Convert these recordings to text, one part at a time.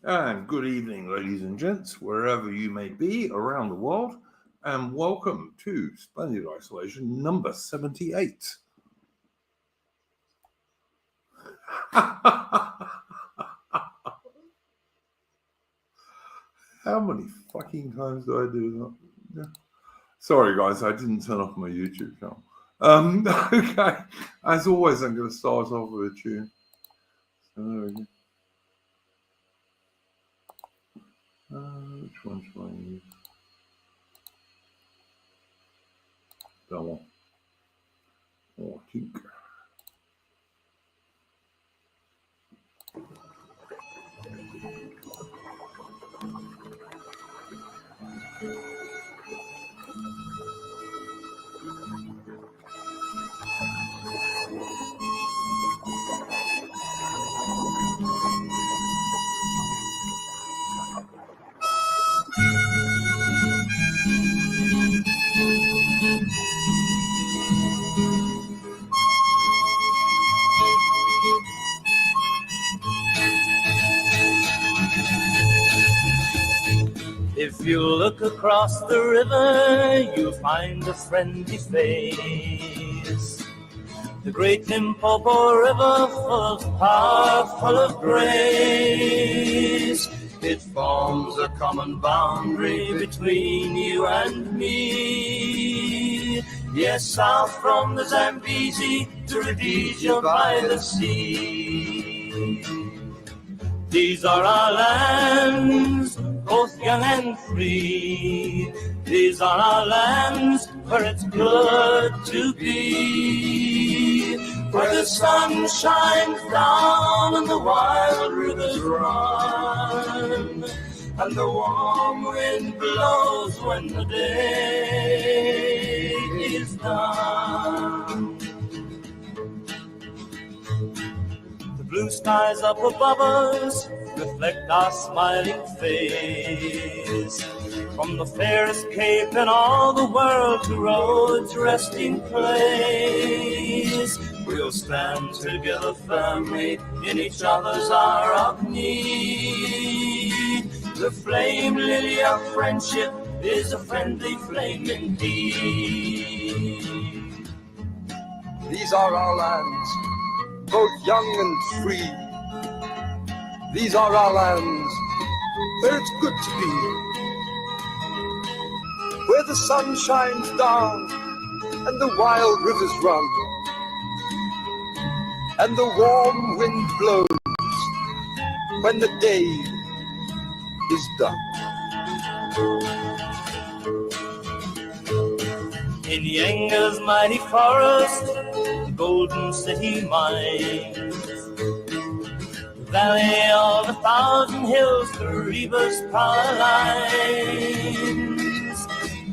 And good evening, ladies and gents, wherever you may be around the world, and welcome to Splendid Isolation number 78. How many fucking times do I do that? Yeah. Sorry, guys, I didn't turn off my YouTube channel. Okay, as always, I'm going to start off with a tune. So there we go. Which one should I use? That one. Oh, I think. If you look across the river, you'll find a friendly face. The great Limpopo River, full of power, full of grace. It forms a common boundary between you and me. Yes, south from the Zambezi to Rhodesia by the sea. These are our lands, both young and free. These are our lands where it's good to be, where the sun shines down and the wild rivers run, and the warm wind blows when the day is done. Blue skies up above us reflect our smiling face. From the fairest cape in all the world to Rhodes' resting place, we'll stand together firmly in each other's hour of need. The flame lily of friendship is a friendly flame indeed. These are our lands, both young and free. These are our lands, where it's good to be, where the sun shines down and the wild rivers run, and the warm wind blows when the day is done. In Yenga's mighty forest, the Golden City mines, the valley of 1,000 hills, the Reba's power lines.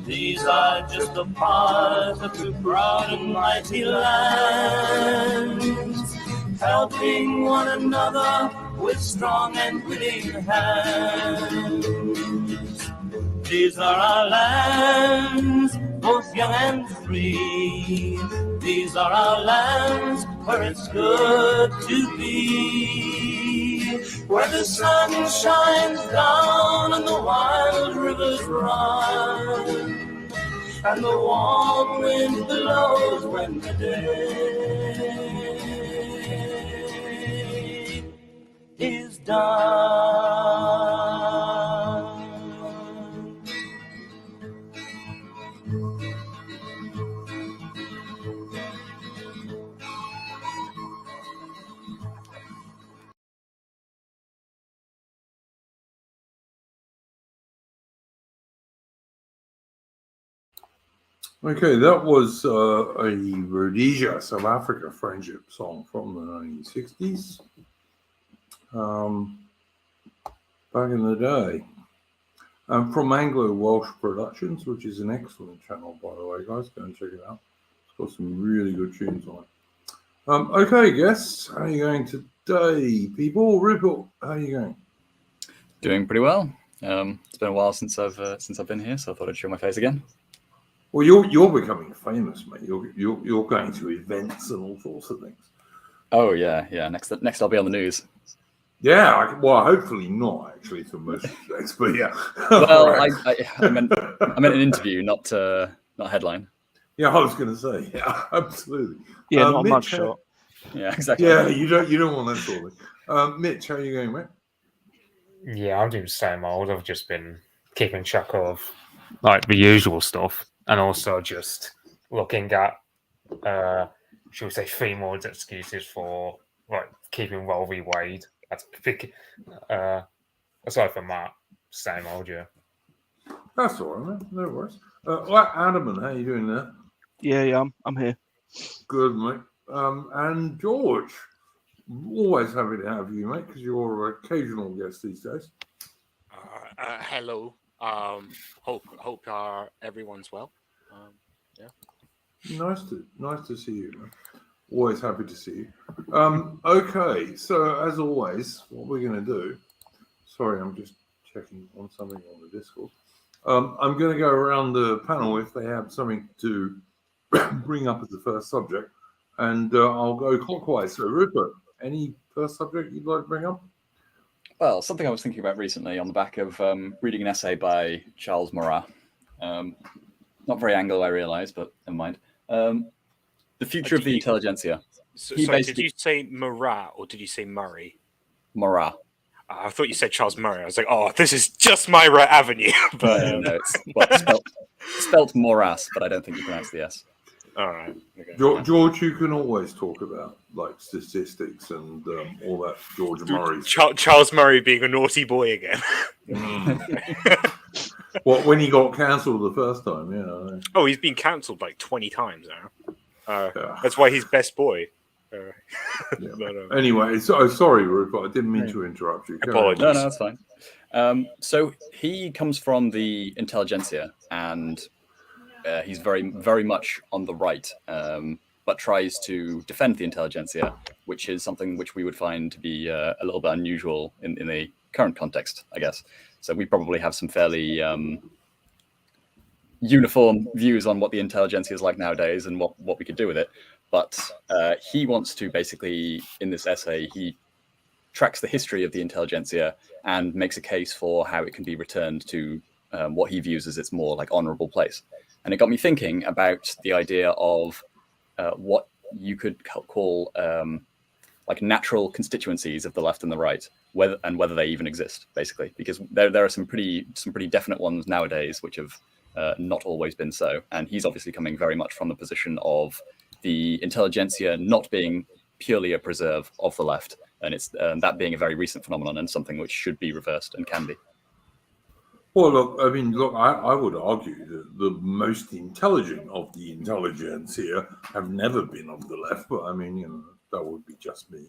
These are just a part of two proud and mighty lands, helping one another with strong and willing hands. These are our lands, both young and free. These are our lands where it's good to be, where the sun shines down and the wild rivers run, and the warm wind blows when the day is done. Okay, that was a Rhodesia, South Africa friendship song from the 1960s. Back in the day. From Anglo-Welsh Productions, which is an excellent channel, by the way, guys. Go and check it out. It's got some really good tunes on it. Okay, guests, how are you going today, people? Ripple, how are you going? Doing pretty well. It's been a while since I've been here, so I thought I'd show my face again. Well, you're becoming famous, mate. You're going to events and all sorts of things. Oh yeah. Next I'll be on the news. Yeah, well, hopefully not actually for most subjects, but yeah. Well, Right. I meant an interview, not a headline. Yeah, I was going to say, yeah, absolutely. Yeah, not a Mitch, mugshot. Yeah, exactly. yeah, you don't want that sort of thing. Mitch, how are you going, mate? Yeah, I'm doing the same old. I've just been keeping track of like the usual stuff, and also just looking at, should we say, females' excuses for like keeping Roe v. Wade. Aside from that, same old, yeah. That's all right, mate. No worries. Well, Adam, how you doing there? Yeah, I'm here. Good, mate. And George, always happy to have you, mate, because you're an occasional guest these days. Hello. Hope everyone's well. Yeah. Nice to see you, man. Always happy to see you. Okay, so as always, what we're going to do. Sorry, I'm just checking on something on the Discord. I'm going to go around the panel if they have something to bring up as the first subject, and I'll go clockwise. So, Rupert, any first subject you'd like to bring up? Well, something I was thinking about recently on the back of reading an essay by Charles Maurras. Not very Anglo, I realise, but never mind. The future of the intelligentsia. Sorry, did you say Marat or did you say Murray? Maurras. I thought you said Charles Murray. I was like, oh, this is just Myra Avenue. But No, it's spelt Maurras, but I don't think you pronounce the S. all right. Okay. George, you can always talk about like statistics and all that. George Murray. Charles Murray being a naughty boy again. What, when he got cancelled the first time? Yeah. Oh, he's been cancelled like 20 times now. Yeah. That's why he's best boy. Yeah. Anyway, sorry, Rupert. I didn't mean to interrupt you. Apologies. No, that's fine. So he comes from the intelligentsia, and he's very, very much on the right, but tries to defend the intelligentsia, which is something which we would find to be a little bit unusual in the current context, I guess. So we probably have some fairly uniform views on what the intelligentsia is like nowadays and what we could do with it. But he wants to basically, in this essay, he tracks the history of the intelligentsia and makes a case for how it can be returned to what he views as its more like honorable place. And it got me thinking about the idea of what you could call like natural constituencies of the left and the right, whether they even exist, basically, because there are some pretty definite ones nowadays which have not always been so. And he's obviously coming very much from the position of the intelligentsia not being purely a preserve of the left, and it's that being a very recent phenomenon and something which should be reversed and can be. Well, look, I would argue that the most intelligent of the intelligentsia have never been of the left, but I mean, that would be just me.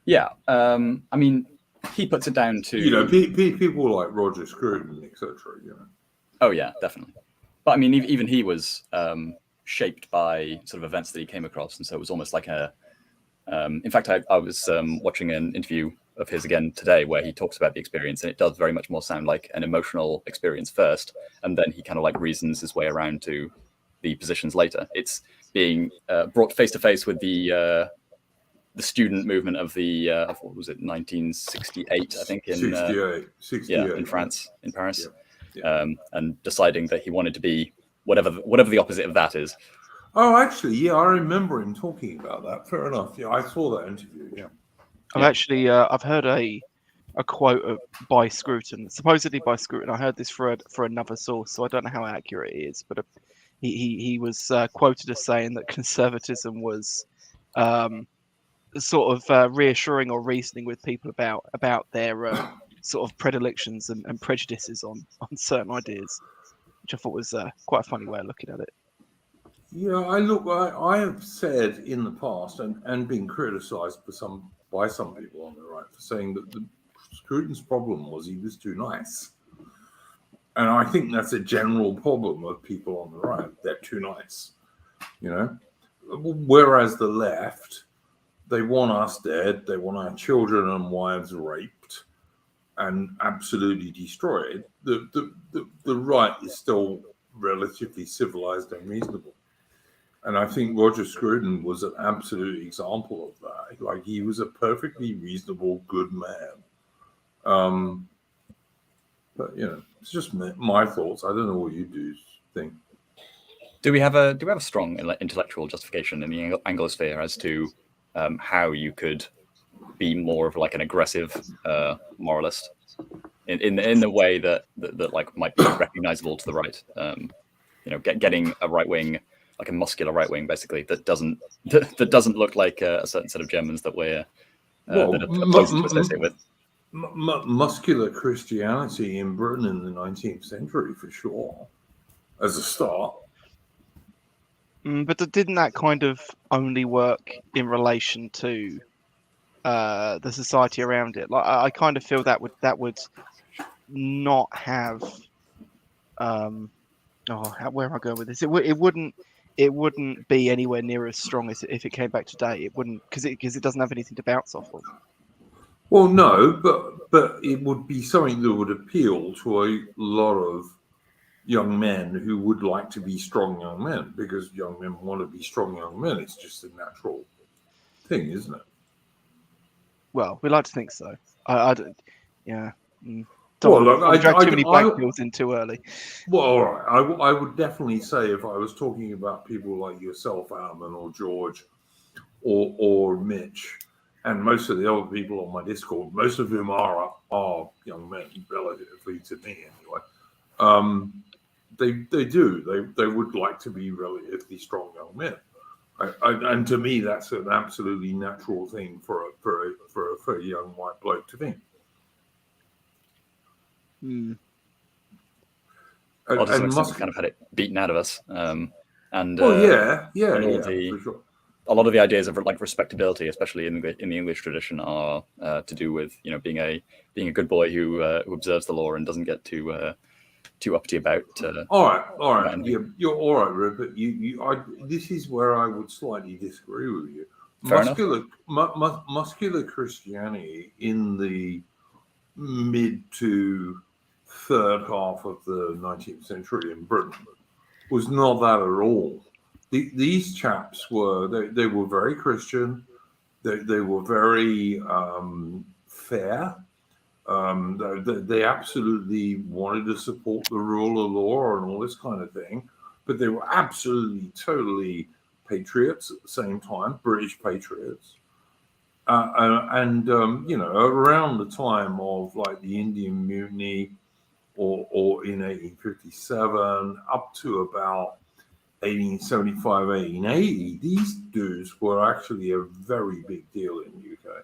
Yeah, I mean, he puts it down to people like Roger Scruton, etc. Oh yeah, definitely. But I mean, even he was shaped by sort of events that he came across, and so it was almost like a. In fact, I was watching an interview of his again today where he talks about the experience, and it does very much more sound like an emotional experience first, and then he kind of like reasons his way around to the positions later. It's being brought face to face with the student movement of the of what was it, 1968, I think, in 68, in France, in Paris, Yeah. And deciding that he wanted to be whatever the opposite of that is. Oh, actually, yeah, I remember him talking about that. Fair enough. Yeah, I saw that interview. Yeah. I've heard a quote by Scruton, supposedly by Scruton. I heard this for another source, so I don't know how accurate it is, but he was quoted as saying that conservatism was sort of reassuring or reasoning with people about their sort of predilections and prejudices on certain ideas, which I thought was quite a funny way of looking at it. Yeah, I have said in the past and been criticised by some people on the right for saying that the Scruton's problem was he was too nice. And I think that's a general problem of people on the right. They're too nice, Whereas the left, they want us dead. They want our children and wives raped and absolutely destroyed. The right is still relatively civilized and reasonable. And I think Roger Scruton was an absolute example of that. Like, he was a perfectly reasonable, good man. But it's just my thoughts. I don't know what you do think. Do we have a strong intellectual justification in the Anglosphere as to how you could be more of like an aggressive moralist in the way that like might be recognizable to the right? Getting a right wing, like a muscular right wing, basically that doesn't look like a certain set of Germans that we're that are opposed to associate with. Muscular Christianity in Britain in the 19th century, for sure, as a start. But didn't that kind of only work in relation to the society around it? Like, I kind of feel that would not have where am I going with this? It wouldn't be anywhere near as strong as if it came back today. It wouldn't, because it doesn't have anything to bounce off of. Well, no, but it would be something that would appeal to a lot of young men who would like to be strong young men, because young men want to be strong young men. It's just a natural thing, isn't it? Well, we like to think so. I don't. Yeah. Well, look, I drag too many black pills in too early. Well, all right. I would definitely say, if I was talking about people like yourself, Alan, or George, or Mitch, and most of the other people on my Discord, most of whom are young men, relatively to me anyway. They would like to be relatively strong young men, and to me, that's an absolutely natural thing for a young white bloke to think. Well, to some extent, we've kind of had it beaten out of us, for sure. A lot of the ideas of like respectability, especially in the English tradition, are to do with being a good boy who observes the law and doesn't get too uppity about. All right. You're all right, Rupert. This is where I would slightly disagree with you. Muscular Christianity in the mid to third half of the 19th century in Britain was not that at all. These chaps were very Christian. They were very fair. They absolutely wanted to support the rule of law and all this kind of thing, but they were absolutely, totally patriots at the same time, British patriots. Around the time of like the Indian Mutiny, or in 1857 up to about 1875, 1880, these dudes were actually a very big deal in the UK.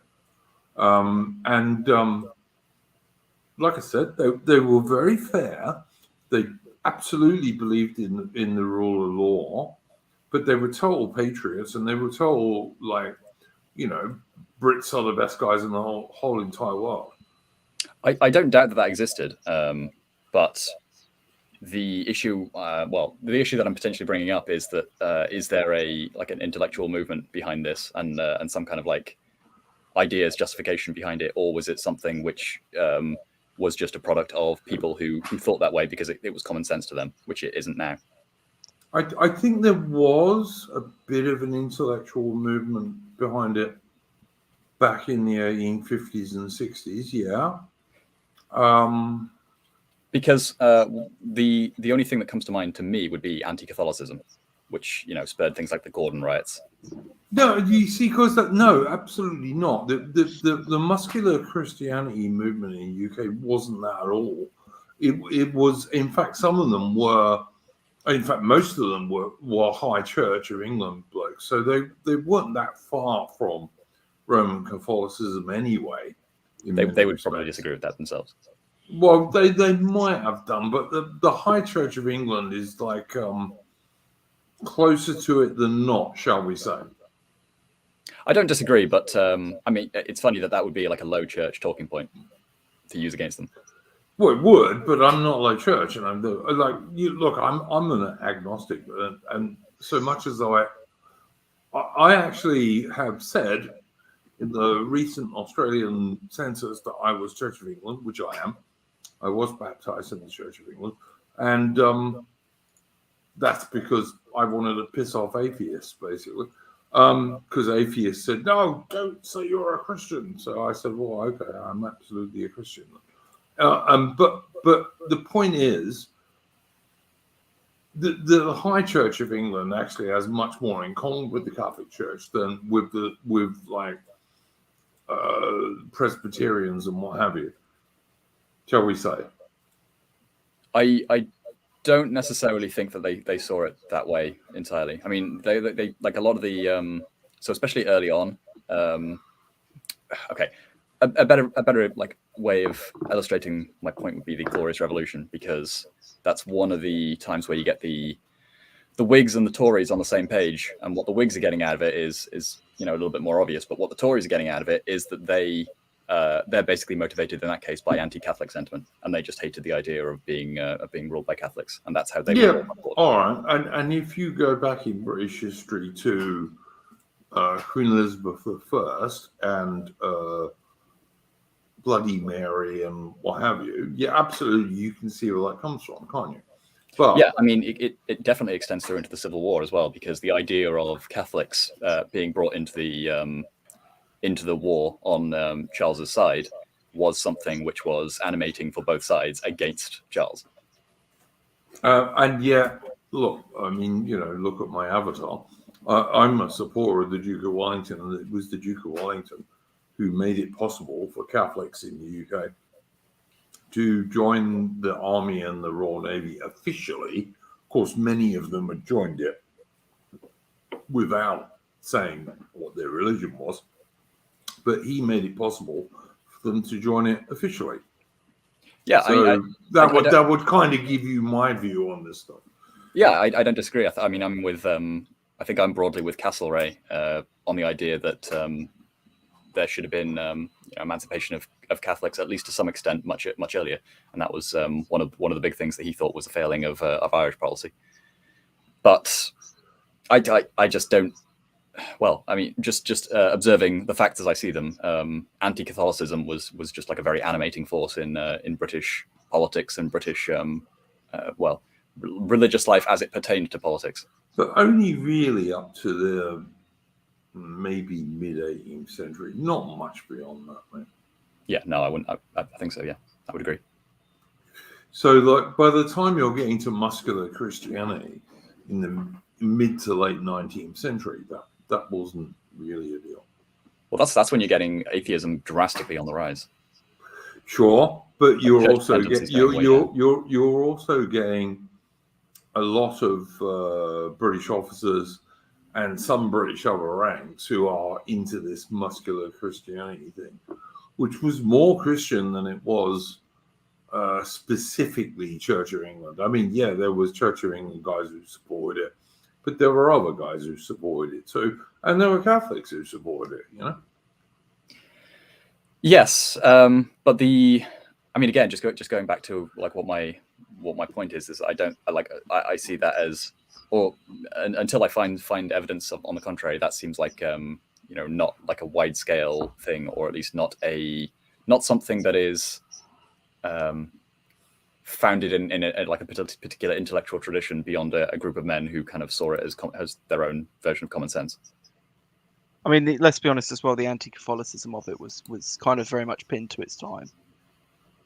Like I said, they were very fair. They absolutely believed in the rule of law, but they were total patriots, and they were told, like, Brits are the best guys in the whole entire world. I don't doubt that existed, but the issue, the issue that I'm potentially bringing up is that is there an intellectual movement behind this, and some kind of like ideas justification behind it, or was it something which was just a product of people who thought that way because it was common sense to them, which it isn't now? I think there was a bit of an intellectual movement behind it back in the 1850s and 60s, yeah. Because the only thing that comes to mind to me would be anti-Catholicism, which spurred things like the Gordon riots. No, you see, because no, absolutely not. The muscular Christianity movement in the UK wasn't that at all. It was, in fact, some of them were. In fact, most of them were High Church of England blokes, so they weren't that far from Roman Catholicism anyway. They would probably disagree with that themselves. Well, they might have done, but the High Church of England is like closer to it than not, shall we say? I don't disagree, but I mean, it's funny that would be like a low church talking point to use against them. Well, it would, but I'm not low church, and I'm I'm an agnostic, and so much as I actually have said in the recent Australian census that I was Church of England, which I am. I was baptized in the Church of England, and that's because I wanted to piss off atheists, basically. because atheists said, no, don't say you're a Christian. So I said, well, okay, I'm absolutely a Christian. But the point is, the High Church of England actually has much more in common with the Catholic Church than with Presbyterians and what have you, shall we say? I don't necessarily think that they saw it that way entirely. I mean, they like a lot of the so especially early on. Okay, a better like way of illustrating my point would be the Glorious Revolution, because that's one of the times where you get the Whigs and the Tories on the same page, and what the Whigs are getting out of it is a little bit more obvious. But what the Tories are getting out of it is that they're basically motivated in that case by anti-Catholic sentiment, and they just hated the idea of being ruled by Catholics, and that's how they were all right. And if you go back in British history to Queen Elizabeth I and Bloody Mary and what have you, yeah, absolutely, you can see where that comes from, can't you? But yeah, I mean, it definitely extends through into the Civil War as well, because the idea of Catholics being brought into the war on Charles's side was something which was animating for both sides against Charles. And yet, look, I mean, look at my avatar. I'm a supporter of the Duke of Wellington, and it was the Duke of Wellington who made it possible for Catholics in the UK to join the Army and the Royal Navy officially. Of course, many of them had joined it without saying what their religion was, but he made it possible for them to join it officially. Yeah, so that would kind of give you my view on this stuff. Yeah, I don't disagree. I mean, I'm with. I think I'm broadly with Castlereagh on the idea that there should have been emancipation of Catholics, at least to some extent, much earlier, and that was one of the big things that he thought was a failing of Irish policy. But I just don't. Well, I mean, just observing the facts as I see them, anti-Catholicism was just like a very animating force in British politics and British religious life as it pertained to politics. But only really up to the maybe mid-18th century, not much beyond that, mate. Yeah, no, I wouldn't. I think so. Yeah, I would agree. So, like, by the time you're getting to Muscular Christianity in the mid to late 19th century, that wasn't really a deal. Well, that's when you're getting atheism drastically on the rise. Sure, but you're also you're also getting a lot of British officers and some British upper ranks who are into this Muscular Christianity thing, which was more Christian than it was specifically Church of England. I mean, yeah, there was Church of England guys who supported it, but there were other guys who supported it too, and there were Catholics who supported it. Yes, but I mean, again, just going back to like what my point is I see that as, or until I find evidence on the contrary, that seems like not like a wide scale thing, or at least not something that is founded in like a particular intellectual tradition beyond a group of men who kind of saw it as their own version of common sense. I mean, let's be honest as well. The anti-Catholicism of it was kind of very much pinned to its time.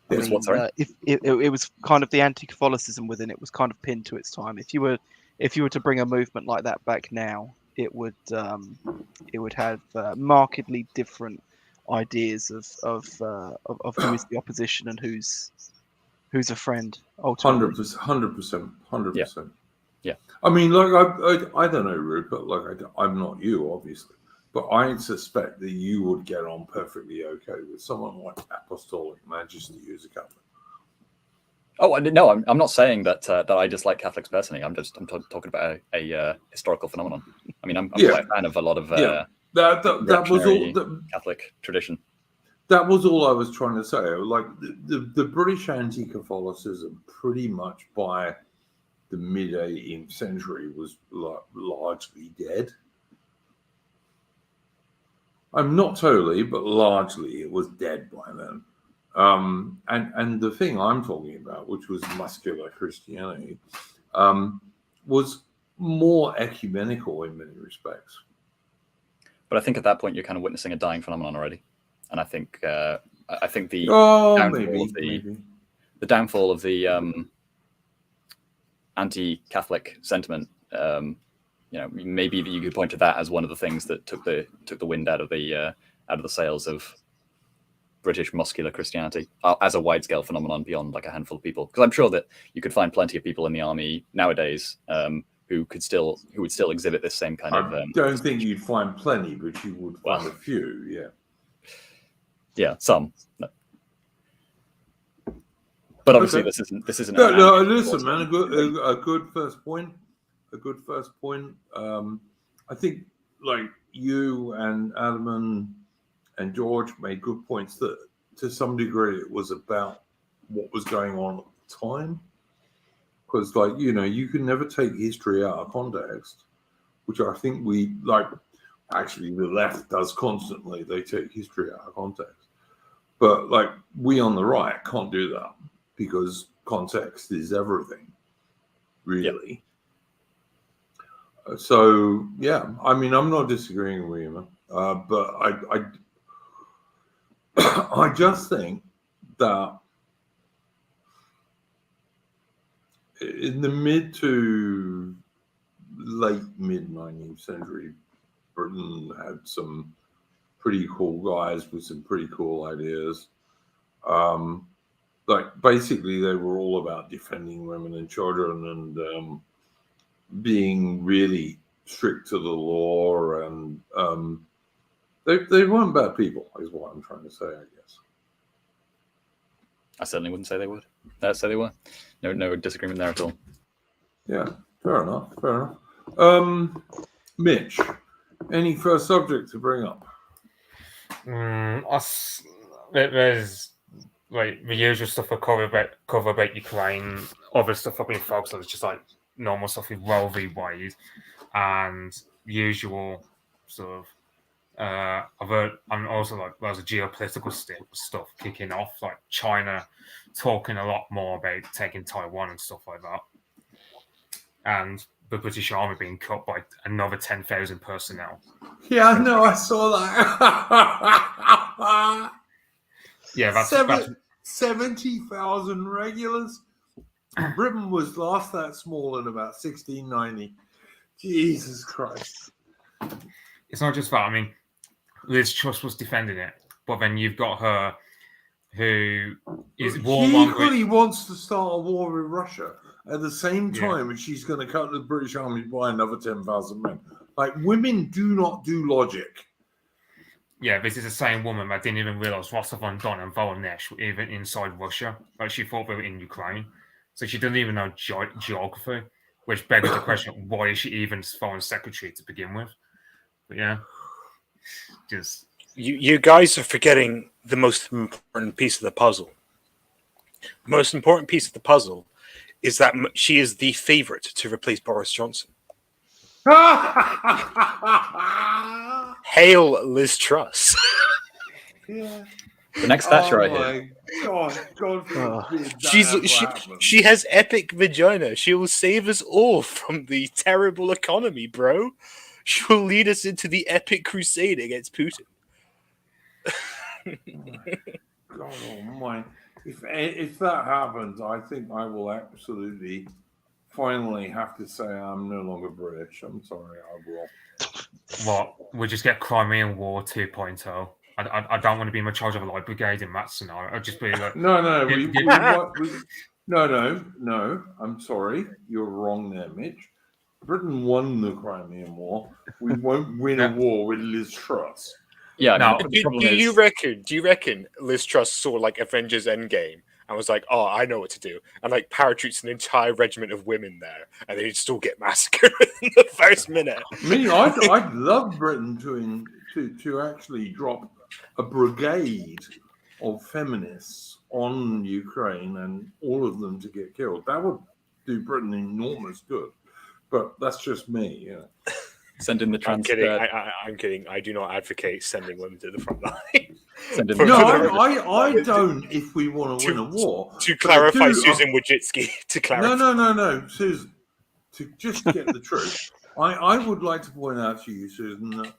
It was kind of the anti-Catholicism within it was kind of pinned to its time. If you were to bring a movement like that back now, it would have markedly different ideas of who is the opposition and who's a friend. Ultimately, 100%. Yeah. I mean, like I don't know, Rupert. Like I'm not you, obviously, but I suspect that you would get on perfectly okay with someone like Apostolic Majesty who's a Catholic. Oh no, I'm not saying that I dislike Catholics personally. I'm talking about a historical phenomenon. I mean, I'm quite a fan of a lot of that was all Catholic tradition. That was all I was trying to say. Like the British anti-Catholicism, pretty much by the mid-18th century, was largely dead. I'm not totally, but largely it was dead by then. And the thing I'm talking about, which was Muscular Christianity, was more ecumenical in many respects. But I think at that point you're kind of witnessing a dying phenomenon already, and I think the maybe the downfall of the anti-Catholic sentiment. Maybe you could point to that as one of the things that took the wind out of the sails of British muscular Christianity as a wide-scale phenomenon beyond like a handful of people. Because I'm sure that you could find plenty of people in the army nowadays who would still exhibit this same kind of. I don't think you'd find plenty, but you would find a few. Yeah. Yeah, some. No. But obviously, Okay. this isn't. No, listen, man. A good first point. I think like you and Adam and George made good points that to some degree it was about what was going on at the time. Because you can never take history out of context, which I think actually the left does constantly. They take history out of context. But we on the right can't do that because context is everything, really. Yep. So, yeah, I mean, I'm not disagreeing with you, man. But I just think that in the mid to late mid-19th century, Britain had some pretty cool guys with some pretty cool ideas. Basically, they were all about defending women and children and being really strict to the law, and they weren't bad people, is what I'm trying to say, I guess. I certainly wouldn't say they would. Say they were. No disagreement there at all. Yeah, fair enough. Mitch, any first subject to bring up? There's like the usual stuff I cover about Ukraine. Other stuff I've been focused on is just like normal stuff with Roe v. Wade and usual sort of. I've heard, and also there's a geopolitical stuff kicking off, like China talking a lot more about taking Taiwan and stuff like that, and the British Army being cut by another 10,000 personnel. Yeah, I know. I saw that. Yeah, that's 70,000 regulars. Britain was last that small in about 1690. Jesus Christ! It's not just that. I mean, Liz Truss was defending it, but then you've got her, who is warmongering. She equally wants to start a war with Russia at the same time, and she's going to cut the British Army by another 10,000 men. Women do not do logic. Yeah, this is the same woman that didn't even realize Rostov on Don and Voronezh were even inside Russia. She thought they were in Ukraine, so she doesn't even know geography, which begs the question: why is she even foreign secretary to begin with? But yeah. Just you guys are forgetting the most important piece of the puzzle. The most important piece of the puzzle is that she is the favorite to replace Boris Johnson. Hail Liz Truss. Yeah. The next Thatcherite. She has epic vagina. She will save us all from the terrible economy, bro. She will lead us into the epic crusade against Putin. God almighty. If that happens, I think I will absolutely finally have to say I'm no longer British. I'm sorry, I will. What? We just get Crimean War 2.0. I don't want to be in charge of a light brigade in that scenario. I'd just be like... No. No. I'm sorry. You're wrong there, Mitch. Britain won the Crimean War. We won't win a war with Liz Truss. Yeah. No. Do you reckon Liz Truss saw Avengers Endgame and was like, "Oh, I know what to do," and parachutes an entire regiment of women there, and they'd still get massacred in the first minute? I mean, I'd love Britain to actually drop a brigade of feminists on Ukraine and all of them to get killed. That would do Britain enormous good. But that's just me, Send in the trans. I'm kidding. I do not advocate sending women to the front line. I don't. If we want to win a war, to clarify, Susan Wojcicki. To clarify, no, Susan. To just get the truth, I would like to point out to you, Susan, that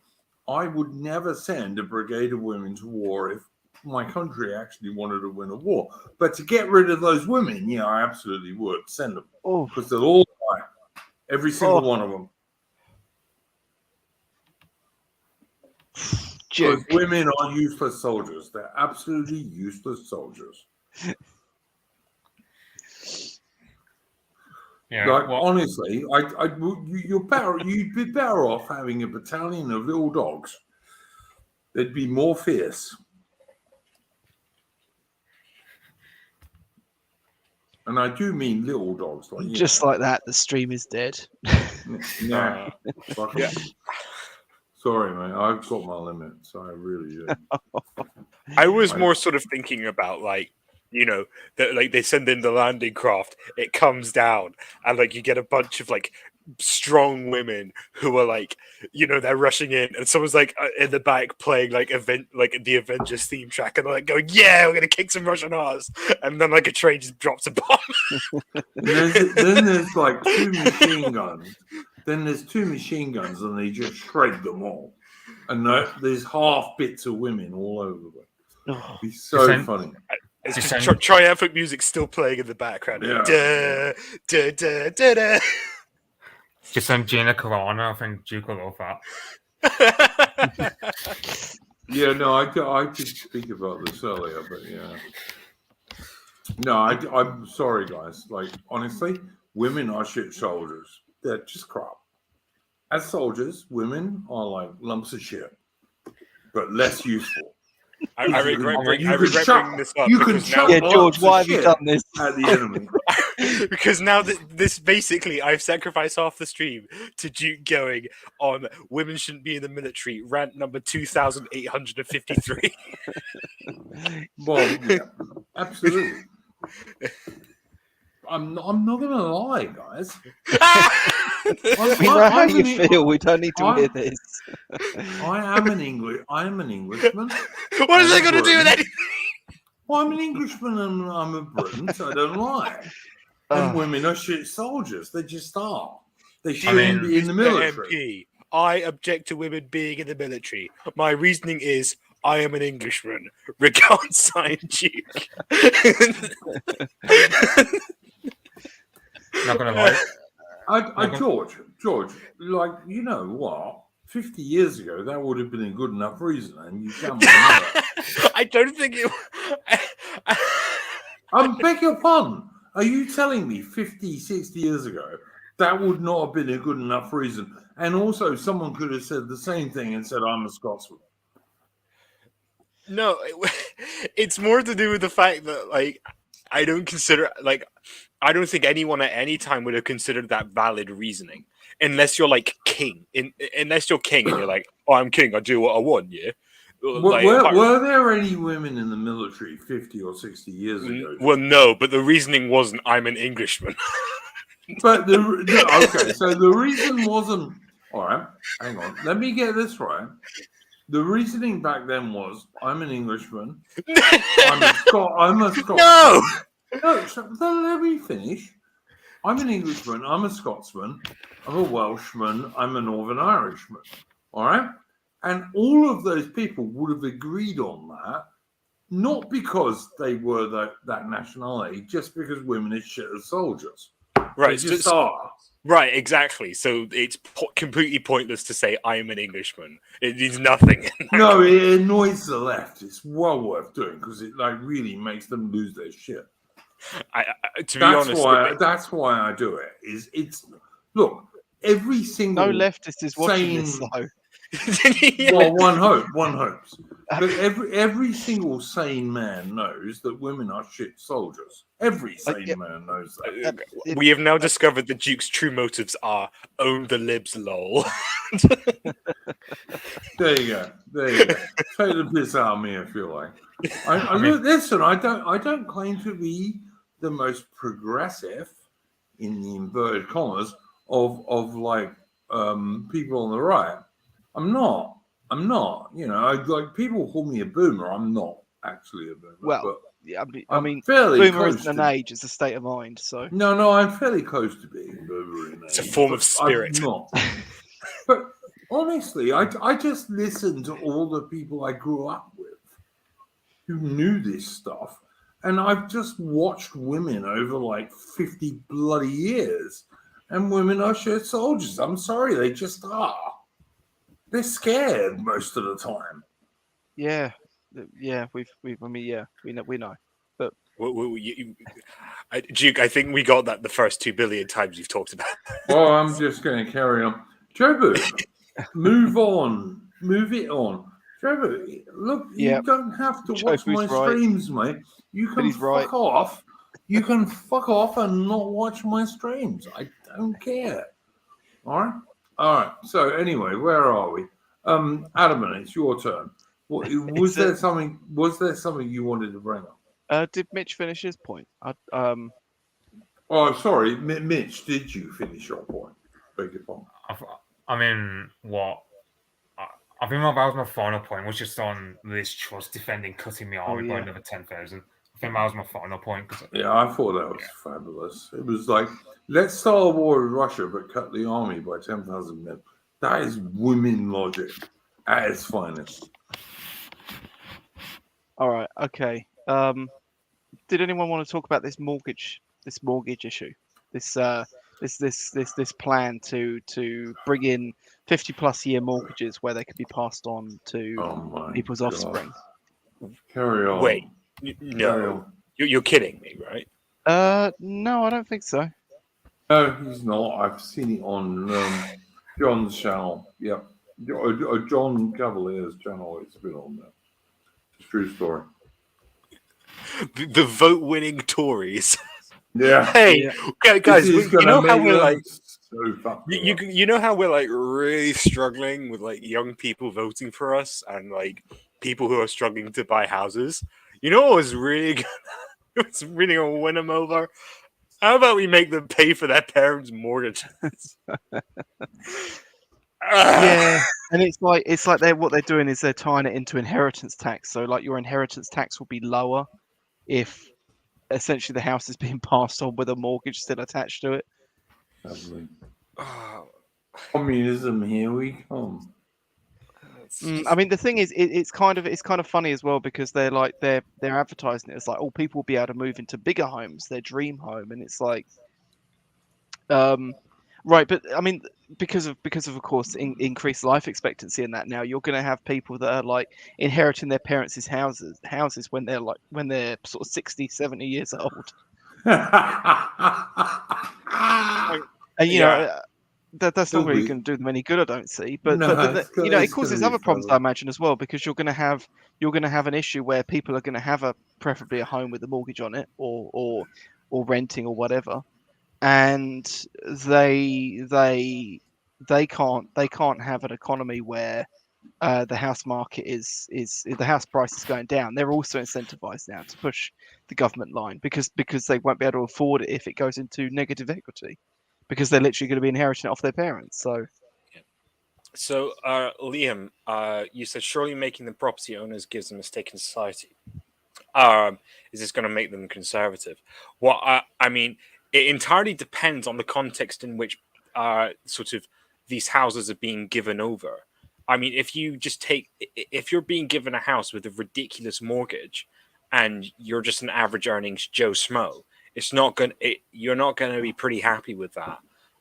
I would never send a brigade of women to war if my country actually wanted to win a war. But to get rid of those women, yeah, I absolutely would send them because they'll all die, every single one of them. Because women are useless soldiers. They're absolutely useless soldiers. Yeah, like honestly, you'd be better off having a battalion of little dogs. They'd be more fierce. And I do mean little dogs, like Just like that, the stream is dead. Yeah. Sorry, mate. I've got my limits. I really do. I was more sort of thinking about like, you know, that like they send in the landing craft, it comes down, and like you get a bunch of like strong women who are like, you know, they're rushing in, and someone's like in the back playing like the Avengers theme track, and they're like going, "Yeah, we're gonna kick some Russian ass," and then like a train just drops a bomb. then there's like 2 machine guns. Then there's 2 machine guns, and they just shred them all. And there's half bits of women all over the place. It'd be so funny. It's just triumphant music still playing in the background. Yeah. Da, da, da, da, da. Just send Gina Carano. I think Duke will love that. Yeah, no, I did speak about this earlier, but yeah. No, I'm sorry, guys. Like, honestly, women are shit soldiers. They're just crap. As soldiers, women are like lumps of shit, but less useful. I regret bringing this up. You can chuck George, why have you done this? At the enemy. Because now that this basically, I've sacrificed half the stream to Duke going on women shouldn't be in the military, rant number 2,853. Well, yeah, absolutely. I'm not gonna lie, guys. We know how you feel. We don't need to hear this. I am an Englishman. What is that going to do with anything? Well, I'm an Englishman and I'm a Briton, so I don't lie. And women are shit soldiers. They just are. They shouldn't be in the military. MP, I object to women being in the military. My reasoning is I am an Englishman. Regards, Sign Duke. Not gonna lie. George, like, you know what? 50 years ago, that would have been a good enough reason, and you can't remember. I don't think it. I beg your pardon. Are you telling me 50, 60 years ago that would not have been a good enough reason? And also, someone could have said the same thing and said, "I'm a Scotsman." No, it's more to do with the fact that, like, I don't think anyone at any time would have considered that valid reasoning, unless you're like king. Unless you're king and you're like, "Oh, I'm king. I do what I want." Yeah. Like, were there any women in the military 50 or 60 years ago? Well, no, but the reasoning wasn't I'm an Englishman. But okay, so the reason wasn't, all right, hang on, let me get this right. The reasoning back then was I'm an Englishman. I'm a Scotsman. No! No, let me finish. I'm an Englishman. I'm a Scotsman. I'm a Welshman. I'm a Northern Irishman. All right? And all of those people would have agreed on that, not because they were that nationality, just because women are shit as soldiers. Right. They just are. Right, exactly. So it's completely pointless to say I am an Englishman. It means nothing. No, it annoys the left. It's well worth doing because it like really makes them lose their shit. To be honest, that's why I do it. It's look, every single no leftist is watching this though. Well, one hopes. But every single sane man knows that women are shit soldiers. Every sane man knows that. We have now discovered the Duke's true motives are own the libs, lol. There you go. Take the piss out of me if you like. Listen, I don't claim to be the most progressive in the inverted commas of like people on the right. I'm not. You know, like people call me a boomer. I'm not actually a boomer. Well, but yeah, I'm mean, fairly boomer close isn't an age; it's a state of mind. So no, I'm fairly close to being a boomer. It's a form of spirit. I'm not. But Honestly, I just listened to all the people I grew up with who knew this stuff, and I've just watched women over like 50 bloody years, and women are shit soldiers. I'm sorry, they just are. They're scared most of the time. Yeah, we know. But Duke, I think we got that the first 2 billion times you've talked about. Well, I'm just going to carry on. Jobu, move on. Move it on. Jobu, look, you Yeah. don't have to watch Jobu's my right. streams, mate. You can he's fuck right. off. You can fuck off and not watch my streams. I don't care. All right? All right. So anyway, where are we? Adam, it's your turn. Was there something you wanted to bring up? Did Mitch finish his point? Oh, sorry, Mitch. Did you finish your point? Beg your pardon. I mean, what? I think that was my final point, was just on Liz Truss defending cutting the army by another 10,000. I think that was my final point. Yeah, I thought that was fabulous. It was like, let's start a war with Russia, but cut the army by 10,000 men. That is women logic at its finest. All right. Okay. Did anyone want to talk about this mortgage issue? This plan to bring in 50+ year mortgages where they could be passed on to people's offspring. Carry on. Wait, no, you're kidding me, right? No, I don't think so. No, he's not. I've seen it on John's channel. Yep. John Cavalier's channel. It's been on there. It's a true story. The vote-winning Tories. Yeah. Hey, guys, you know how we're like, you know how we're like really struggling with like young people voting for us and like people who are struggling to buy houses. You know what was really what's really gonna win them over? How about we make them pay for their parents' mortgages? Yeah, and it's like what they're doing is they're tying it into inheritance tax. So like your inheritance tax will be lower if essentially the house is being passed on with a mortgage still attached to it. Communism, here we come. I mean, the thing is, it's kind of funny as well because they're advertising it as like, oh, people will be able to move into bigger homes, their dream home, and it's like, right, but I mean, because of course increased life expectancy and that now you're going to have people that are like inheriting their parents' houses when they're sort of 60, 70 years old. And you know that's not really going to do them any good, I don't see. But you know, it causes other problems, I imagine, as well, because you're going to have an issue where people are going to have preferably a home with a mortgage on it or renting or whatever, and they can't have an economy where the house market is the house price is going down. They're also incentivized now to push the government line because they won't be able to afford it if it goes into negative equity, because they're literally going to be inheriting it off their parents. So Liam, you said surely making them property owners gives them a stake in society. Is this going to make them conservative? Well, I mean, it entirely depends on the context in which sort of these houses are being given over. I mean, if you're being given a house with a ridiculous mortgage and you're just an average earnings Joe Schmo, you're not going to be pretty happy with that.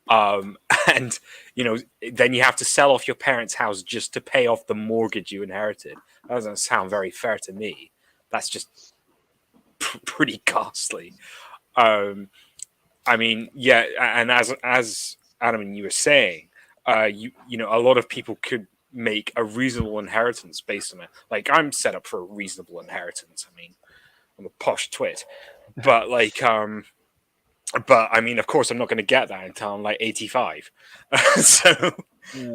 And you know, then you have to sell off your parents' house just to pay off the mortgage you inherited. That doesn't sound very fair to me. That's just pretty costly. I mean, yeah, and as Adam and you were saying, you know, a lot of people could make a reasonable inheritance based on it. Like, I'm set up for a reasonable inheritance. I mean, I'm a posh twit, but like, but I mean, of course, I'm not going to get that until I'm like 85. So,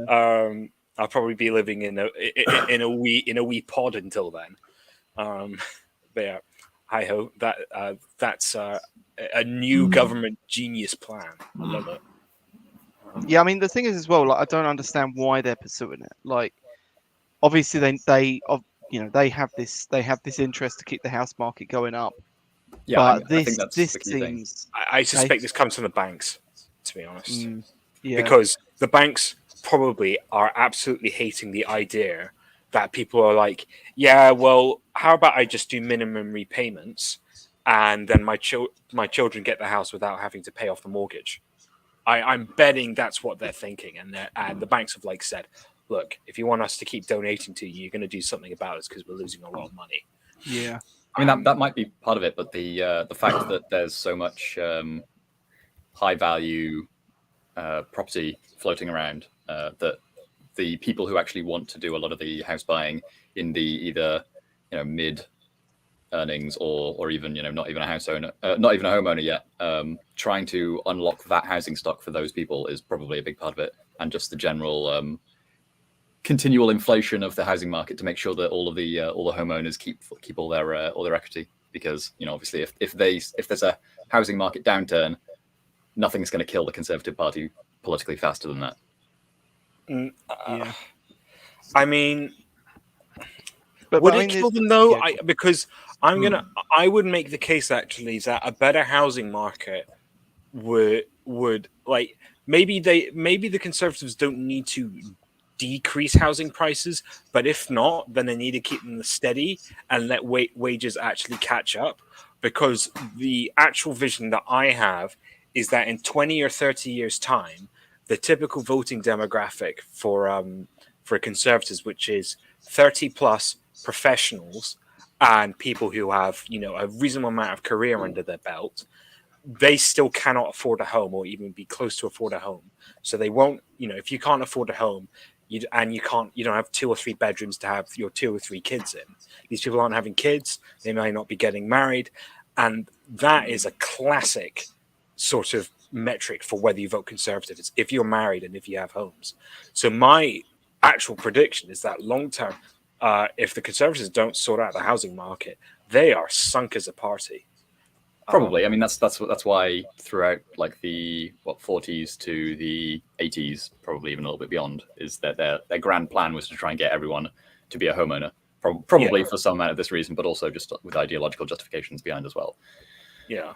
I'll probably be living in a wee pod until then. But yeah, I hope that that's a new government genius plan. I love it. Yeah, I mean, the thing is as well, like, I don't understand why they're pursuing it. Like, obviously they have this interest to keep the house market going up. Yeah, but I think that's this the key seems. I suspect this comes from the banks, to be honest. Yeah. Because the banks probably are absolutely hating the idea that people are like, yeah, well, how about I just do minimum repayments, and then my children get the house without having to pay off the mortgage. I'm betting that's what they're thinking, and the banks have like said, look, if you want us to keep donating to you, you're going to do something about it because we're losing a lot of money. Yeah. I mean, that might be part of it, but the fact that there's so much high value property floating around that the people who actually want to do a lot of the house buying in the either mid earnings or even not even a house owner, not even a homeowner yet, trying to unlock that housing stock for those people is probably a big part of it, and just the general continual inflation of the housing market to make sure that all the homeowners keep all their equity, because obviously if there's a housing market downturn, nothing's going to kill the Conservative Party politically faster than that. Yeah. I mean, But would I it mean, kill them though? yeah. Because I would make the case actually that a better housing market would like maybe the Conservatives don't need to decrease housing prices, but if not, then they need to keep them steady and let wages actually catch up. Because the actual vision that I have is that in 20 or 30 years' time, the typical voting demographic for Conservatives, which is 30 plus professionals and people who have a reasonable amount of career under their belt, they still cannot afford a home or even be close to afford a home. So they won't, if you can't afford a home, you don't have 2 or 3 bedrooms to have your 2 or 3 kids in. These people aren't having kids. They may not be getting married. And that is a classic sort of metric for whether you vote Conservative. It's if you're married and if you have homes. So my actual prediction is that long term, if the Conservatives don't sort out the housing market, they are sunk as a party. Probably. I mean, that's why throughout like the 40s to the 80s, probably even a little bit beyond, is that their grand plan was to try and get everyone to be a homeowner. Probably for some amount of this reason, but also just with ideological justifications behind as well. Yeah.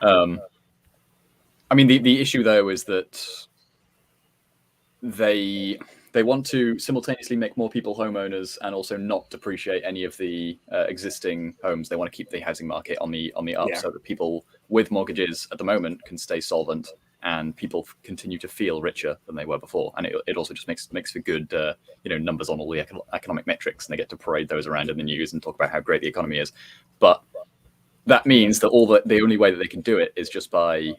I mean, the issue though is that they want to simultaneously make more people homeowners and also not depreciate any of the existing homes. They want to keep the housing market on the up, so that people with mortgages at the moment can stay solvent and people continue to feel richer than they were before. And it also just makes for good numbers on all the economic metrics, and they get to parade those around in the news and talk about how great the economy is. But that means that the only way that they can do it is just by,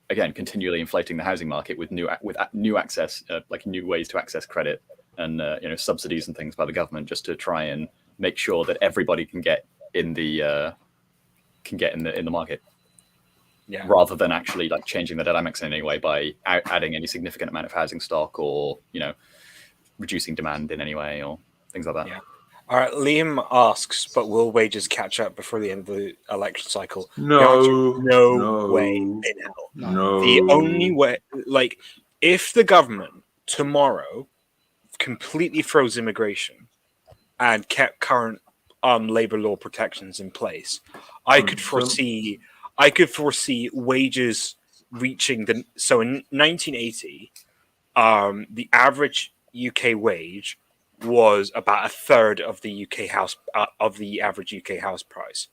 again, continually inflating the housing market with new access, like new ways to access credit and subsidies and things by the government, just to try and make sure that everybody can get in the market, rather than actually like changing the dynamics in any way by adding any significant amount of housing stock or reducing demand in any way or things like that. Yeah. All right, Liam asks, but will wages catch up before the end of the election cycle? No way in hell. No. The only way, like, if the government tomorrow completely froze immigration and kept current labor law protections in place, I could foresee wages reaching so in 1980, the average UK wage was about a third of the UK house of the average UK house price.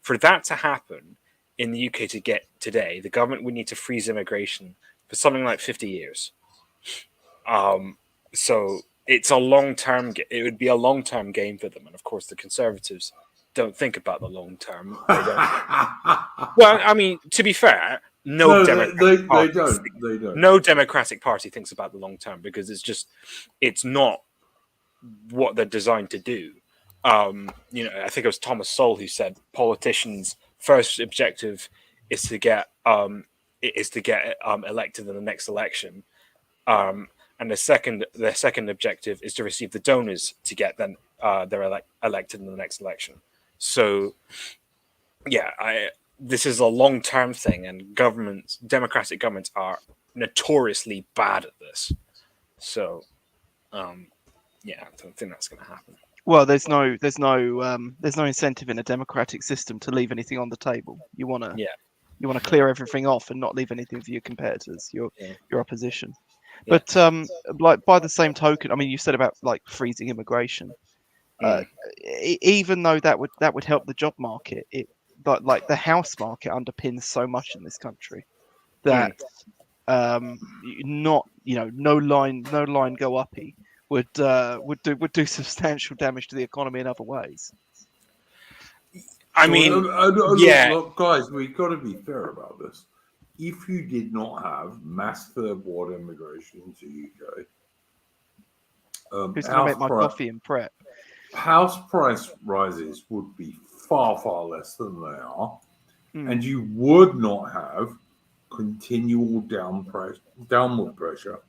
For that to happen in the UK to get today, the government would need to freeze immigration for something like 50 years. So it's a long-term. It would be a long-term game for them, and of course, the Conservatives don't think about the long term. They don't. Well, I mean, to be fair, no Democratic Party thinks about the long term, because it's not what they're designed to do. I think it was Thomas Sowell who said politicians' first objective is to get elected in the next election, and their second objective is to receive the donors to get them elected in the next election. So, this is a long term thing, and democratic governments are notoriously bad at this. So, I don't think that's going to happen. Well, there's no incentive in a democratic system to leave anything on the table. You want to clear everything off and not leave anything for your competitors, your opposition. Yeah. But like by the same token, I mean, you said about like freezing immigration. Even though that would help the job market, but like the house market underpins so much in this country that not no line go uppy would do substantial damage to the economy in other ways. I mean, look, look, guys, we've got to be fair about this. If you did not have mass third-world immigration into UK, Who's going to make my coffee and prep? House price rises would be far, far less than they are, and you would not have continual downward pressure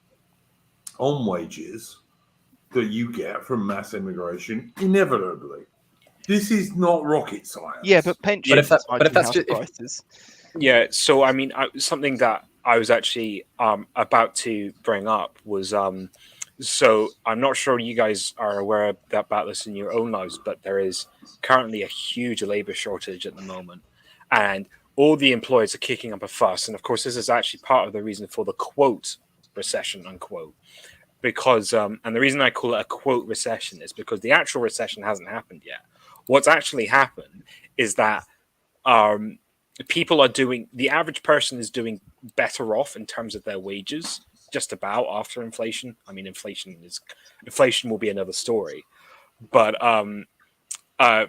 on wages that you get from mass immigration inevitably. This is not rocket science. Yeah, but pensions but if that's just, prices. Yeah, so I mean, something that I was actually about to bring up was so I'm not sure you guys are aware about this in your own lives, but there is currently a huge labor shortage at the moment, and all the employers are kicking up a fuss. And of course, this is actually part of the reason for the quote recession, unquote, because and the reason I call it a quote recession is because the actual recession hasn't happened yet. What's actually happened is that people are doing, the average person is doing better off in terms of their wages, just about after inflation. I mean, inflation will be another story, but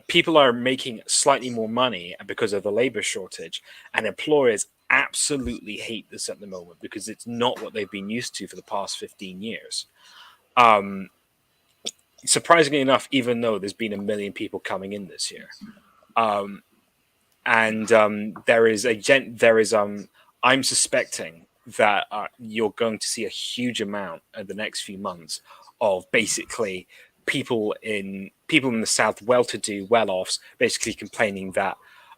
people are making slightly more money because of the labor shortage, and employers absolutely hate this at the moment because it's not what they've been used to for the past 15 years. Surprisingly enough, even though there's been 1 million people coming in this year, I'm suspecting that you're going to see a huge amount in the next few months of basically people in the South, well-to-do, well-offs, basically complaining that,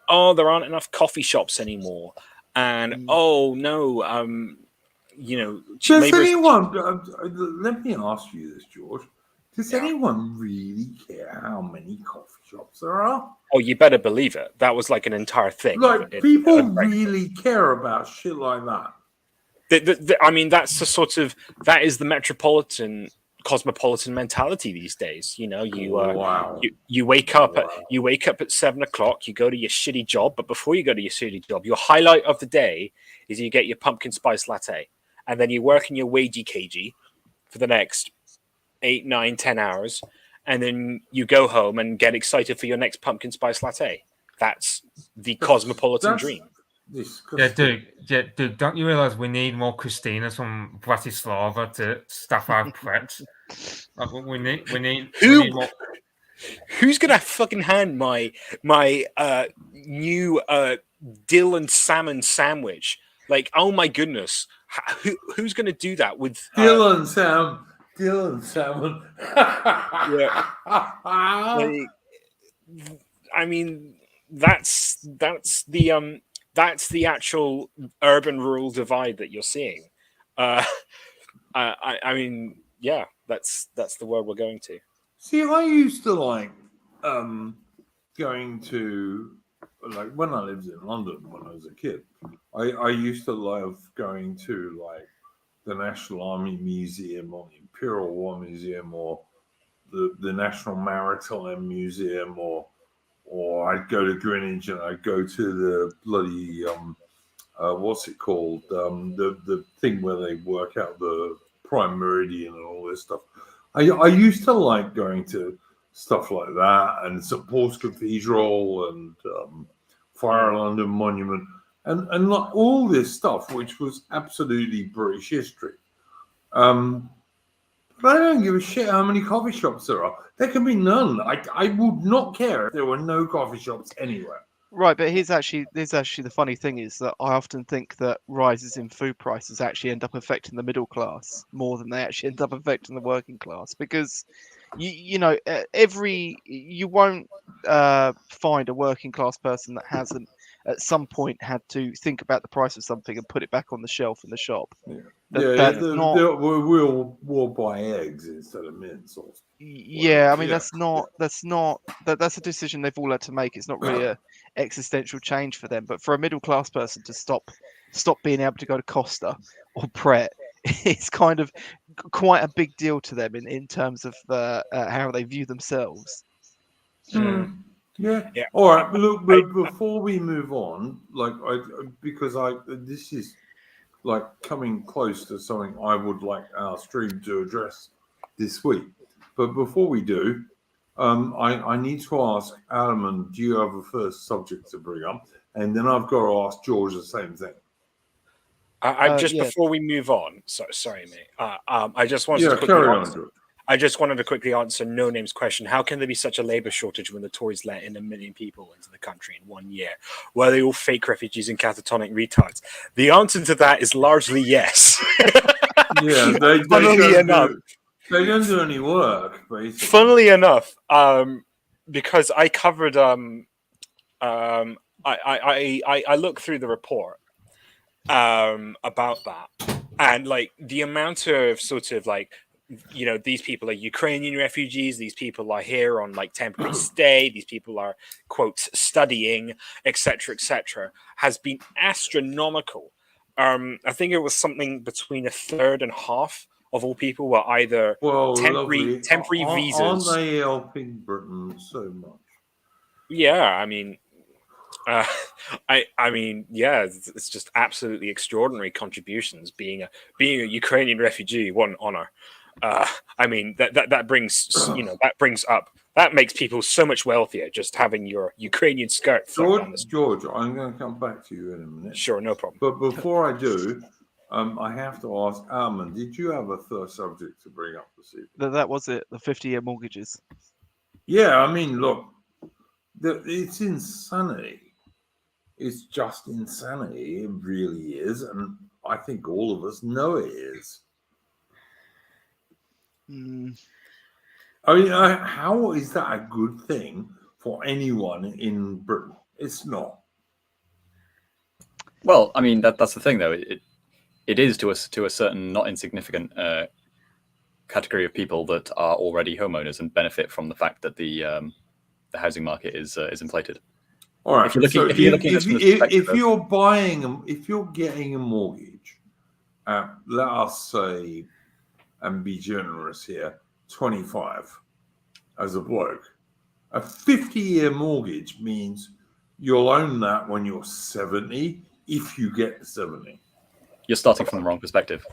oh, there aren't enough coffee shops anymore, and oh no, does anyone? Let me ask you this, George. Does anyone really care how many coffee shops there are? Oh, you better believe it. That was like an entire thing. Like, people really care about shit like that. I mean, that's the sort of, that is the cosmopolitan mentality these days. You know, you wake up at 7 o'clock, you go to your shitty job, but before you go to your shitty job, your highlight of the day is you get your pumpkin spice latte, and then you work in your wagey cagey for the next 8, 9, 10 hours, and then you go home and get excited for your next pumpkin spice latte. That's the cosmopolitan dream. Yeah, dude, don't you realise we need more Christinas from Bratislava to staff our preps? Like, we need more. Who's gonna fucking hand my new dill and salmon sandwich? Like, oh my goodness, who's gonna do that with dill and salmon? Yeah. Like, I mean, that's the actual urban-rural divide that you're seeing. I mean, yeah, that's the world we're going to. See, I used to like going to, like, when I lived in London when I was a kid. I used to love going to like the National Army Museum or the Imperial War Museum or the National Maritime Museum, or I'd go to Greenwich and I'd go to the bloody what's it called, the thing where they work out the prime meridian and all this stuff. I used to like going to stuff like that, and St Paul's Cathedral and Fire London Monument, and like all this stuff, which was absolutely British history. But I don't give a shit how many coffee shops there are. There can be none. I would not care if there were no coffee shops anywhere. Right, but here's actually the funny thing is that I often think that rises in food prices actually end up affecting the middle class more than they actually end up affecting the working class, because you won't find a working class person that hasn't at some point had to think about the price of something and put it back on the shelf in the shop. Yeah. We'll buy eggs instead of mince. Yeah, I mean, that's a decision they've all had to make. It's not really a existential change for them, but for a middle class person to stop being able to go to Costa or Pret it's kind of quite a big deal to them in terms of how they view themselves. Yeah. Yeah. All right. Look, I- before we move on, because this is like coming close to something I would like our stream to address this week. But before we do, I need to ask Adam, do you have a first subject to bring up? And then I've got to ask George the same thing. I just Yeah. before we move on. Sorry, mate. I just wanted Yeah, to quickly carry on, answer. George. I just wanted to quickly answer No Name's question. How can there be such a labour shortage when the Tories let in 1 million people into the country in 1 year? Were they all fake refugees and catatonic retards? The answer to that is largely yes. Yeah, they Funnily enough, they don't do any work, basically. funnily enough, because I covered, I looked through the report about that, and like the amount of sort of like, you know, these people are Ukrainian refugees, these people are here on like temporary stay, these people are, quote, studying, etc., has been astronomical. I think it was something between a third and half of all people were either temporary visas. Aren't they helping Britain so much? Yeah, I mean, I mean, yeah, it's just absolutely extraordinary contributions. Being a Ukrainian refugee, what an honor. I mean, that brings that makes people so much wealthier just having your Ukrainian skirt. George, I'm going to come back to you in a minute. Sure, no problem. But before I do, I have to ask Armin, did you have a first subject to bring up this evening? That was it. The 50-year mortgages. Yeah, I mean, look, it's insanity. It's just insanity. It really is, and I think all of us know it is. I mean, how is that a good thing for anyone in Britain? It's not. Well, I mean that's the thing, though. It is to a certain not insignificant category of people that are already homeowners and benefit from the fact that the housing market is inflated. All right. If you're if you're getting a mortgage, let us say, and be generous here, 25 as a bloke, a 50-year mortgage means you'll own that when you're 70, if you get to 70. You're starting from the wrong perspective.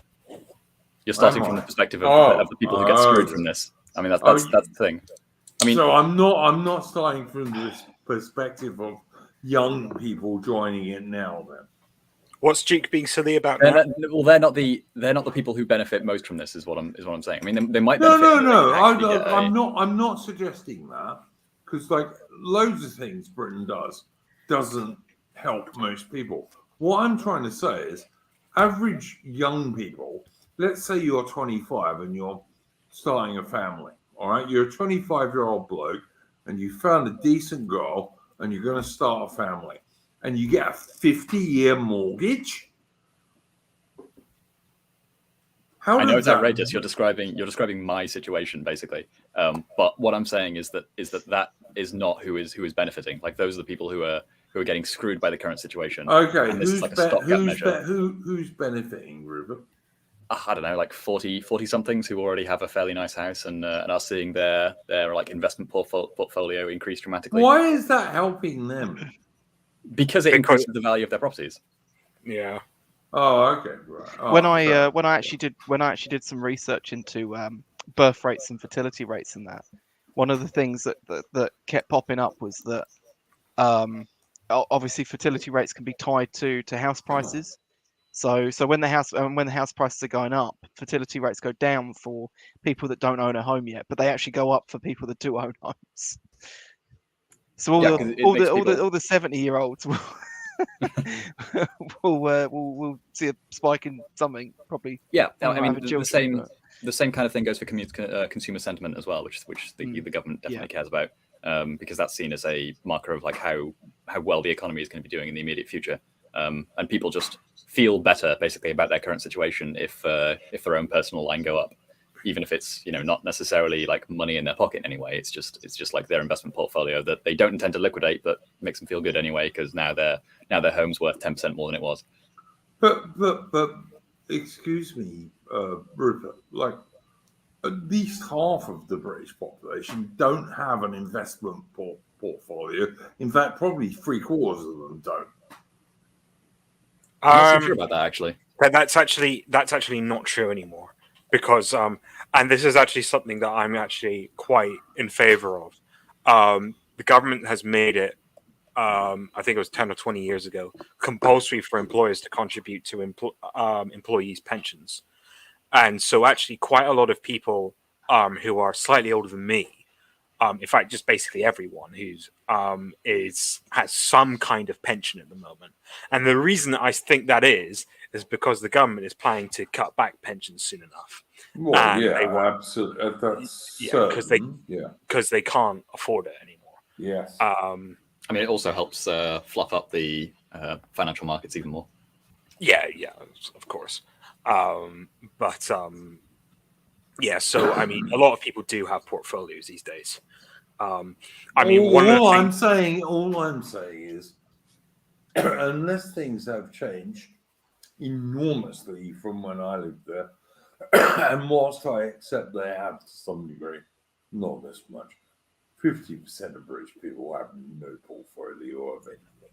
You're starting from the perspective of the people who get screwed from this. I mean, that's the thing. I mean, so I'm not starting from this perspective of young people joining it now. Then what's Duke being silly about? They're not the people who benefit most from this. Is what I'm saying. I mean, they might benefit. No. I'm not suggesting that, because like loads of things Britain doesn't help most people. What I'm trying to say is, average young people. Let's say you're 25 and you're starting a family. All right, you're a 25-year-old bloke and you found a decent girl and you're going to start a family, and you get a 50-year mortgage. I know it's outrageous. You're describing my situation basically, but what I'm saying is that is not who is benefiting. Like, those are the people who are getting screwed by the current situation. Okay, and this is like a stopgap measure. Who's benefiting, Rupert? I don't know, like 40 somethings who already have a fairly nice house and are seeing their like investment portfolio increase dramatically. Why is that helping them? Because it increases the value of their properties. Yeah. Oh, okay. Right. Oh, when I actually did some research into birth rates and fertility rates and that, one of the things that kept popping up was that obviously fertility rates can be tied to house prices. So when the house prices are going up, fertility rates go down for people that don't own a home yet, but they actually go up for people that do own homes. So all the 70-year-olds will see a spike in something probably. Yeah, I mean the same kind of thing goes for consumer sentiment as well, which the government definitely cares about, because that's seen as a marker of like how well the economy is going to be doing in the immediate future. And people just feel better basically about their current situation if their own personal line go up, even if it's, you know, not necessarily like money in their pocket anyway. It's just like their investment portfolio that they don't intend to liquidate, but makes them feel good anyway, because now their home's worth 10% more than it was. But excuse me, Rupert, like at least half of the British population don't have an investment portfolio. In fact, probably 3/4 of them don't. I'm not so sure about that actually. That's actually not true anymore, because and this is actually something that I'm actually quite in favor of. The government has made it, I think it was 10 or 20 years ago, compulsory for employers to contribute to employees' pensions. And so actually quite a lot of people who are slightly older than me, in fact, just basically everyone who's has some kind of pension at the moment. And the reason I think that is because the government is planning to cut back pensions soon enough. Well, And yeah, they want- absolutely. That's Yeah, because certain. they can't afford it anymore. Yes. I mean, it also helps fluff up the financial markets even more. Yeah, of course. Yeah, so I mean, a lot of people do have portfolios these days. I mean, all I'm saying is, unless things have changed enormously from when I lived there, and whilst I accept they have to some degree, not this much, 50% of British people have no portfolio of anything.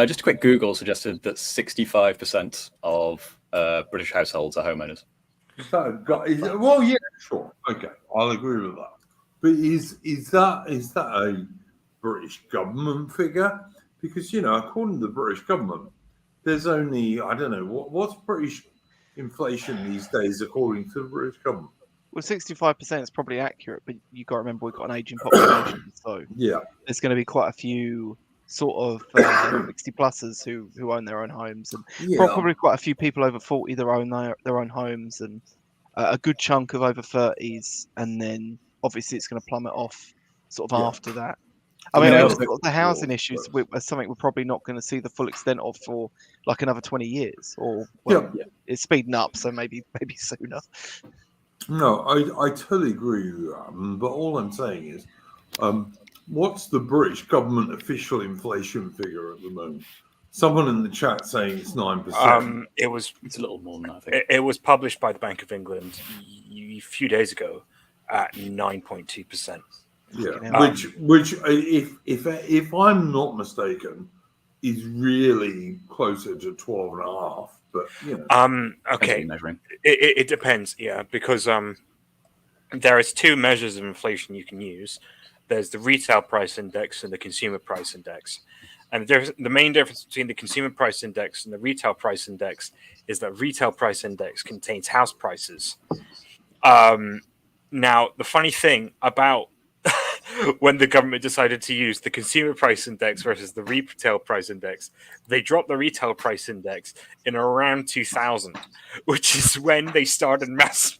Just a quick Google suggested that 65% of British households are homeowners. Well, yeah, sure, okay, I'll agree with that. But is that a British government figure? Because according to the British government, there's only, I don't know, what's British inflation these days according to the British government? Well, 65% is probably accurate, but you got to remember we've got an aging population, so yeah, there's going to be quite a few sort of 60-plussers who own their own homes, and probably quite a few people over 40 that own their own homes, and a good chunk of over 30s, and then obviously it's going to plummet off sort of after that. I mean, the housing issues are something we're probably not going to see the full extent of for like another 20 years, or it's speeding up, so maybe sooner. No, I totally agree with you, but all I'm saying is, what's the British government official inflation figure at the moment? Someone in the chat saying it's 9%. It's a little more than that, I think. It was published by the Bank of England a few days ago at 9.2%. Yeah, which if I'm not mistaken, is really closer to 12.5. But okay, it depends, because there is two measures of inflation you can use. There's the retail price index and the consumer price index. And the main difference between the consumer price index and the retail price index is that retail price index contains house prices. Now, the funny thing about when the government decided to use the consumer price index versus the retail price index, they dropped the retail price index in around 2000, which is when they started mass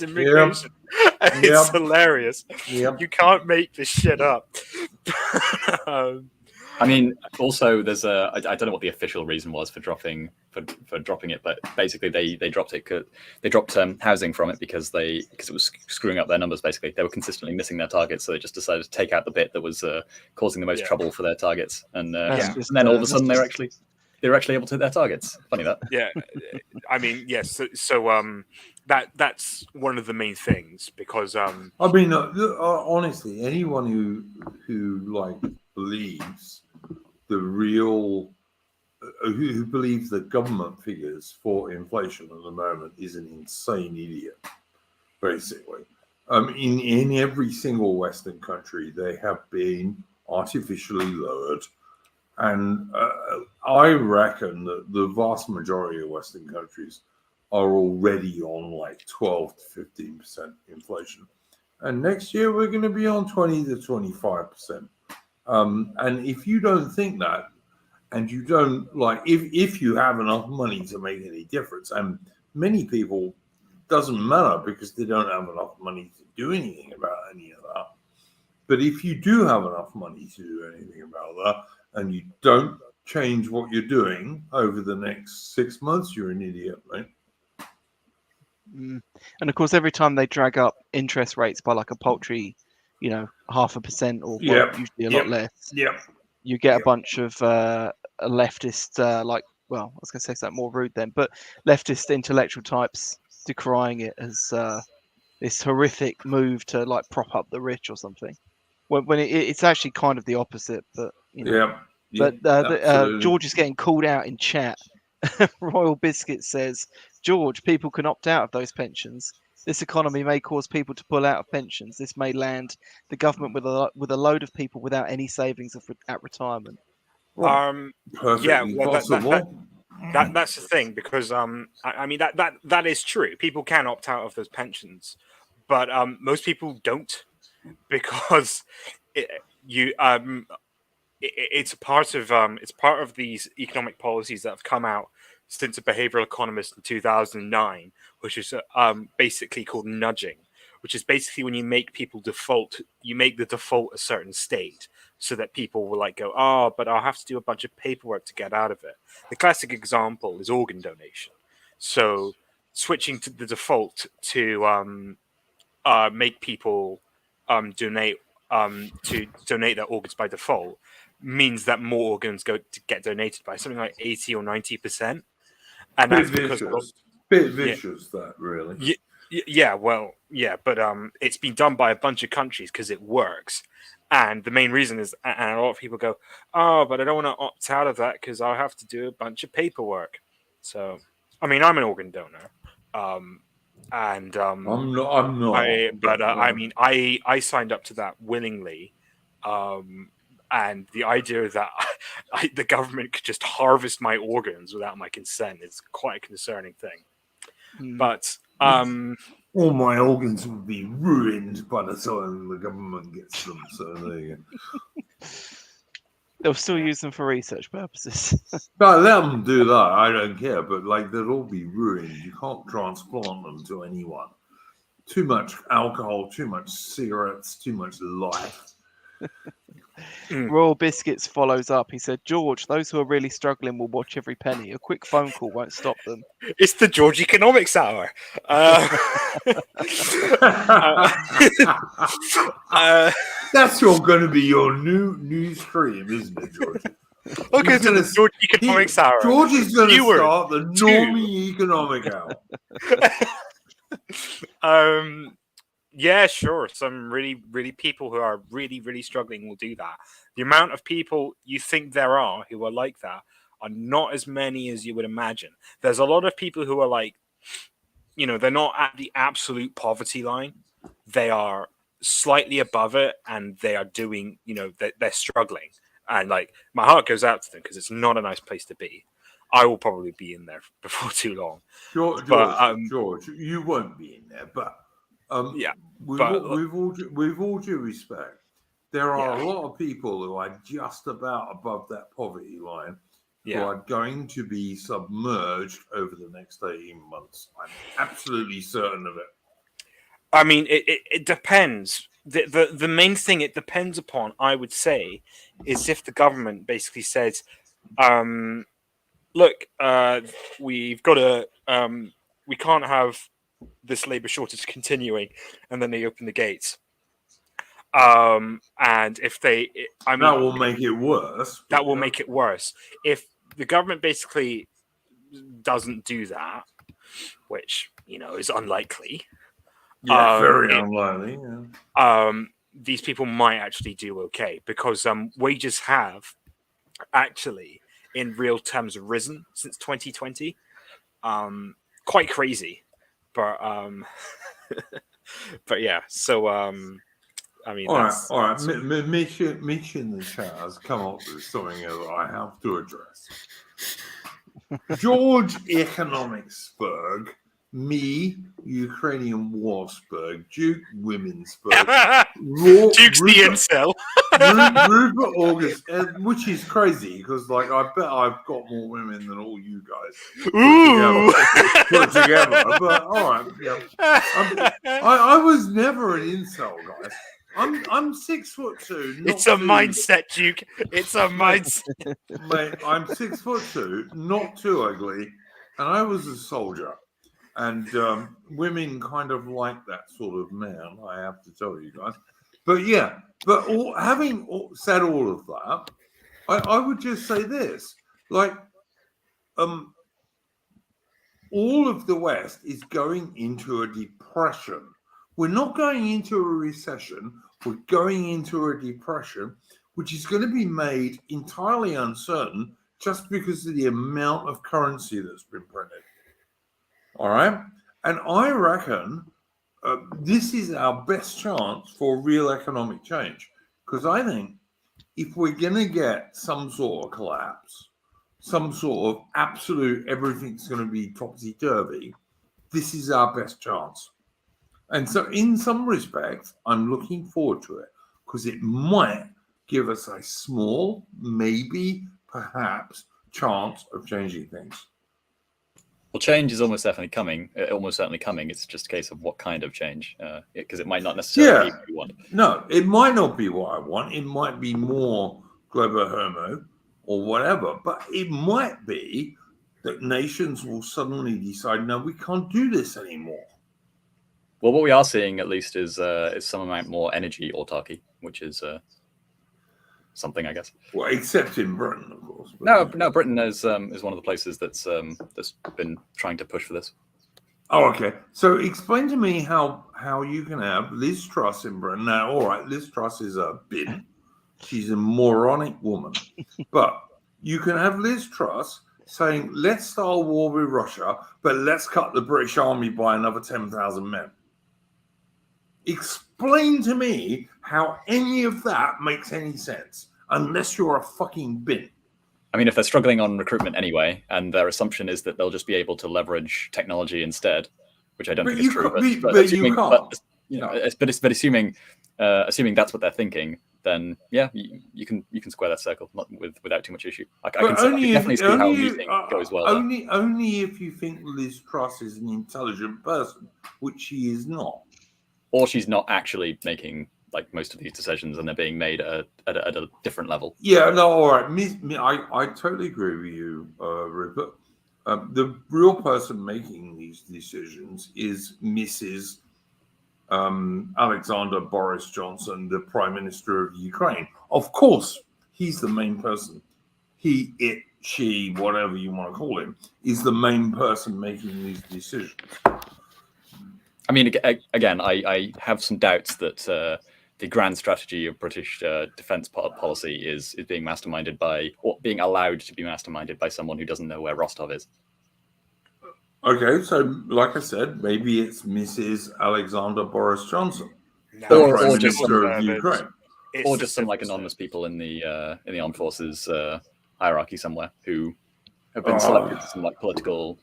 immigration. It's hilarious. You can't make this shit up. I mean, also there's I don't know what the official reason was for dropping it, but basically they dropped it. They dropped housing from it because it was screwing up their numbers. Basically, they were consistently missing their targets, so they just decided to take out the bit that was causing the most trouble for their targets. And then all of a sudden they were actually able to hit their targets. Funny that. Yeah, I mean, yes. So that's one of the main things, because I mean, honestly, anyone who believes who believes the government figures for inflation at the moment is an insane idiot, basically. In every single Western country, they have been artificially lowered. And I reckon that the vast majority of Western countries are already on 12 to 15% inflation. And next year, we're going to be on 20 to 25%. And if you don't think that, and you don't if you have enough money to make any difference, and many people, doesn't matter because they don't have enough money to do anything about any of that. But if you do have enough money to do anything about that, and you don't change what you're doing over the next 6 months, you're an idiot, mate. And of course, every time they drag up interest rates by a paltry, 0.5% or usually a lot less, you get a bunch of leftist well, I was going to say something more rude then, but leftist intellectual types decrying it as this horrific move to like prop up the rich or something. When it's actually kind of the opposite, but you know. Yeah. But George is getting called out in chat. Royal Biscuit says, George, people can opt out of those pensions. This economy may cause people to pull out of pensions. This may land the government with a load of people without any savings at retirement. Perfectly possible. That's the thing, because I mean that is true. People can opt out of those pensions, but most people don't, because it's part of these economic policies that have come out since a behavioral economist in 2009, which is basically called nudging, which is basically when you make people you make the default a certain state, so that people will like go, oh, but I'll have to do a bunch of paperwork to get out of it. The classic example is organ donation. So switching to the default to make people donate to donate their organs by default means that more organs get donated by something like 80 or 90%, and that's because bit vicious that really. Yeah, well, yeah, but it's been done by a bunch of countries because it works, and the main reason is, and a lot of people go, oh, but I don't want to opt out of that because I'll have to do a bunch of paperwork. So, I mean, I'm an organ donor, and I'm not. I mean, I signed up to that willingly, and the idea that the government could just harvest my organs without my consent is quite a concerning thing. But all my organs will be ruined by the time the government gets them. So there you go. They'll still use them for research purposes. No, let them do that. I don't care. But like, they'll all be ruined. You can't transplant them to anyone. Too much alcohol, too much cigarettes, too much life. Royal Biscuits follows up. He said, George, those who are really struggling will watch every penny. A quick phone call won't stop them. It's the George Economics Hour. That's going to be your new stream, isn't it, George? Okay, to the George Economics Hour. George is going to start the Normie Economic Hour. Yeah, sure. Some really, really people who are really, really struggling will do that. The amount of people you think there are who are like that are not as many as you would imagine. There's a lot of people who are like, you know, they're not at the absolute poverty line. They are slightly above it, and they are doing, you know, they're struggling. And like, my heart goes out to them because it's not a nice place to be. I will probably be in there before too long. George, you won't be in there, but with all due respect, there are a lot of people who are just about above that poverty line who are going to be submerged over the next 18 months. I'm absolutely certain of it. I mean, it depends. The main thing it depends upon, I would say, is if the government basically says, look, we've got to, we can't have this labor shortage continuing, and then they open the gates. And if they, I mean, that will make it worse. That will make it worse. If the government basically doesn't do that, which, you know, is unlikely. Yeah, very unlikely. Yeah. These people might actually do okay, because wages have actually, in real terms, risen since 2020. Quite crazy, but but yeah. So I mean, all right. Mitch in the chat has come up with something that I have to address. George Economicsburg, me, Ukrainian Warsburg, Duke Women'sburg, Duke's the incel. Rupert August, which is crazy because, like, I bet I've got more women than all you guys put together. But all right, yeah. I was never an incel, guys. I'm 6'2". It's a mindset, Duke. It's a mindset. Mate, I'm 6'2", not too ugly, and I was a soldier. And women kind of like that sort of man, I have to tell you guys. But yeah, but having said all of that, I would just say this. Like, all of the West is going into a depression. We're not going into a recession. We're going into a depression, which is going to be made entirely uncertain just because of the amount of currency that's been printed. All right. And I reckon this is our best chance for real economic change, because I think if we're going to get some sort of collapse, some sort of absolute everything's going to be topsy-turvy, this is our best chance. And so in some respects, I'm looking forward to it because it might give us a small, maybe, perhaps, chance of changing things. Well, change is almost definitely coming. Almost certainly coming. It's just a case of what kind of change, because it might not necessarily be what you want. No, it might not be what I want. It might be more global homo or whatever, but it might be that nations will suddenly decide, no, we can't do this anymore. Well, what we are seeing at least is some amount more energy autarky, which is something, I guess. Well, except in Britain, of course. No, Britain is one of the places that's been trying to push for this. Oh, okay. So explain to me how you can have Liz Truss in Britain. Now, all right, Liz Truss is a bin. She's a moronic woman. But you can have Liz Truss saying, let's start a war with Russia, but let's cut the British Army by another 10,000 men. Explain to me how any of that makes any sense, unless you're a fucking bin. I mean, if they're struggling on recruitment anyway, and their assumption is that they'll just be able to leverage technology instead, which I don't think is true. But assuming that's what they're thinking, then yeah, you can square that circle without too much issue. I can definitely see how meeting goes well. Only if you think Liz Truss is an intelligent person, which she is not. Or she's not actually making like most of these decisions, and they're being made at a different level. Yeah, no, all right. I totally agree with you, Rupert. The real person making these decisions is Mrs. Alexander Boris Johnson, the Prime Minister of Ukraine. Of course, he's the main person. He, it, she, whatever you want to call him, is the main person making these decisions. I mean, again, I have some doubts that the grand strategy of British defence policy is being masterminded by, or being allowed to be masterminded by someone who doesn't know where Rostov is. Okay, so like I said, maybe it's Mrs. Alexander Boris Johnson, or Prime just Minister of Ukraine, or just some like anonymous people in the armed forces hierarchy somewhere who have been selected for some like political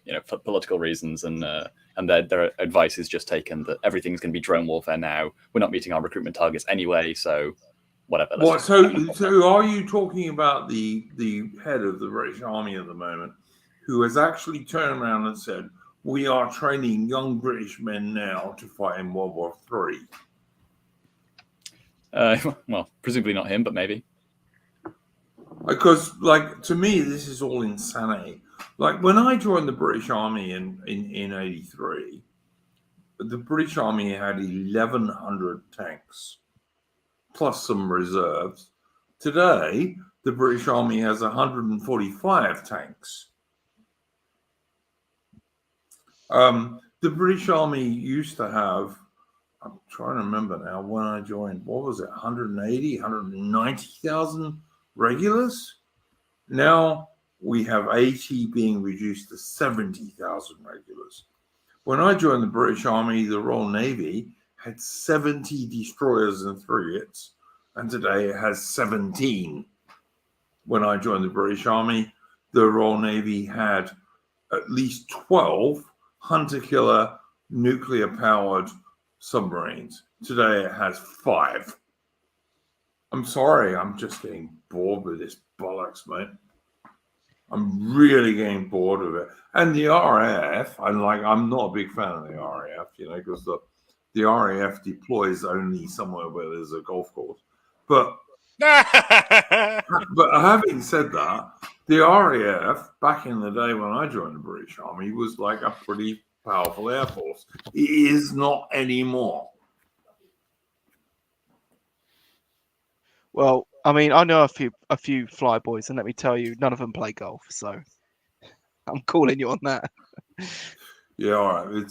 reasons, and their advice is just taken that everything's going to be drone warfare now. We're not meeting our recruitment targets anyway, so whatever. What? So are you talking about the head of the British Army at the moment, who has actually turned around and said, "We are training young British men now to fight in World War III"? Well, presumably not him, but maybe. Because, like, to me, this is all insanity. Like, when I joined the British Army in 83, the British Army had 1,100 tanks, plus some reserves. Today, the British Army has 145 tanks. The British Army used to have, I'm trying to remember now, when I joined, what was it, 180, 190,000 regulars? Now we have 80 being reduced to 70,000 regulars. When I joined the British Army, the Royal Navy had 70 destroyers and frigates, and today it has 17. When I joined the British Army, the Royal Navy had at least 12 hunter-killer nuclear-powered submarines. Today it has 5. I'm sorry, I'm just getting bored with this bollocks, mate. I'm really getting bored of it. And the RAF, I'm not a big fan of the RAF, because the RAF deploys only somewhere where there's a golf course. But having said that, the RAF, back in the day when I joined the British Army, was like a pretty powerful air force. It is not anymore. Well, I mean, I know a few flyboys, and let me tell you, none of them play golf. So, I'm calling you on that. Yeah, all right.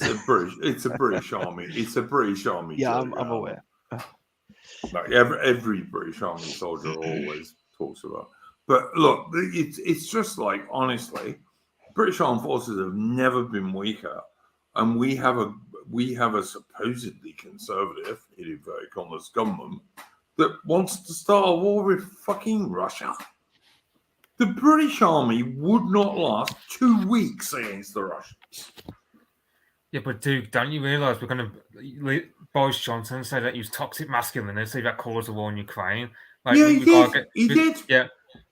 It's a British Army. It's a British Army. Yeah, joke, I'm aware. Like every British Army soldier always talks about. But look, it's just like, honestly, British Armed Forces have never been weaker, and we have a supposedly conservative, in inverted commas, government that wants to start a war with fucking Russia. The British Army would not last 2 weeks against the Russians. Yeah, but Duke, don't you realise we're going to... Boris Johnson said that he was toxic masculinity that caused the war in Ukraine. Like, Yeah, he did. He did.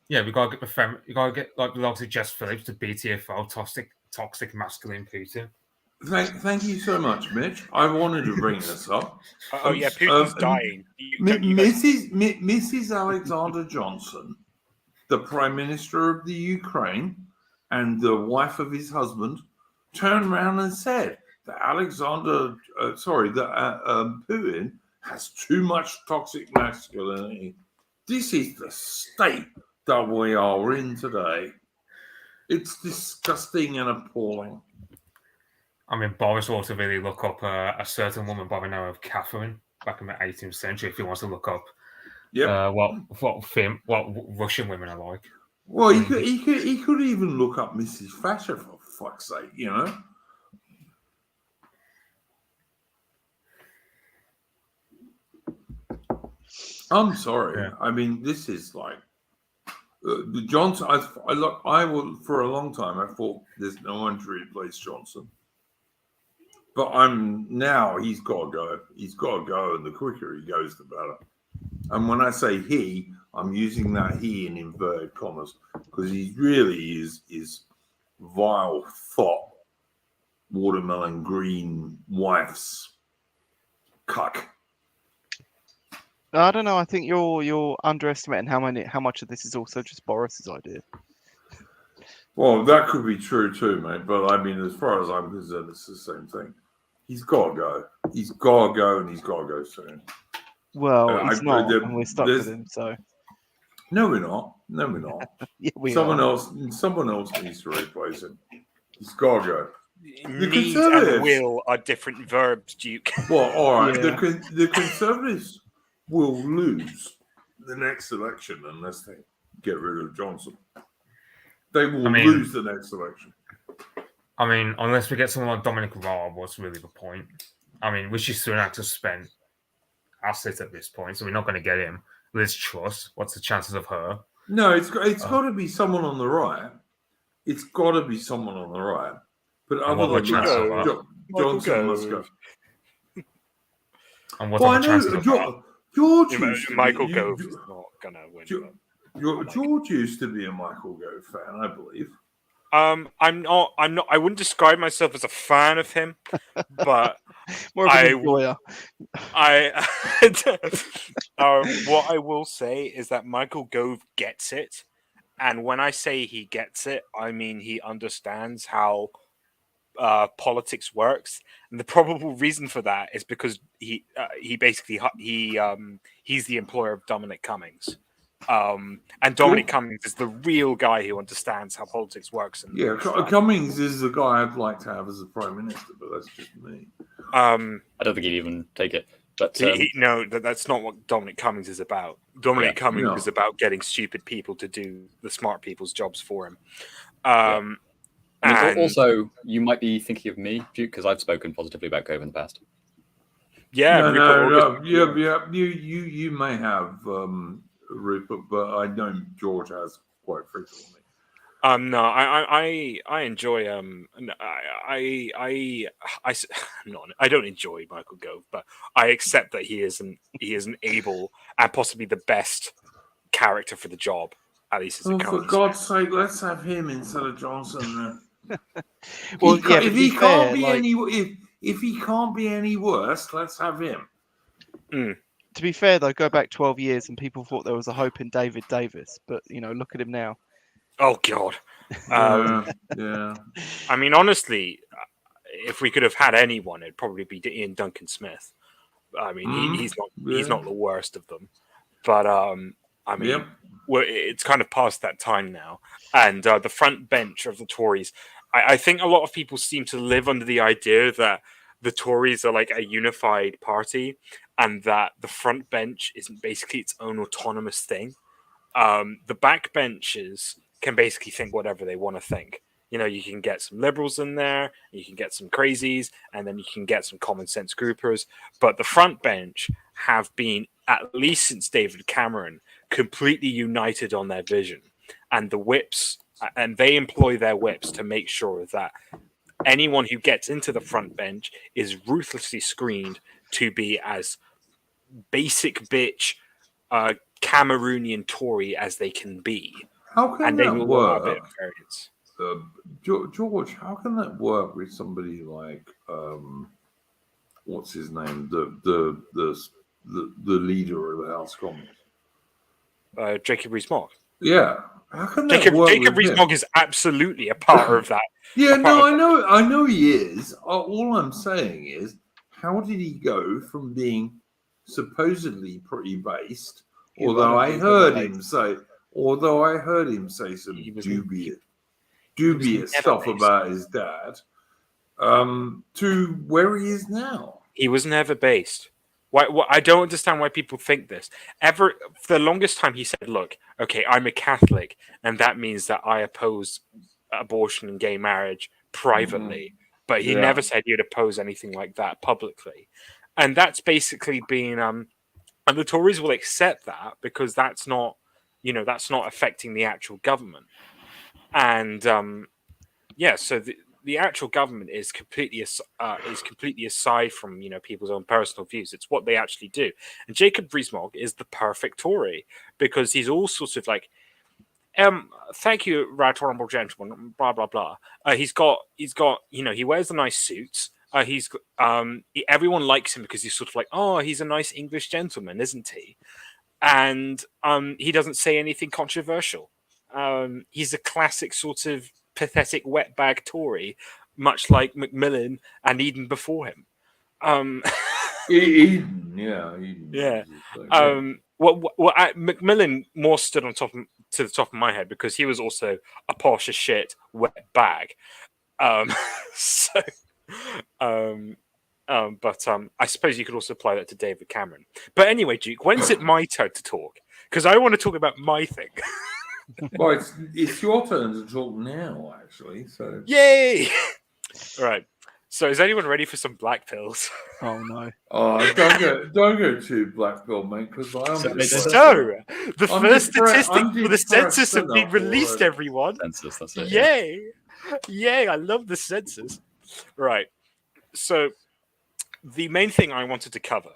Yeah, we gotta get we gotta get like the likes of Jess Phillips to BTFO, toxic masculine Putin. Thank you so much, Mitch. I wanted to bring this up. Oh yeah, Putin's dying. Mrs. Alexander Johnson, the Prime Minister of the Ukraine and the wife of his husband, turned around and said that Putin has too much toxic masculinity. This is the state that we are in today. It's disgusting and appalling. I mean, Boris also really look up a certain woman by the name of Catherine back in the 18th century if he wants to look up what Russian women are like. Well, he could even look up Mrs. Thatcher, for fuck's sake, you know. I'm sorry. Yeah. I mean, this is like the Johnson. I will for a long time. I thought there's no one to replace Johnson, but he's got to go. He's got to go, and the quicker he goes, the better. And when I say he, I'm using that he in inverted commas because he really is vile thought, watermelon green wife's cuck. I don't know. I think you're underestimating how much of this is also just Boris's idea. Well, that could be true too, mate. But I mean, as far as I'm concerned, it's the same thing. He's got to go. He's got to go, and he's got to go soon. Well, he's not, and we're stuck with him. So no, we're not. No, we're not. yeah, Someone else needs to replace him. He's got to go. Need and will are different verbs, Duke. Well, all right. Yeah. The Conservatives will lose the next election unless they get rid of Johnson. They will lose the next election. I mean, unless we get someone like Dominic Raab, what's really the point? I mean, Rishi Sunak has spent assets at this point, so we're not going to get him. Liz Truss, what's the chances of her? No, it's got to be someone on the right. It's got to be someone on the right. But other than that, Johnson must go. And what are the chances of her? Michael Gove is not going to win. George used to be a Michael Gove fan, I believe. I'm not. I wouldn't describe myself as a fan of him, but more of an enjoyer. What I will say is that Michael Gove gets it, and when I say he gets it, I mean he understands how politics works, and the probable reason for that is because he's the employer of Dominic Cummings. And Dominic Cummings is the real guy who understands how politics works. Cummings is the guy I'd like to have as a prime minister, but that's just me. I don't think he'd even take it. But that's not what Dominic Cummings is about. Dominic Cummings is about getting stupid people to do the smart people's jobs for him. And also, you might be thinking of me, Duke, because I've spoken positively about Gove in the past. Yeah, you may have. Rupert, but I know George has quite frequently. No, I enjoy. I don't enjoy Michael Gove, but I accept that he is an able and possibly the best character for the job. At least as it comes. For God's sake, let's have him instead of Johnson. Well, if he can't be any worse, let's have him. To be fair, though, go back 12 years and people thought there was a hope in David Davis, but look at him now. Oh God. Yeah. I mean, honestly, if we could have had anyone, it'd probably be Ian Duncan Smith. I mean, he's not the worst of them, but I mean, it's kind of past that time now, and the front bench of the Tories I think a lot of people seem to live under the idea that the Tories are like a unified party, and that the front bench isn't basically its own autonomous thing. The backbenchers can basically think whatever they want to think. You know, you can get some liberals in there, you can get some crazies, and then you can get some common sense groupers. But the front bench have been, at least since David Cameron, completely united on their vision. And the whips, and they employ their whips to make sure that anyone who gets into the front bench is ruthlessly screened to be as basic bitch Cameroonian Tory as they can be. How can And they that will allow a bit work? of variance. George, how can that work with somebody like what's his name, the leader of the House of Commons, Jacob Rees-Mogg. Yeah, how can that work? Jacob Rees-Mogg is absolutely a part of that. Yeah, no, I know he is. All I'm saying is, how did he go from being supposedly pretty based, although I heard him say some dubious stuff about his dad, to where he is now? He was never based. Why? I don't understand why people think this. For the longest time, he said, "Look, okay, I'm a Catholic, and that means that I oppose abortion and gay marriage privately." But he never said he'd oppose anything like that publicly. And that's basically been, and the Tories will accept that because that's not affecting the actual government. And so the actual government is completely aside from people's own personal views. It's what they actually do. And Jacob Rees-Mogg is the perfect Tory because he's all sorts of like, thank you, right honourable gentleman, blah blah blah. He's got he wears the nice suits. Everyone likes him because he's sort of like, oh, he's a nice English gentleman, isn't he? And he doesn't say anything controversial. He's a classic sort of pathetic wetbag Tory, much like Macmillan and Eden before him. Eden. Yeah. Macmillan more stood to the top of my head because he was also a posh as shit wet bag. But I suppose you could also apply that to David Cameron. But anyway, Duke, when's it my turn to talk? Because I want to talk about my thing. Well, it's your turn to talk now, actually. So yay! All right. So, is anyone ready for some black pills? Oh no! Oh, don't go too black pill, mate. Because the first statistics for the census have been released. Everyone, census. That's it. Yay! Yay! I love the census. Right. So, the main thing I wanted to cover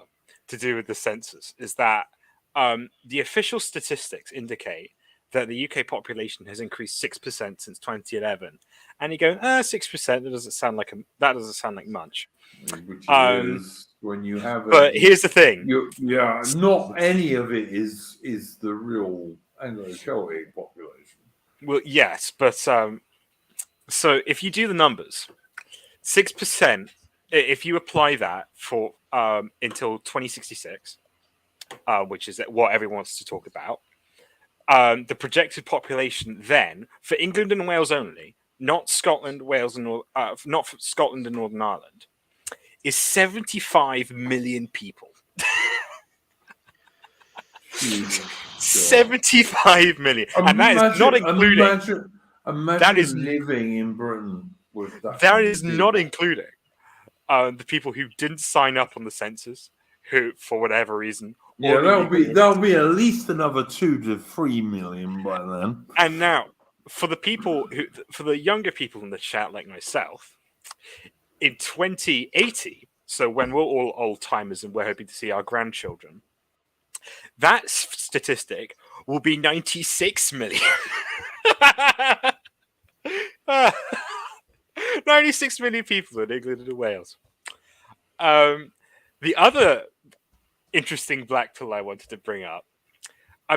to do with the census is that the official statistics indicate that the UK population has increased 6% since 2011, and you're going, 6%. That doesn't sound like much. Which is when you have. But here's the thing. Not any of it is the real Anglo-Celtic population. Well, yes, but so if you do the numbers, 6%. If you apply that for until 2066, which is what everyone wants to talk about. The projected population then for England and Wales only, not Scotland, Wales, and not for Scotland and Northern Ireland, is 75 million people. 75 million, and that is not including. Imagine that is living in Britain with that. That is not including the people who didn't sign up on the census, who for whatever reason. Yeah, that'll be at least another 2 to 3 million by then. And now, for the younger people in the chat like myself, in 2080, so when we're all old timers and we're hoping to see our grandchildren, that statistic will be 96 million. 96 million people in England and Wales. The other interesting black pill I wanted to bring up,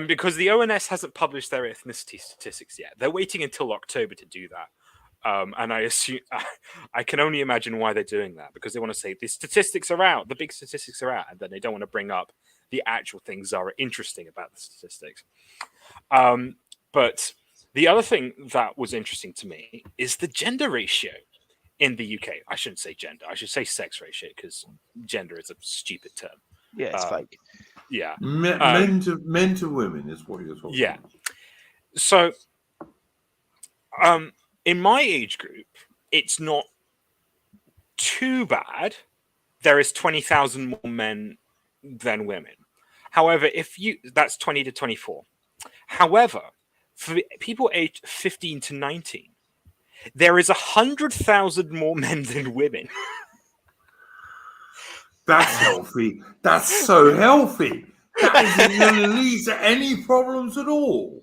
because the ONS hasn't published their ethnicity statistics yet. They're waiting until October to do that. And I assume I can only imagine why they're doing that, because they want to say the statistics are out, the big statistics are out, and then they don't want to bring up the actual things that are interesting about the statistics. But The other thing that was interesting to me is the gender ratio in the UK. I shouldn't say gender. I should say sex ratio because gender is a stupid term. Yeah, it's fake. Yeah. Men to women is what you're talking Yeah. about. So, in my age group, it's not too bad. There is 20,000 more men than women. However, that's 20 to 24. However, for people aged 15 to 19, there is 100,000 more men than women. That's healthy. That's so healthy. That isn't going to lead to any problems at all.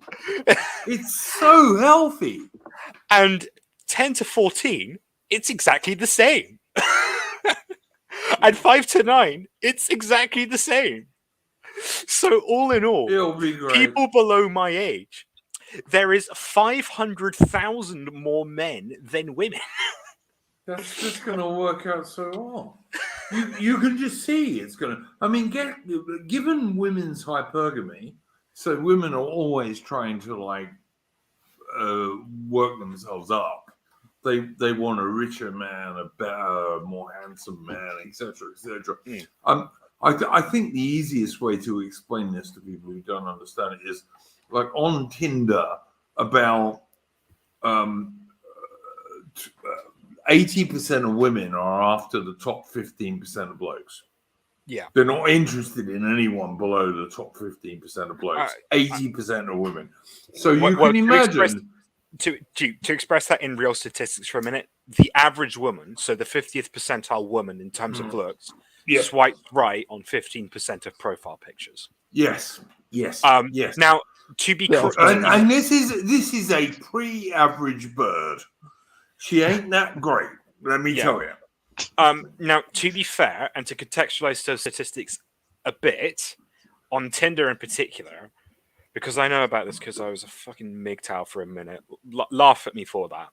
It's so healthy. And 10 to 14, it's exactly the same. And 5 to 9, it's exactly the same. So all in all, It'll be great. people below my age, there is 500,000 more men than women. That's just going to work out so well. You can just see it's going to. I mean, given women's hypergamy, so women are always trying to work themselves up. They want a richer man, a better, more handsome man, etc., etc. I think the easiest way to explain this to people who don't understand it is like on Tinder about 80% of women are after the top 15% of blokes. Yeah. They're not interested in anyone below the top 15% of blokes. 80% of women. So you can imagine. To express that in real statistics for a minute, the average woman, so the 50th percentile woman in terms of looks, swiped right on 15% of profile pictures. Yes. Yes. Now, to be and this is a pre-average bird. She ain't that great, let me tell you. Now, to be fair, and to contextualize those statistics a bit, on Tinder in particular, because I know about this because I was a fucking MGTOW for a minute. Laugh at me for that.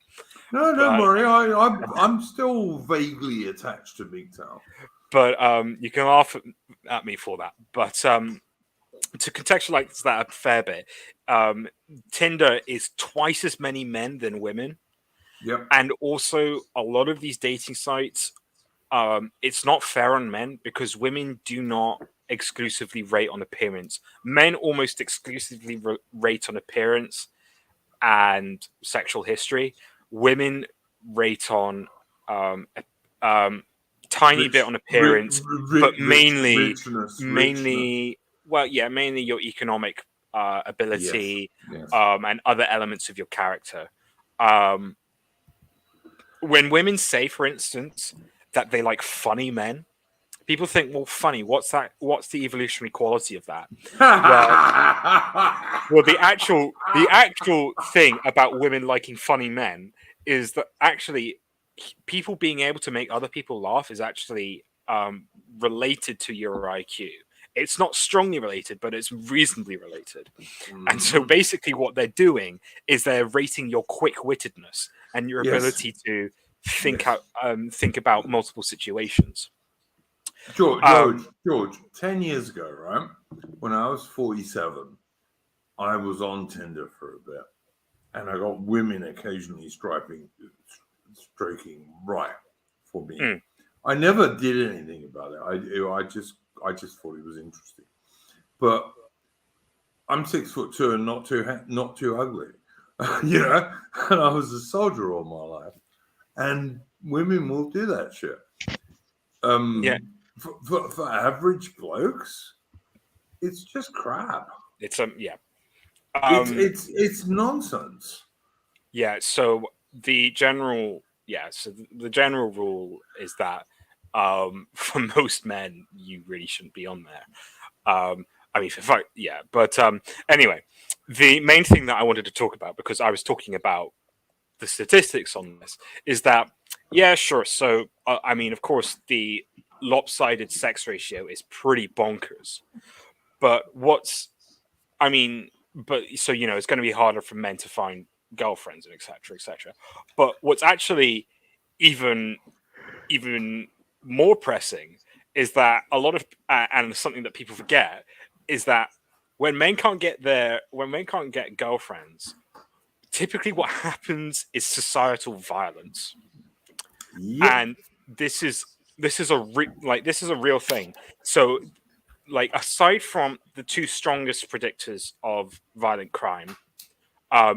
No, don't worry. I'm still vaguely attached to MGTOW. But you can laugh at me for that. But to contextualize that a fair bit, Tinder is twice as many men than women. Yep. And also, a lot of these dating sites, it's not fair on men because women do not exclusively rate on appearance. Men almost exclusively rate on appearance and sexual history. Women rate on tiny bit on appearance, but mainly your economic ability, and other elements of your character. When women say, for instance, that they like funny men, people think, well, funny, what's that? What's the evolutionary quality of that? well, the actual thing about women liking funny men is that actually people being able to make other people laugh is actually related to your IQ. It's not strongly related, but it's reasonably related. And so basically what they're doing is they're rating your quick-wittedness and your ability to think about multiple situations. George, 10 years ago, right, when I was 47, I was on Tinder for a bit, and I got women occasionally stroking right for me. I never did anything about it. I just thought it was interesting. But I'm 6'2" and not too ugly, you know. And I was a soldier all my life, and women will do that shit. For average blokes, it's just crap. It's it's nonsense. Yeah. So the general rule is that for most men, you really shouldn't be on there. Anyway, the main thing that I wanted to talk about, because I was talking about the statistics on this, is that sure. So I mean, of course, the lopsided sex ratio is pretty bonkers. But it's going to be harder for men to find girlfriends and etc. But what's actually even more pressing is that a lot of and something that people forget is that when men can't get girlfriends, typically what happens is societal violence, Yep. and this is a real thing. So, like, aside from the two strongest predictors of violent crime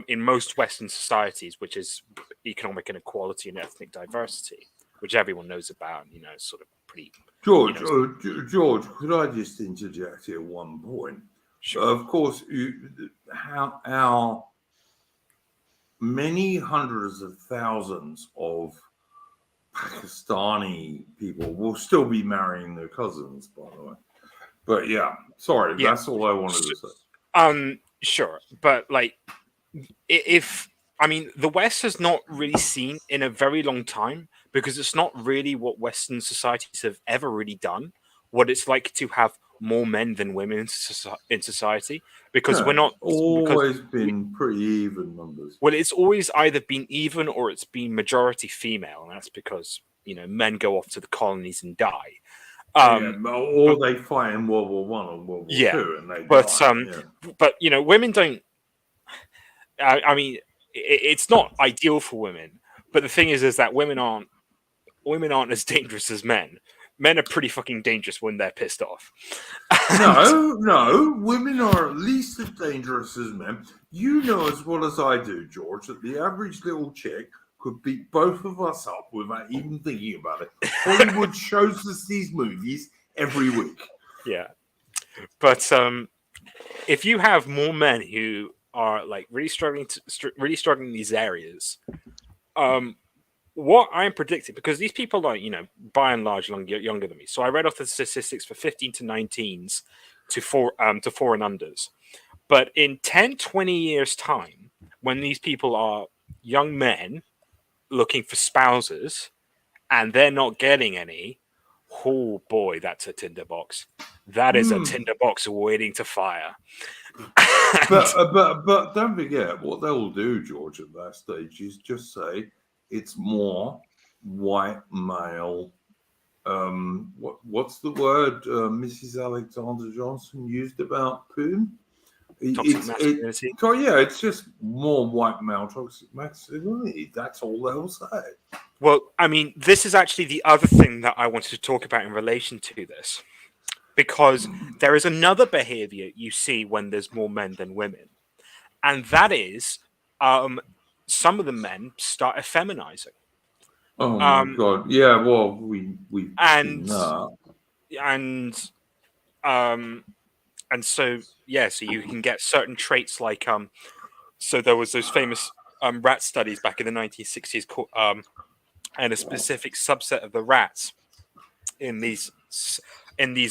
in most Western societies, which is economic inequality and ethnic diversity, which everyone knows about, you know, sort of pretty. George, You George, could I just interject here one point? Sure. Of course, how many hundreds of thousands of Pakistani people will still be marrying their cousins, by the way. But yeah, sorry, Yeah. that's all I wanted to say. Sure, but like, the West has not really seen in a very long time, because it's not really what Western societies have ever really done, what it's like to have more men than women in society, because we're not always been pretty even numbers. Well, it's always either been even or it's been majority female, and that's because, you know, men go off to the colonies and die. Or they fight in World War One or World War Two, and they die. But you know, women don't. It's not ideal for women, but the thing is that women aren't as dangerous as men. Men are pretty fucking dangerous when they're pissed off. No, women are at least as dangerous as men. You know as well as I do, George, that the average little chick could beat both of us up without even thinking about it. Hollywood shows us these movies every week. Yeah, but if you have more men who are like really struggling in these areas, what I'm predicting, because these people are, you know, by and large younger than me. So I read off the statistics for 15 to 19s to 4 and unders. But in 10, 20 years time, when these people are young men looking for spouses and they're not getting any, oh boy, that's a tinderbox. That is a tinderbox waiting to fire. But don't forget, what they'll do, George, at that stage is just say it's more white male. What's the word Mrs. Alexander Johnson used about Poon? Toxic masculinity. It's just more white male toxic masculinity. That's all they'll say. Well, I mean, this is actually the other thing that I wanted to talk about in relation to this, because there is another behavior you see when there's more men than women, and that is some of the men start effeminizing. Oh my god! Yeah, well, we've and seen that. and so you can get certain traits like so there was those famous rat studies back in the 1960s called and a specific subset of the rats in these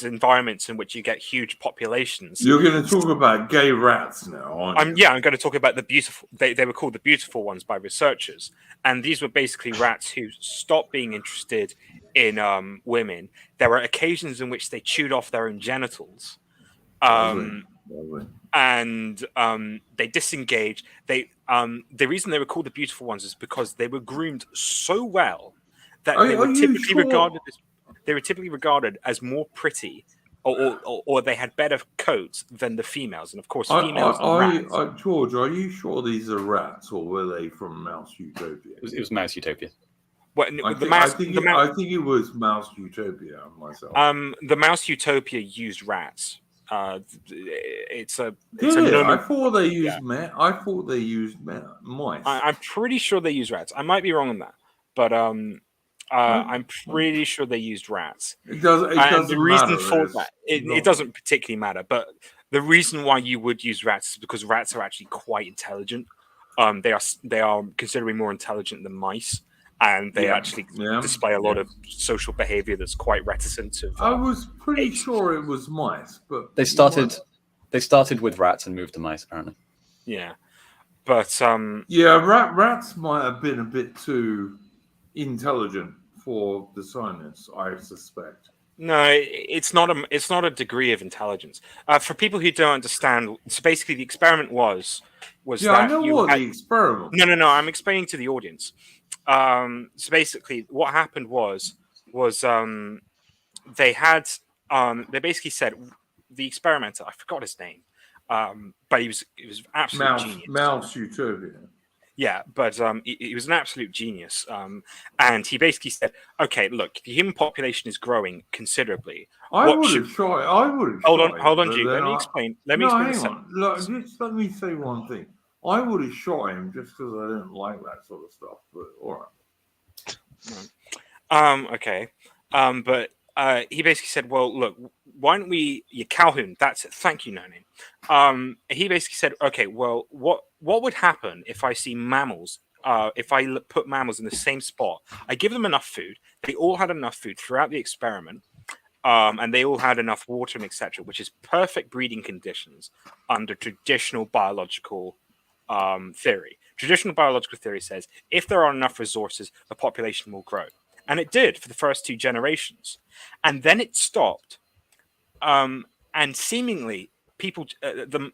environments in which you get huge populations. You're going to talk about gay rats now, aren't you? I'm going to talk about the beautiful. They were called the beautiful ones by researchers, and these were basically rats who stopped being interested in women. There were occasions in which they chewed off their own genitals, and they disengaged. The reason they were called the beautiful ones is because they were groomed so well that they were typically regarded as more pretty, or they had better coats than the females. And of course, females are rats. George, are you sure these are rats, or were they from Mouse Utopia? It was Mouse Utopia. I think it was Mouse Utopia myself. The Mouse Utopia used rats. I thought they used I thought they used mice. I'm pretty sure they used rats. I might be wrong on that, but I'm pretty sure they used rats. It doesn't matter. It doesn't particularly matter, but the reason why you would use rats is because rats are actually quite intelligent. They are considerably more intelligent than mice, and they actually display a lot of social behavior that's quite reticent of. I was pretty sure it was mice, but they started with rats and moved to mice, apparently. Yeah, but rats might have been a bit too intelligent for the scientists, I suspect. No, it's not a degree of intelligence. For people who don't understand, so basically the experiment was that I know the experiment. No, I'm explaining to the audience. So basically, what happened was they basically said the experimenter, I forgot his name, but he was absolutely genius. Mouse Utopia. Yeah, but he was an absolute genius. And he basically said, okay, look, the human population is growing considerably. I What would should have shot. I would have hold shot on, him, but Duke. then Let me I. explain. Let me No, explain the hang sentence. on. Look, just let me say one thing. I would have shot him just because I didn't like that sort of stuff. But all right. Okay. But he basically said, well, look, why don't we, Calhoun, that's it. Thank you, No Name. He basically said, okay, well, what would happen if I see mammals, if I put mammals in the same spot? I give them enough food. They all had enough food throughout the experiment. And they all had enough water and etc., which is perfect breeding conditions under traditional biological theory. Traditional biological theory says if there are enough resources, the population will grow. And it did for the first 2 generations. And then it stopped. And seemingly, people, the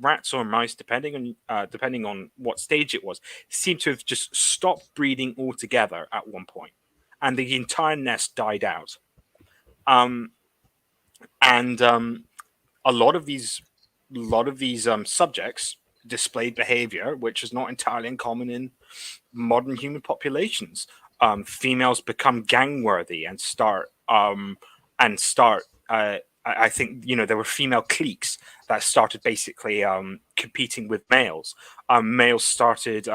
rats or mice, depending on what stage it was, seemed to have just stopped breeding altogether at one point, and the entire nest died out. And a lot of these subjects displayed behavior which is not entirely uncommon in modern human populations. Females become gang worthy and start. I think there were female cliques that started basically competing with males. Males started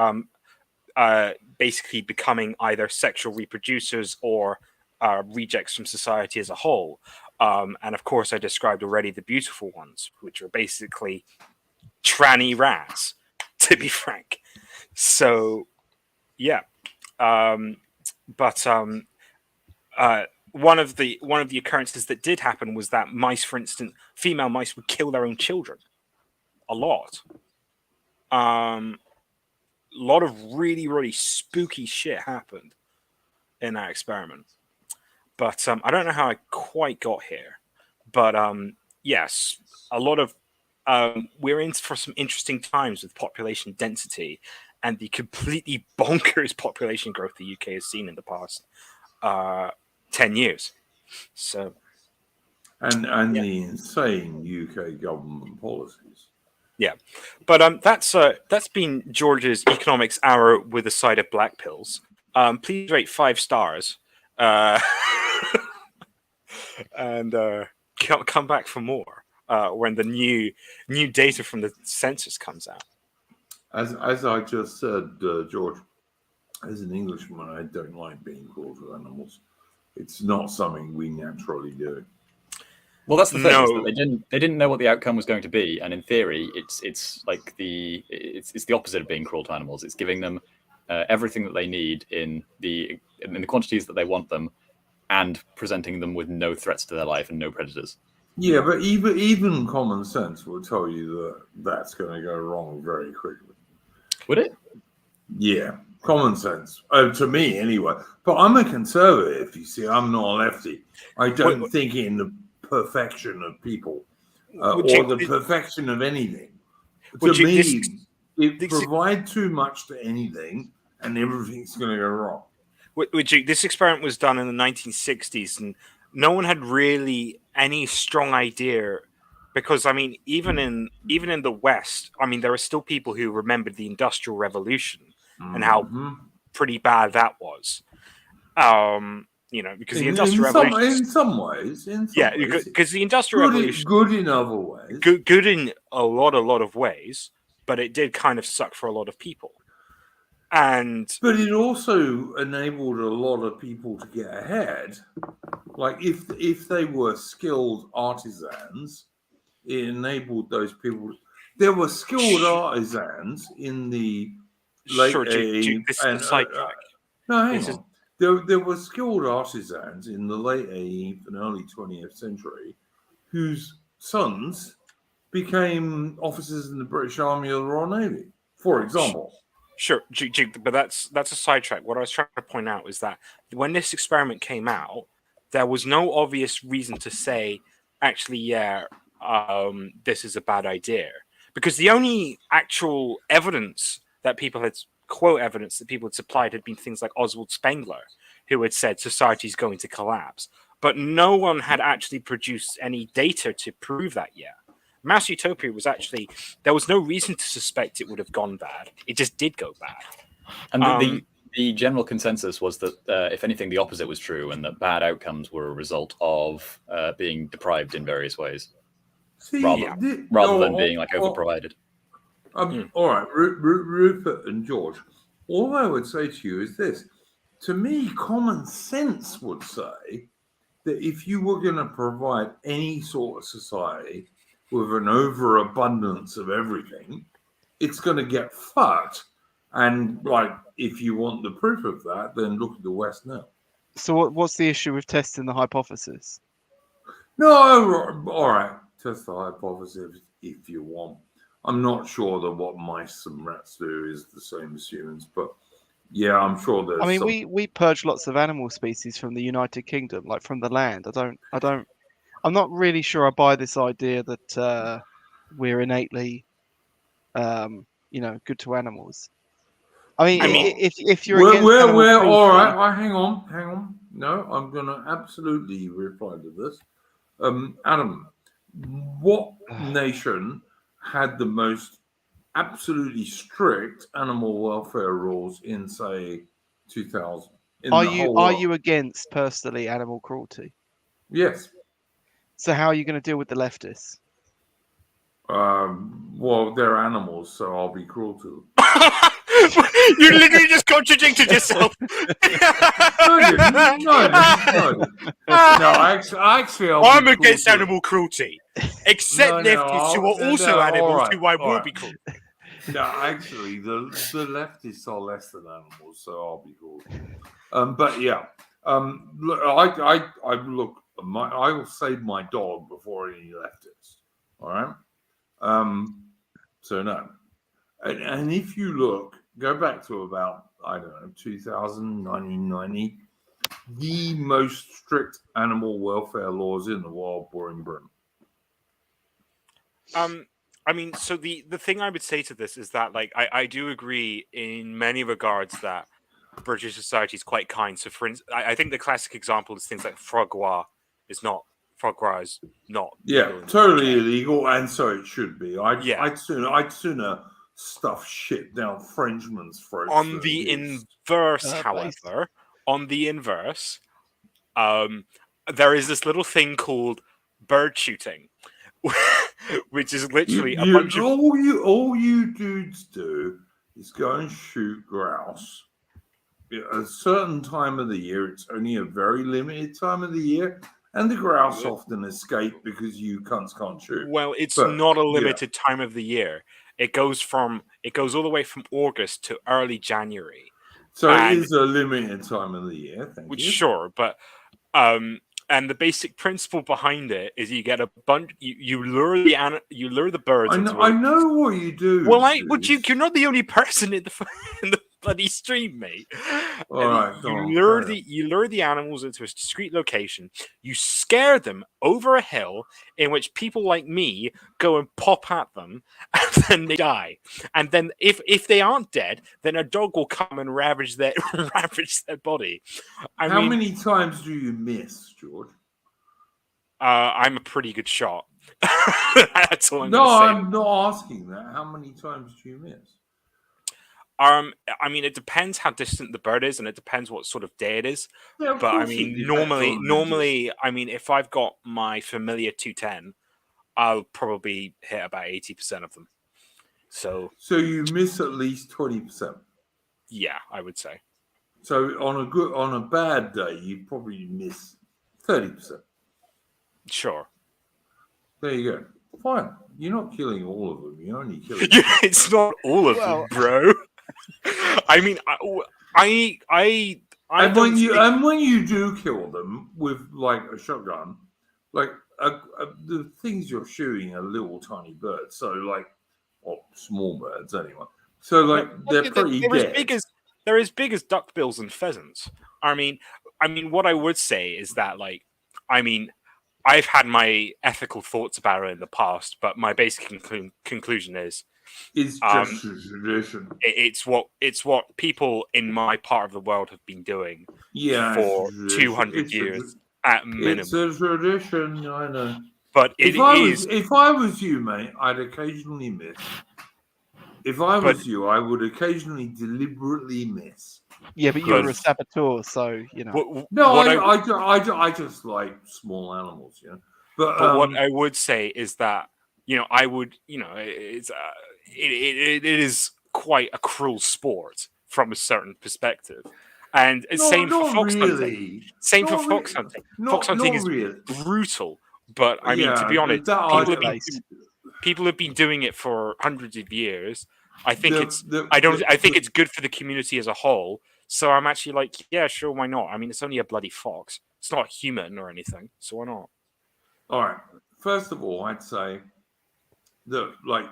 basically becoming either sexual reproducers or rejects from society as a whole. And of course, I described already the beautiful ones, which are basically tranny rats, to be frank. So, yeah. But one of the occurrences that did happen was that mice, for instance, female mice would kill their own children. A lot. A lot of really, really spooky shit happened in that experiment. But I don't know how I quite got here. But yes, a lot of we're in for some interesting times with population density and the completely bonkers population growth the UK has seen in the past 10 years. So, And the insane UK government policies. yeah, but that's been George's economics hour with a side of black pills. Please rate 5 stars, and come back for more when the new data from the census comes out. As I just said, George, as an Englishman, I don't like being cruel to animals. It's not something we naturally do. Well, that's the thing. Is No. that they didn't know what the outcome was going to be, and in theory, it's like the opposite of being cruel to animals. It's giving them everything that they need in the quantities that they want them, and presenting them with no threats to their life and no predators. Yeah, but even common sense will tell you that that's going to go wrong very quickly. Would it? Yeah, common sense. To me, anyway. But I'm a conservative, you see. I'm not a lefty. I don't think in the perfection of people or the perfection of anything. To me, it provides too much to anything and everything's going to go wrong. This experiment was done in the 1960s, and no one had really any strong idea. Because I mean, even in the West, I mean, there are still people who remembered the Industrial Revolution and how pretty bad that was. Because the Industrial Revolution, in some ways, because the Industrial Revolution, good in other ways, good in a lot of ways, but it did kind of suck for a lot of people. But it also enabled a lot of people to get ahead. Like if they were skilled artisans, it enabled those people. There were skilled artisans in the late this is a sidetrack. No, hang on. There were skilled artisans in the late 18th and early 20th century whose sons became officers in the British Army or the Royal Navy, for example. Sure, but that's a sidetrack. What I was trying to point out is that when this experiment came out, there was no obvious reason to say, actually, this is a bad idea. Because the only actual evidence that people had, quote evidence that people had supplied had been things like Oswald Spengler, who had said society's going to collapse. But no one had actually produced any data to prove that yet. Mass Utopia was actually, there was no reason to suspect it would have gone bad. It just did go bad. And the general consensus was that, if anything, the opposite was true, and that bad outcomes were a result of being deprived in various ways, See, rather than being like overprovided. All right, Rupert and George, all I would say to you is this. To me, common sense would say that if you were going to provide any sort of society with an overabundance of everything, it's going to get fucked. And like, if you want the proof of that, then look at the West now. So what's the issue with testing the hypothesis? No, all right, test the hypothesis if you want. I'm not sure that what mice and rats do is the same as humans, but yeah, I'm sure there's. I mean, we purge lots of animal species from the United Kingdom, like from the land. I'm not really sure I buy this idea that we're innately, good to animals. I mean, if you're against animal cruelty, all right. Hang on. No, I'm going to absolutely reply to this. Adam, what nation had the most absolutely strict animal welfare rules in, say, 2000? Are you against personally animal cruelty? Yes. So how are you going to deal with the leftists? Well, they're animals, so I'll be cruel to them. You literally just contradicted yourself. No, actually, I'm against animal cruelty, except leftists who are also animals who I will be cruel. No, actually, the leftists are less than animals, so I'll be cruel. But yeah, look, I will save my dog before any leftists. All right. So no, and if you look, go back to about, I don't know, 2000, 1990, the most strict animal welfare laws in the world were in Britain. I mean, so the thing I would say to this is that, like, I do agree in many regards that British society is quite kind. So, for instance, I think the classic example is things like foie gras is not. Yeah, totally illegal, and so it should be. I'd sooner stuff shit down Frenchmen's throats. On the inverse, however, there is this little thing called bird shooting, which is literally a bunch of all you dudes do is go and shoot grouse. At a certain time of the year, it's only a very limited time of the year, and the grouse often escape because you cunts can't shoot. Well, it's not a limited time of the year. It goes all the way from August to early January. So it is a limited time of the year. Thank you. Sure, but and the basic principle behind it is you get a bunch. You lure the birds. I know what you do. Well, you're not the only person in the bloody stream, mate. You lure the animals into a discreet location. You scare them over a hill in which people like me go and pop at them, and then they die. And then if they aren't dead, then a dog will come and ravage their body. How many times do you miss, George? I'm a pretty good shot. That's all I'm No, gonna say. I'm not asking that. How many times do you miss? I mean, it depends how distant the bird is, and it depends what sort of day it is. Yeah, but I mean, normally, I mean, if I've got my familiar 210, I'll probably hit about 80% of them. So you miss at least 20%. Yeah, I would say. So on a bad day, you probably miss 30%. Sure. There you go. Fine. You're not killing all of them. You're only killing. It's not all of them, bro. I mean, when you do kill them with like a shotgun, like the things you're shooting are little tiny birds, so like, or small birds anyway. So like they're pretty dead. They're as big as duckbills and pheasants. I mean, what I would say is that, like, I mean, I've had my ethical thoughts about it in the past, but my basic conclusion is it's just a tradition. It's what people in my part of the world have been doing for 200 years at minimum. It's a tradition, I know. But it is. If I was you, mate, I'd occasionally miss. If I was you, I would occasionally deliberately miss. Yeah, but you're a Because- saboteur, so you know. No, what I just like small animals, you know. But what I would say is that, you know, I would, you know, it's it is quite a cruel sport from a certain perspective, and same for fox hunting. Same for fox hunting. Fox hunting is brutal, but I mean, to be honest, people have been doing it for hundreds of years. I think I think it's good for the community as a whole. So I'm actually like, yeah, sure, why not? I mean, it's only a bloody fox. It's not human or anything, so why not? All right. First of all, I'd say that like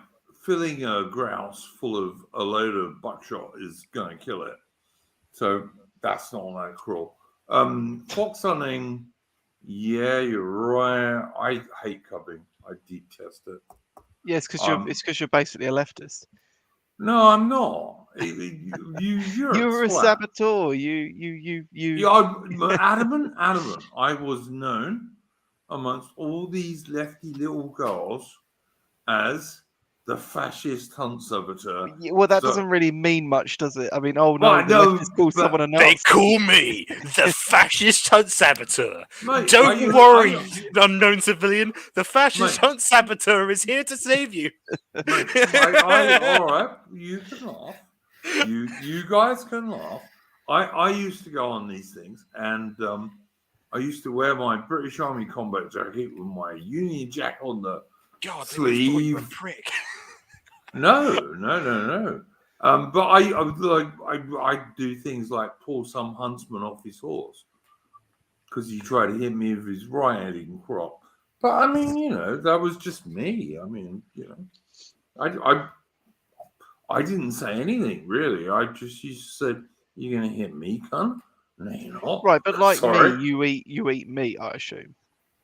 filling a grouse full of a load of buckshot is going to kill it. So that's not that cruel. Fox hunting, yeah, you're right. I hate cubbing. I detest it. Yeah, it's because you're basically a leftist. No, I'm not. You're a saboteur. Yeah, adamant. I was known amongst all these lefty little girls as the fascist hunt saboteur. Yeah, well, that doesn't really mean much, does it? I mean, the leftists call someone a Nazi. They call me the fascist hunt saboteur. Mate, Don't worry, unknown civilian. The fascist hunt saboteur is here to save you. Mate, all right, you can laugh. You guys can laugh. I used to go on these things, and I used to wear my British Army combat jacket with my Union Jack on the sleeve. Prick. No. But I do things like pull some huntsman off his horse because he tried to hit me with his riding crop. But I mean, you know, that was just me. I mean, you know, I didn't say anything really. I just said, "You're gonna hit me, cunt." No, you're not. Right, but like me, you eat meat, I assume.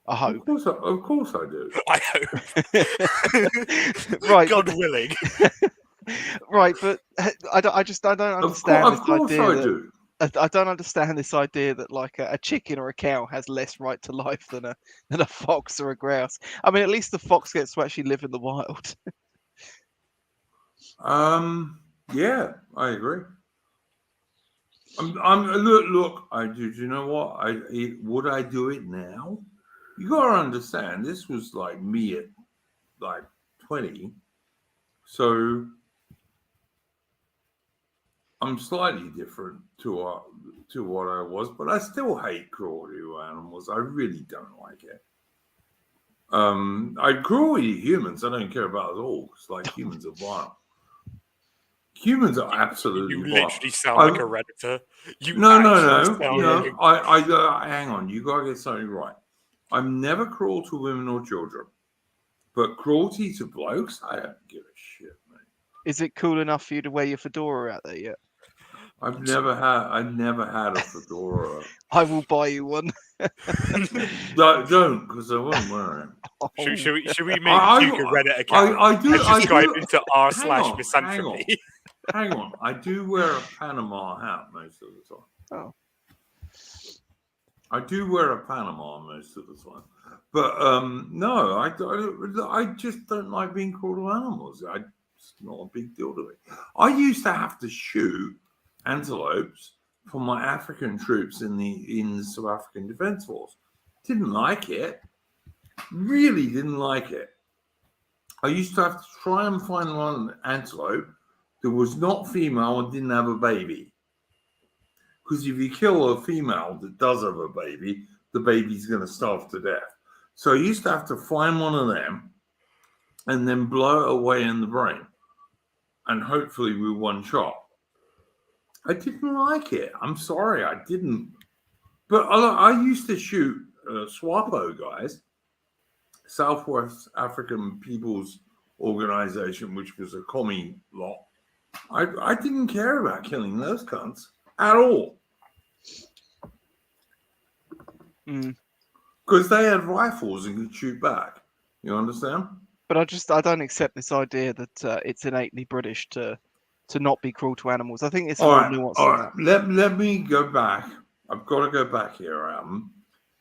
I hope. Of course I do. I hope. Right, God willing. Right, but I don't understand this idea. I do. I don't understand this idea that like a chicken or a cow has less right to life than a fox or a grouse. I mean, at least the fox gets to actually live in the wild. Yeah, I agree. Look. I do. You know what? Would I do it now? You gotta understand. This was like me at like 20, so I'm slightly different to what I was, but I still hate cruelty to animals. I really don't like it. Cruelty to humans, I don't care about at all. Because like humans are violent. Humans are absolutely You violent. literally sound like a Redditor. No. I hang on. You gotta get something right. I'm never cruel to women or children, but cruelty to blokes, I don't give a shit, mate. Is it cool enough for you to wear your fedora out there yet? I've never had a fedora. I will buy you one. Don't, because I won't wear it. Should we make Duke a Reddit account? I do. And subscribe into r/misanthropy. Hang on. I do wear a Panama hat most of the time. Oh. I do wear a Panama most of the time. But no, I just don't like being cruel to animals. It's not a big deal to me. I used to have to shoot antelopes for my African troops in the South African Defence Force. Didn't like it. Really didn't like it. I used to have to try and find one antelope that was not female and didn't have a baby. Because if you kill a female that does have a baby, the baby's going to starve to death. So I used to have to find one of them and then blow it away in the brain. And hopefully with one shot. I didn't like it. I'm sorry, I didn't. But I used to shoot SWAPO guys, Southwest African People's Organization, which was a commie lot. I didn't care about killing those cunts at all. Because they had rifles and could shoot back. You understand? But I don't accept this idea that it's innately British to not be cruel to animals. I think it's more nuanced than that. Let me go back. I've got to go back here, Adam.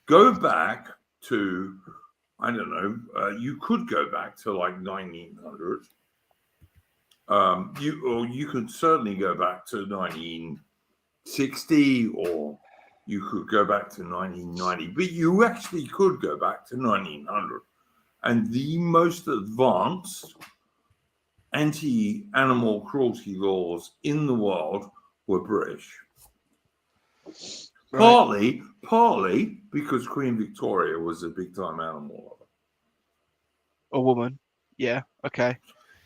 Go back to I don't know, you could go back to like 1900. You could certainly go back to 1960, or you could go back to 1990, but you actually could go back to 1900. And the most advanced anti-animal cruelty laws in the world were British. Right. Partly because Queen Victoria was a big-time animal lover. A woman. Yeah. Okay.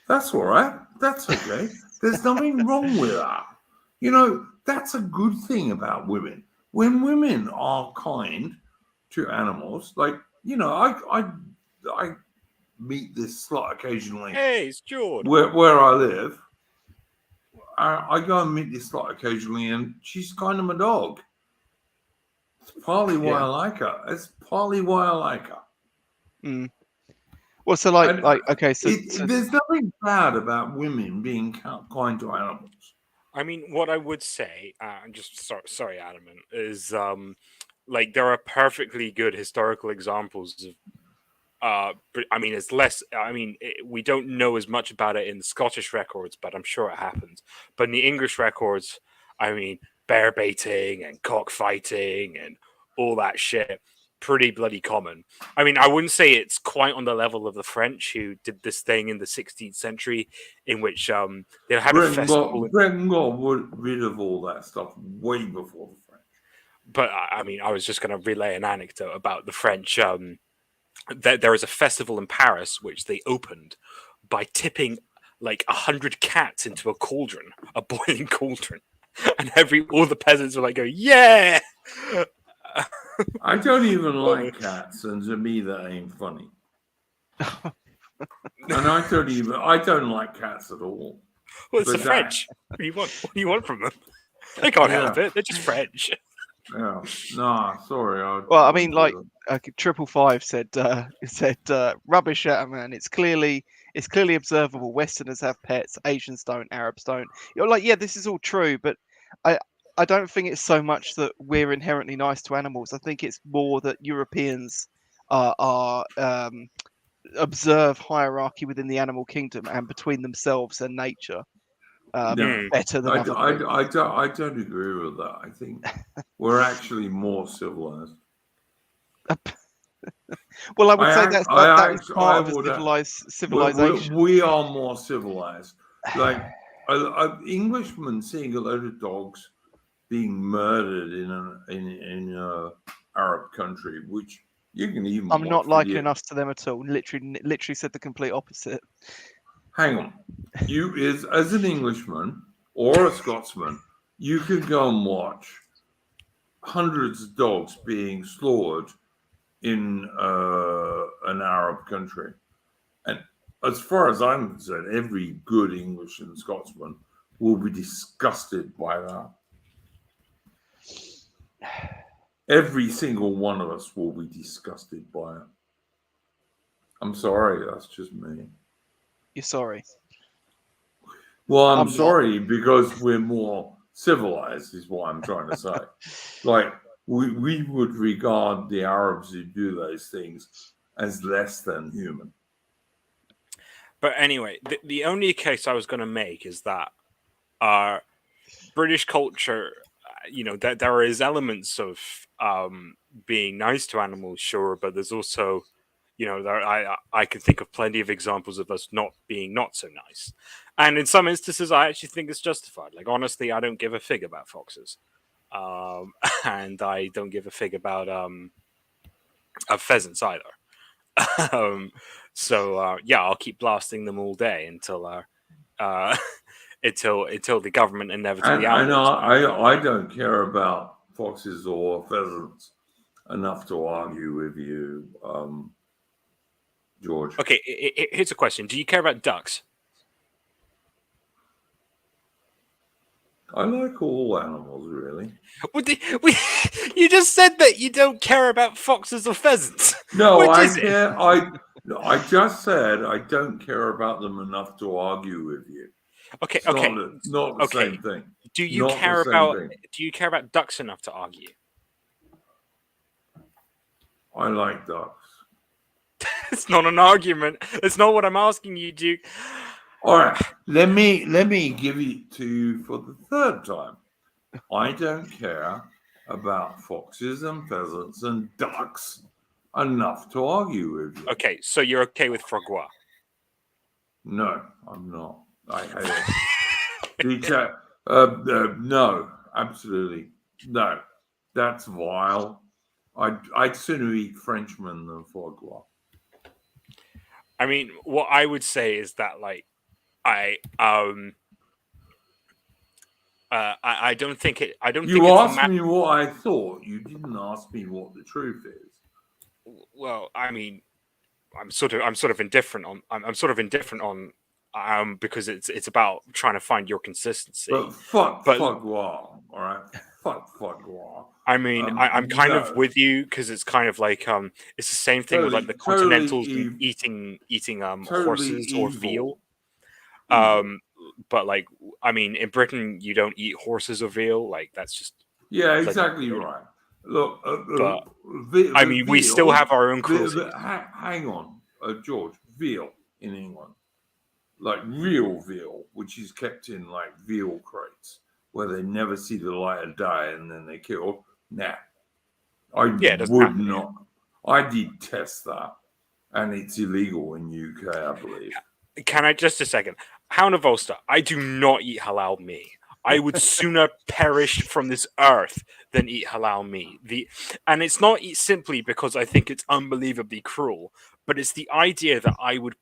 That's all right. That's okay. There's nothing wrong with that. You know, that's a good thing about women. When women are kind to animals, like, you know, I meet this slut occasionally Hey, it's George. where I live. I go and meet this slut occasionally, and she's kind of my dog. It's partly why I like her. It's partly why I like her. Mm. Well, so like, And okay, so there's nothing bad about women being kind to animals. I mean, what I would say, just sorry, Adamant, is like there are perfectly good historical examples of. But I mean, it's less. I mean, we don't know as much about it in the Scottish records, but I'm sure it happens. But in the English records, I mean, bear baiting and cockfighting and all that shit, pretty bloody common. I mean, I wouldn't say it's quite on the level of the French who did this thing in the 16th century, in which they had a festival. Britain got rid of all that stuff way before the French. But I mean, I was just going to relay an anecdote about the French. There is a festival in Paris which they opened by tipping like 100 cats into a cauldron, a boiling cauldron, and all the peasants were like, "Go, yeah!" I don't even like cats, and to me that ain't funny. And I don't like cats at all. Well, it's the French. What do you want from them? They can't help it. They're just French. Yeah. Nah, sorry. well, I mean, like 555 said rubbish at man. It's clearly observable. Westerners have pets, Asians don't, Arabs don't. You're like, yeah, this is all true, but I don't think it's so much that we're inherently nice to animals. I think it's more that Europeans are observe hierarchy within the animal kingdom and between themselves and nature better than other people. I don't agree with that. I think we're actually more civilized. Well, I would say that is part of a civilization. We are more civilized. Like Englishmen seeing a load of dogs being murdered in a Arab country, which you can even. I'm not likening us to them at all. Literally said the complete opposite. Hang on, as an Englishman or a Scotsman, you could go and watch hundreds of dogs being slaughtered in an Arab country, and as far as I'm concerned, every good English and Scotsman will be disgusted by that. Every single one of us will be disgusted by it. I'm sorry, that's just me. You're sorry. Well, I'm sorry because we're more civilized, is what I'm trying to say. Like, we would regard the Arabs who do those things as less than human. But anyway, the only case I was going to make is that British culture, that there is elements of being nice to animals, sure, but there's also, I can think of plenty of examples of us not so nice. And in some instances, I actually think it's justified. Like, honestly, I don't give a fig about foxes. And I don't give a fig about pheasants either. So I'll keep blasting them all day until the government inevitably. I don't care about foxes or pheasants enough to argue with you, George. Okay, here's a question: do you care about ducks? I like all animals, really. You just said that you don't care about foxes or pheasants. No, I care. I just said I don't care about them enough to argue with you. Okay, not the same thing. Do you care about ducks enough to argue? I like ducks. It's not an argument. It's not what I'm asking you, Duke. All right, let me give it to you for the third time. I don't care about foxes and pheasants and ducks enough to argue with you. Okay, so you're okay with frogua? No, I'm not. I hate it. No, absolutely no. That's vile. I'd sooner eat Frenchman than foie gras. I mean, what I would say is that, like, I don't think it. I don't think You it's asked me what I thought. You didn't ask me what the truth is. Well, I mean, I'm sort of indifferent on. I'm sort of indifferent on. Because it's about trying to find your consistency. But foie gras, all right? Fuck foie gras. I mean, I'm kind of with you, because it's kind of like it's the same thing with like the Continentals eating horses or veal. But like, I mean, in Britain you don't eat horses or veal. Like, that's just exactly right. Look, but I mean, we still have our own cruelty. Hang on, George. Veal in England, like real veal, which is kept in like veal crates where they never see the light of day and then they kill. Nah, I would not. I detest that, and it's illegal in UK, I believe. Can I just a second? Hound of Ulster, I do not eat halal meat. I would sooner perish from this earth than eat halal meat. And it's not simply because I think it's unbelievably cruel, but it's the idea that I would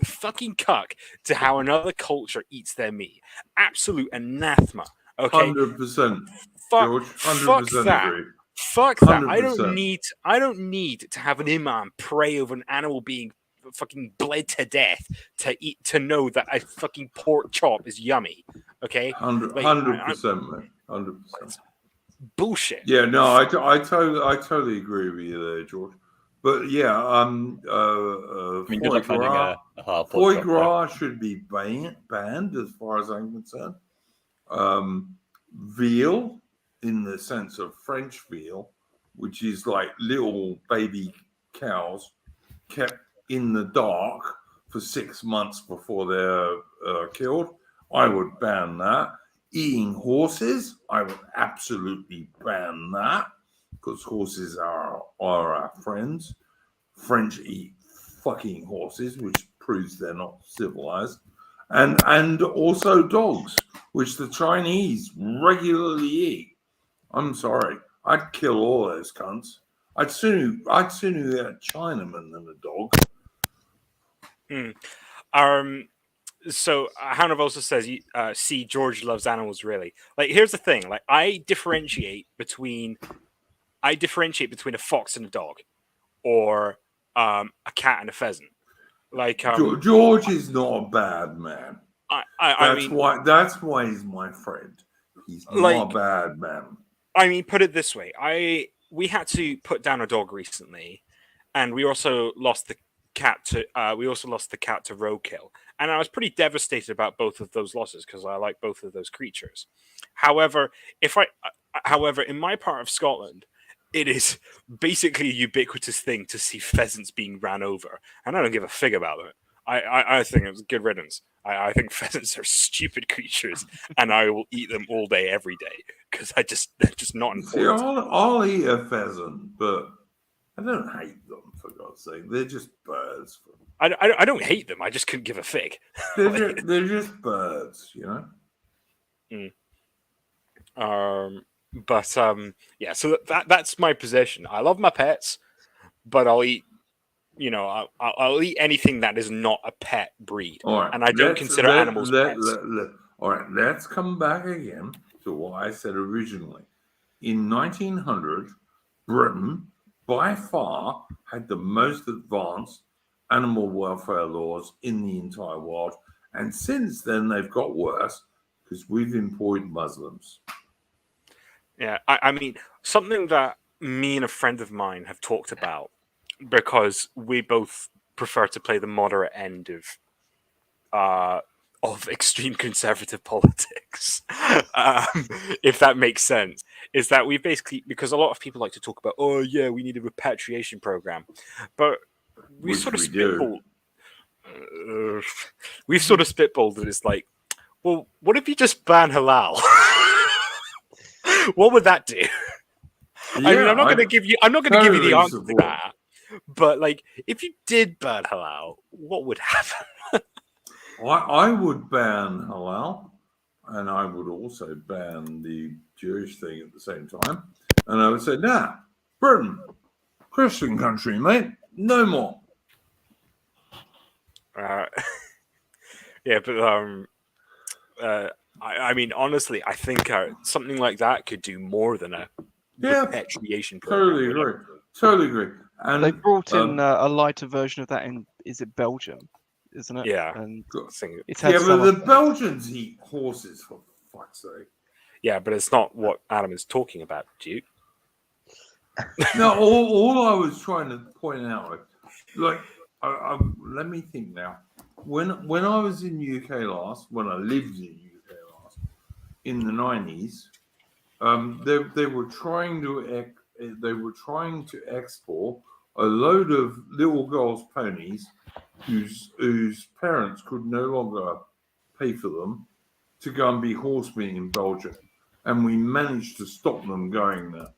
fucking cuck to how another culture eats their meat. Absolute anathema. Okay, 100%. George, 100% agree. Fuck that. 100%. I don't need to have an imam pray over an animal being fucking bled to death to know that a fucking pork chop is yummy. Okay, 100%, man. 100%. Bullshit. Yeah, no, I totally agree with you there, George. But yeah, I mean, good luck finding a hard foie gras should be banned as far as I'm concerned. Veal, in the sense of French veal, which is like little baby cows kept in the dark for 6 months before they're killed, I would ban that. Eating horses, I would absolutely ban that, because horses are our friends. French eat fucking horses, which proves they're not civilized. And also dogs, which the Chinese regularly eat. I'm sorry, I'd kill all those cunts. I'd sooner eat a Chinaman than a dog. So Hound also says, "See, George loves animals really." Like, here's the thing: like, I differentiate between a fox and a dog, or a cat and a pheasant. Like, George is not a bad man. That's why he's my friend. He's not a bad man. I mean, put it this way: we had to put down a dog recently, and we also lost the cat to roadkill, and I was pretty devastated about both of those losses because I like both of those creatures. However, in my part of Scotland, it is basically a ubiquitous thing to see pheasants being ran over, and I don't give a fig about it. I think it was good riddance. I think pheasants are stupid creatures, and I will eat them all day, every day, because they're just not important. See, I'll eat a pheasant, but I don't hate them, for God's sake. They're just birds. I don't hate them. I just couldn't give a fig. They're just birds, you know? Yeah, so that's my position. I love my pets, but I'll eat, I'll eat anything that is not a pet breed. Right, and I don't consider animals pets. All right, let's come back again to what I said originally. In 1900, Britain, by far, had the most advanced animal welfare laws in the entire world. And since then, they've got worse because we've employed Muslims. Yeah, I mean, something that me and a friend of mine have talked about, because we both prefer to play the moderate end of extreme conservative politics, if that makes sense, is that we basically, because a lot of people like to talk about, oh yeah, we need a repatriation program, but we Which sort of we do. spitballed. We've sort of spitballed that it's like, well, what if you just ban halal? What would that do? I mean, I'm not going to give you the totally answer to support. that. But like, if you did ban halal, what would happen? I would ban halal, and I would also ban the Jewish thing at the same time. And I would say, nah, Britain, Christian country, mate, no more. Yeah, but I mean, honestly, I think something like that could do more than a repatriation program. Totally agree. And they brought in a lighter version of that in, is it Belgium, isn't it? Yeah. And it's yeah, but the Belgians eat horses, for fuck's sake. Yeah, but it's not what Adam is talking about, Duke. No, all I was trying to point out, like, let me think now. When I was in UK last, when I lived in UK last, in the 90s, they were trying to export a load of little girls' ponies whose parents could no longer pay for them to go and be horsemen in Belgium, and we managed to stop them going there.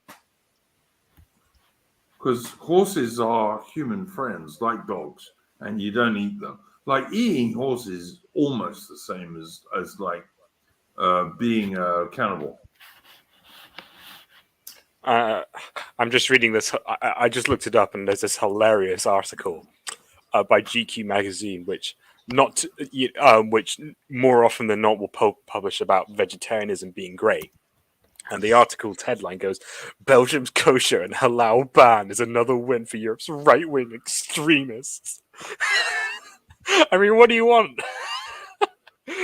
Because horses are human friends, like dogs, and you don't eat them. Like, eating horses is almost the same as like being a cannibal. I'm just reading this. I just looked it up, and there's this hilarious article by GQ magazine, which more often than not will publish about vegetarianism being great. And the article's headline goes, "Belgium's kosher and halal ban is another win for Europe's right-wing extremists." I mean, what do you want?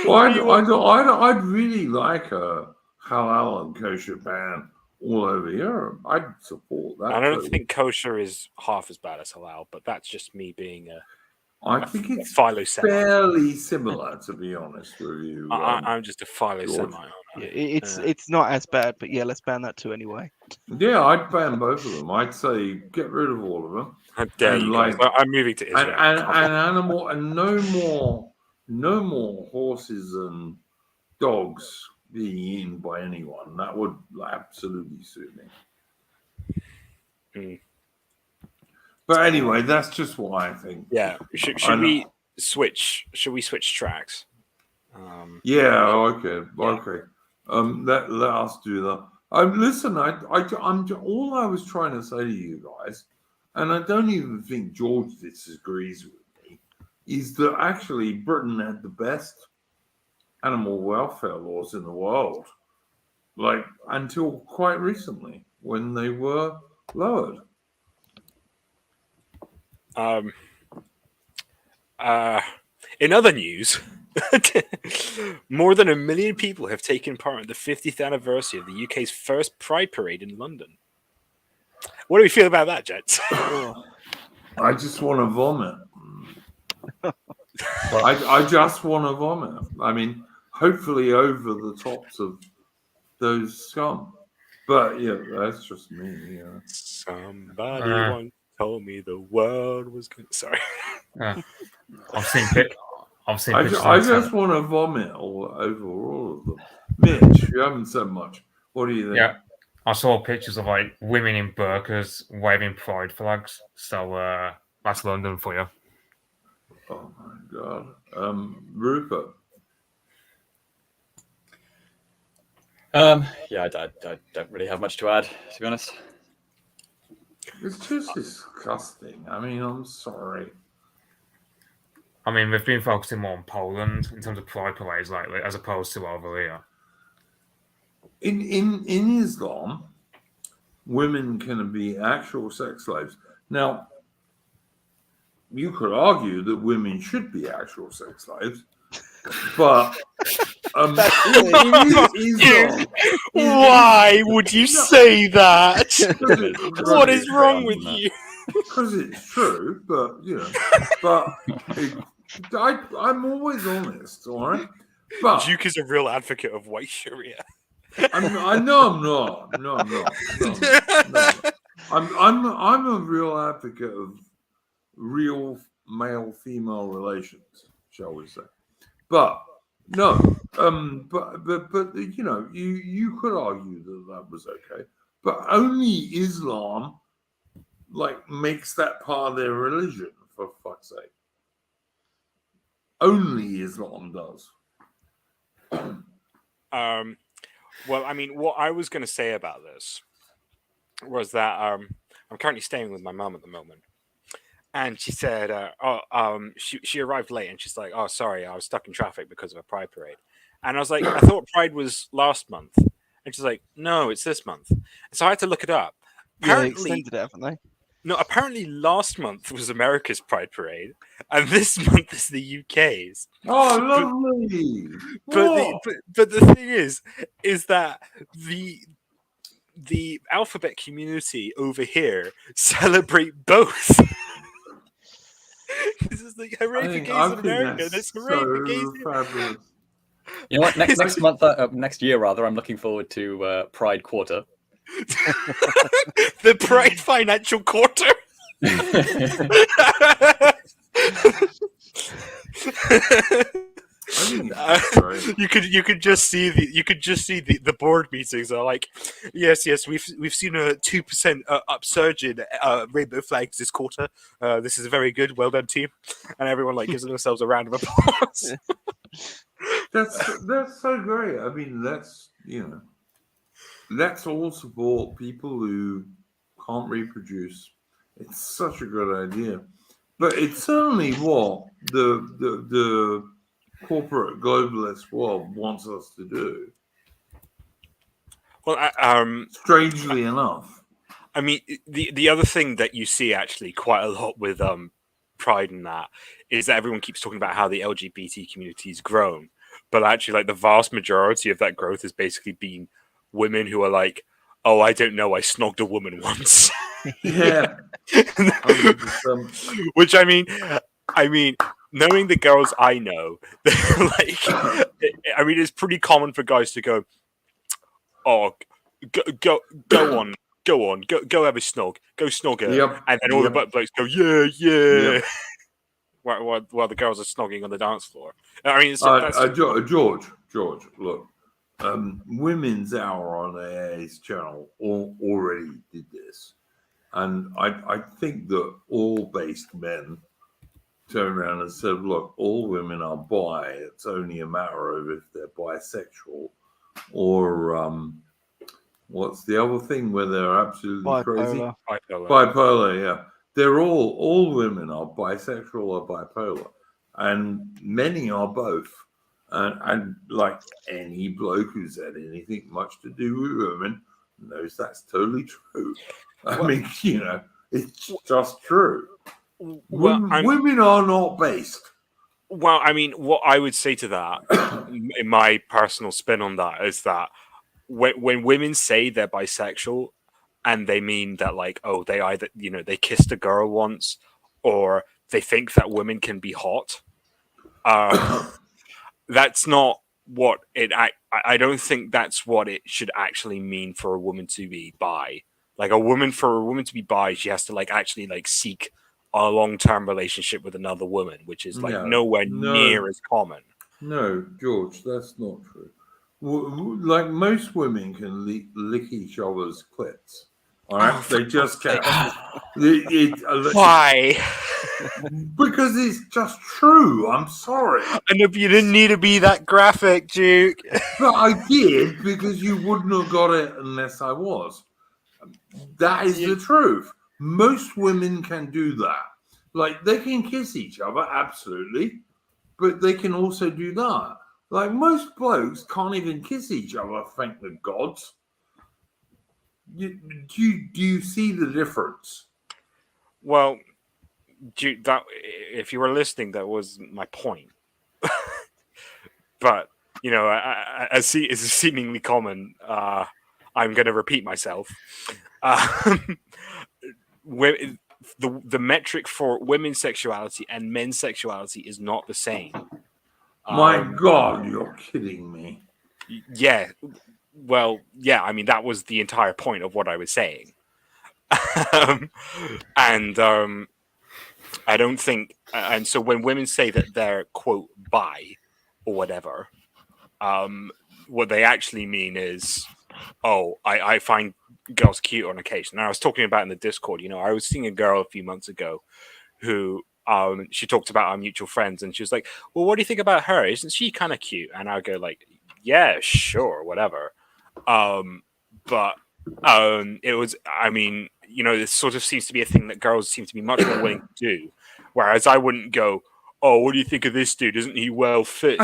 Well, I'd really like a halal and kosher ban all over Europe. I'd support that. I don't think kosher is half as bad as halal, but that's just me being I think it's philo-Semite. fairly similar, to be honest with you. I'm just a philo-Semite. Yeah, it's not as bad, but yeah, let's ban that too anyway. Yeah, I'd ban both of them. I'd say get rid of all of them. How dare you guys? I'm moving to Israel. And animal, and no more horses and dogs being eaten by anyone. That would absolutely suit me. Mm. But anyway, that's just what I think. Yeah. Should we switch? Should we switch tracks? Yeah. Okay. Let us do that. Listen, I'm all I was trying to say to you guys, and I don't even think George disagrees with me, is that actually Britain had the best animal welfare laws in the world, like until quite recently when they were lowered. In other news, more than 1 million people have taken part in the 50th anniversary of the UK's first Pride Parade in London. What do we feel about that, gents? I just want to vomit. I just want to vomit. I mean, hopefully over the tops of those scum. But yeah, that's just me. Yeah. Somebody once told me the world was good. Sorry. I've seen pictures. I just want to vomit over all of them. Mitch, you haven't said much. What do you think? Yeah, I saw pictures of like women in burqas waving pride flags. So that's London for you. Oh my God, Rupert. Yeah, I don't really have much to add, to be honest. It's just disgusting. I mean, I'm sorry. I mean, we've been focusing more on Poland in terms of pride parades lately, as opposed to over here. In Islam, women can be actual sex slaves. Now, you could argue that women should be actual sex slaves, but Islam, why would you say that? What is wrong with you? Because it's true, but I'm always honest, all right? But Duke is a real advocate of white Sharia. I know I'm not. No, I'm not. No. I'm a real advocate of real male-female relations, shall we say? But no, but you know, you could argue that was okay, but only Islam like makes that part of their religion, for fuck's sake. Only Islam does. Well, I mean, what I was going to say about this was that I'm currently staying with my mum at the moment, and she said, she arrived late, and she's like, "Oh, sorry, I was stuck in traffic because of a Pride parade," and I was like, "I thought Pride was last month," and she's like, "No, it's this month," so I had to look it up. Yeah, they extended it, haven't they? No, apparently last month was America's Pride Parade, and this month is the UK's. Oh, lovely! But the thing is that the alphabet community over here celebrate both. This is like hooray for gays in America, and it's hooray for gays here. Fabulous. You know what? Next month, next year rather, I'm looking forward to Pride Quarter. The Pride Financial Quarter. You could just see the board meetings are like, yes, we've seen a 2% upsurge in rainbow flags this quarter. This is very good, well done, team, and everyone like gives themselves a round of applause. That's so great. I mean, let's all support people who can't reproduce. It's such a good idea, but it's certainly what the corporate globalist world wants us to do. Well, strangely enough, I mean, the other thing that you see actually quite a lot with Pride and that is that everyone keeps talking about how the LGBT community has grown, but actually, like the vast majority of that growth has basically been women who are like, "Oh, I don't know, I snogged a woman once." Yeah. Which I mean, knowing the girls I know, like, I mean, it's pretty common for guys to go, "Oh, go on, go have a snog, go snog her," yep. And then all the butt blokes go, "Yeah." Yep. While the girls are snogging on the dance floor. I mean, George, look, Women's Hour on AA's channel already did this. And I think that all based men turned around and said, look, all women are bi. It's only a matter of if they're bisexual or what's the other thing where they're absolutely crazy? Bipolar, yeah. They're all women are bisexual or bipolar. And many are both. And like any bloke who's had anything much to do with women knows that's totally true. I mean, you know, it's just true. Women are not based. Well, I mean, what I would say to that, in my personal spin on that, is that when women say they're bisexual, and they mean that, like, oh, they either, you know, they kissed a girl once, or they think that women can be hot. That's not what it. I don't think that's what it should actually mean for a woman to be bi. Like for a woman to be bi, she has to like actually like seek a long-term relationship with another woman, which is like nowhere near as common. No, George, that's not true. Like most women can lick each other's clits. All right, they just can't. Why? Because it's just true. I'm sorry. I know, but you didn't need to be that graphic, Duke. But I did because you wouldn't have got it unless I was. That is the truth. Most women can do that. Like they can kiss each other, absolutely, but they can also do that. Like most blokes can't even kiss each other, thank the gods. Do you see the difference? Well, that if you were listening, that was my point. But you know, as is seemingly common, I'm going to repeat myself. The metric for women's sexuality and men's sexuality is not the same. My God, you're kidding me. Yeah. Well, yeah, I mean, that was the entire point of what I was saying. I don't think, and so when women say that they're quote bi or whatever, what they actually mean is, oh, I find girls cute on occasion. And I was talking about in the Discord, I was seeing a girl a few months ago who she talked about our mutual friends, and she was like, well, what do you think about her? Isn't she kind of cute? And I go like, yeah, sure, whatever. But it was, this sort of seems to be a thing that girls seem to be much more willing to do, whereas I wouldn't go, oh, what do you think of this dude? Isn't he well fit?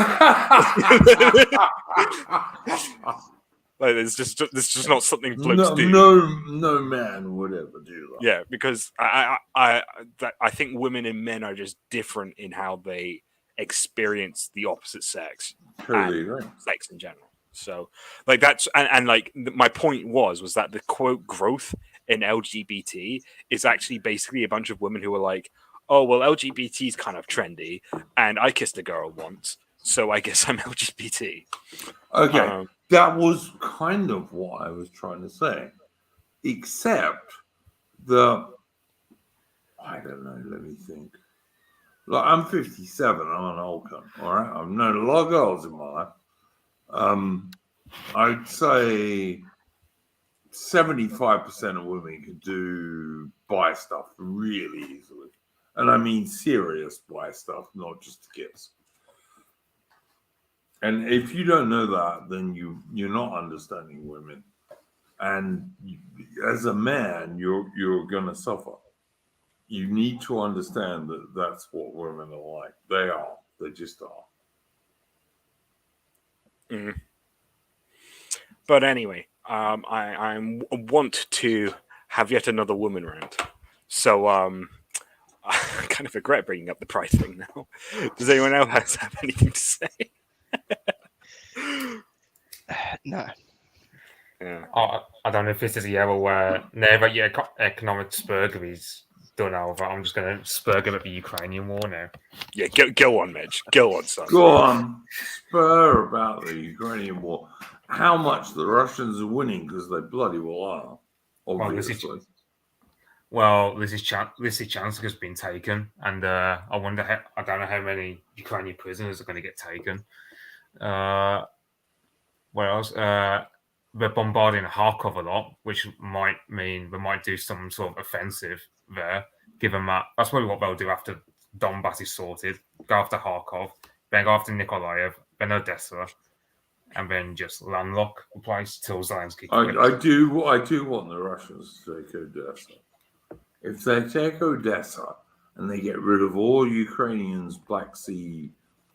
Like, there's just not something blokes do. No man would ever do that. Yeah, because I think women and men are just different in how they experience the opposite sex and sex in general. So, like, that's and like my point was that the quote growth in LGBT is actually basically a bunch of women who are like, oh, well, LGBT is kind of trendy, and I kissed a girl once, so I guess I'm LGBT. Okay, that was kind of what I was trying to say, except I don't know, let me think. Like, I'm 57, I'm an old cunt, all right? I've known a lot of girls in my life. I'd say 75% of women can do bi stuff really easily. And I mean serious bi stuff, not just kiss. And if you don't know that, then you're not understanding women. And as a man, you're going to suffer. You need to understand that that's what women are like. They just are. Mm. But anyway, I want to have yet another woman round. So I kind of regret bringing up the price thing now. Does anyone else have anything to say? No. Yeah. I don't know if this is a era where never your economic spurgery is done over. I'm just going to spurge about the Ukrainian war now. Yeah, go on, Midge. Go on, son. Go on. Spur about the Ukrainian war. How much the Russians are winning, because they bloody well are. Obviously. Well, this chance has been taken, and I don't know how many Ukrainian prisoners are going to get taken. What else? They're bombarding Kharkov a lot, which might mean they might do some sort of offensive there. Given that's probably what they'll do after Donbass is sorted. Go after Kharkov, then go after Nikolaev, then Odessa, and then just landlock the place till Zelensky quits. I do want the Russians to take Odessa. If they take Odessa and they get rid of all Ukrainians' Black Sea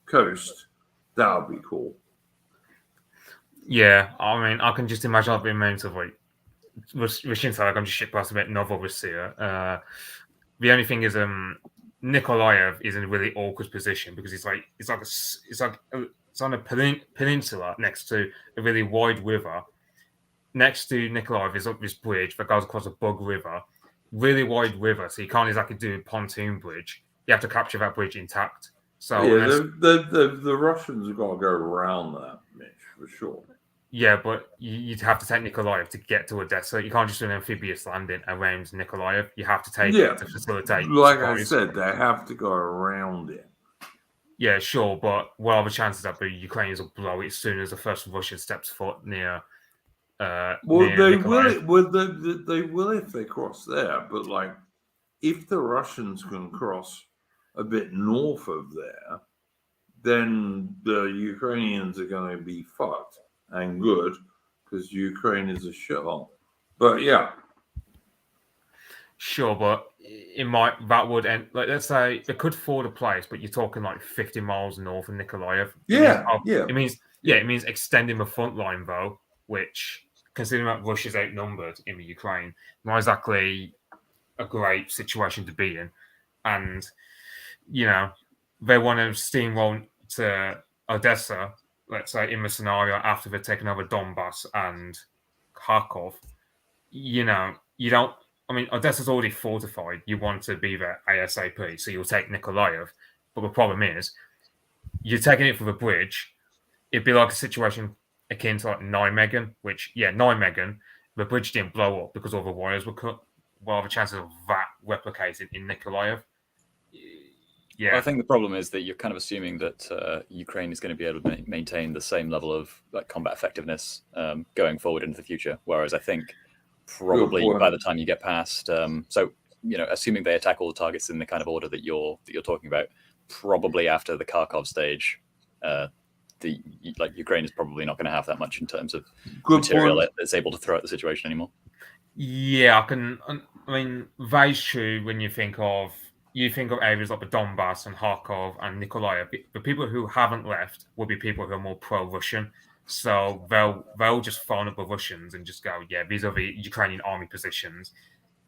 coast, that would be cool. Yeah, I mean, I can just imagine the amount of like Russian side. I'm just shit past a bit Novorossiya. The only thing is, Nikolaev is in a really awkward position because it's on a peninsula next to a really wide river. Next to Nikolaev is up this bridge that goes across a bug river, really wide river. So you can't exactly do a pontoon bridge. You have to capture that bridge intact. So yeah, the Russians have got to go around that, Mitch, for sure. Yeah, but you'd have to take Nikolaev to get to Odessa. You can't just do an amphibious landing around Nikolaev. You have to take it to facilitate. Like I said, they have to go around it. Yeah, sure, but what are the chances that the Ukrainians will blow it as soon as the first Russian steps foot near? They Nikolaev? will. They will if they cross there. But like, if the Russians can cross a bit north of there, then the Ukrainians are going to be fucked. And good, because Ukraine is a shithole. But yeah. Sure, but that would end, like, let's say they could ford a place, but you're talking like 50 miles north of Nikolaev. It means extending the front line though, which, considering that Russia's outnumbered in the Ukraine, not exactly a great situation to be in. And, they want to steamroll to Odessa, let's say, in the scenario after they've taken over Donbass and Kharkov. Odessa's already fortified. You want to be there ASAP, so you'll take Nikolaev. But the problem is, you're taking it for the bridge. It'd be like a situation akin to like Nijmegen, Nijmegen, the bridge didn't blow up because all the wires were cut. Well, the chances of that replicated in Nikolaev, Yeah, Well, I think the problem is that you're kind of assuming that Ukraine is going to be able to maintain the same level of combat effectiveness going forward into the future. Whereas I think probably point. by the time you get past, assuming they attack all the targets in the kind of order that you're talking about, probably after the Kharkov stage, Ukraine is probably not going to have that much in terms of material that's able to throw at the situation anymore. Yeah, I mean, that's true when you think of areas like the Donbass and Kharkov and Nikolaev. The people who haven't left will be people who are more pro-Russian. So they'll just phone up the Russians and just go, yeah, these are the Ukrainian army positions,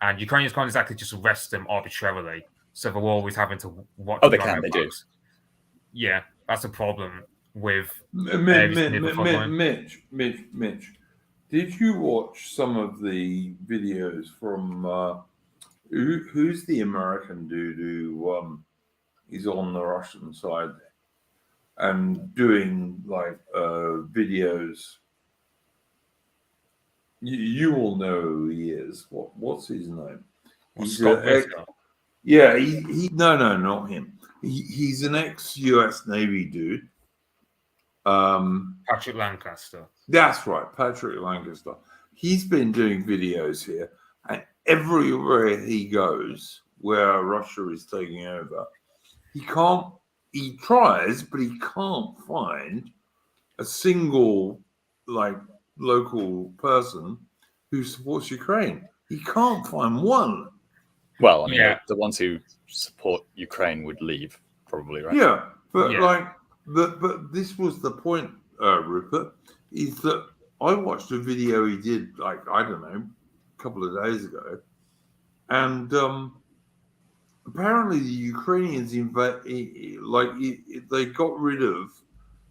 and Ukrainians can't exactly just arrest them arbitrarily. So they're always having to watch. Oh, they can. They do. Yeah, that's a problem with Mitch. Did you watch some of the videos from who's the American dude who is on the Russian side and doing videos? You all know who he is. What's his name? He's Scott yeah, not him. He's an ex-US Navy dude. Patrick Lancaster. That's right, Patrick Lancaster. He's been doing videos here, and everywhere he goes, where Russia is taking over, he tries, but he can't find a single local person who supports Ukraine. He can't find one. Well, I mean, the ones who support Ukraine would leave, probably, right? Yeah, but but this was the point, Rupert, is that I watched a video he did, I don't know, a couple of days ago, and apparently the Ukrainians they got rid of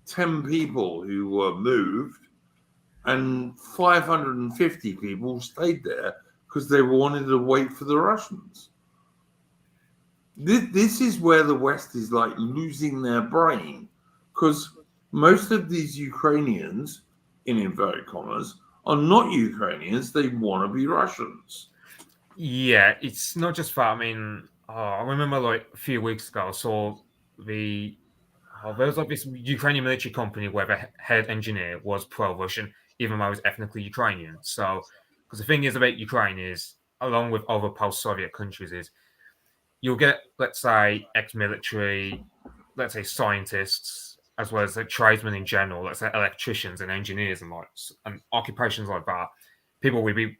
10 people who were moved, and 550 people stayed there because they wanted to wait for the Russians. This is where the West is losing their brain, because most of these Ukrainians, in inverted commas, are not Ukrainians. They want to be Russians. Yeah, it's not just that. I mean, I remember a few weeks ago, I saw there was this Ukrainian military company where the head engineer was pro-Russian, even though he was ethnically Ukrainian. So, because the thing is about Ukraine is, along with other post-Soviet countries, is you'll get, let's say, ex-military, let's say scientists, as well as tradesmen in general, let's say electricians and engineers and occupations like that. People will be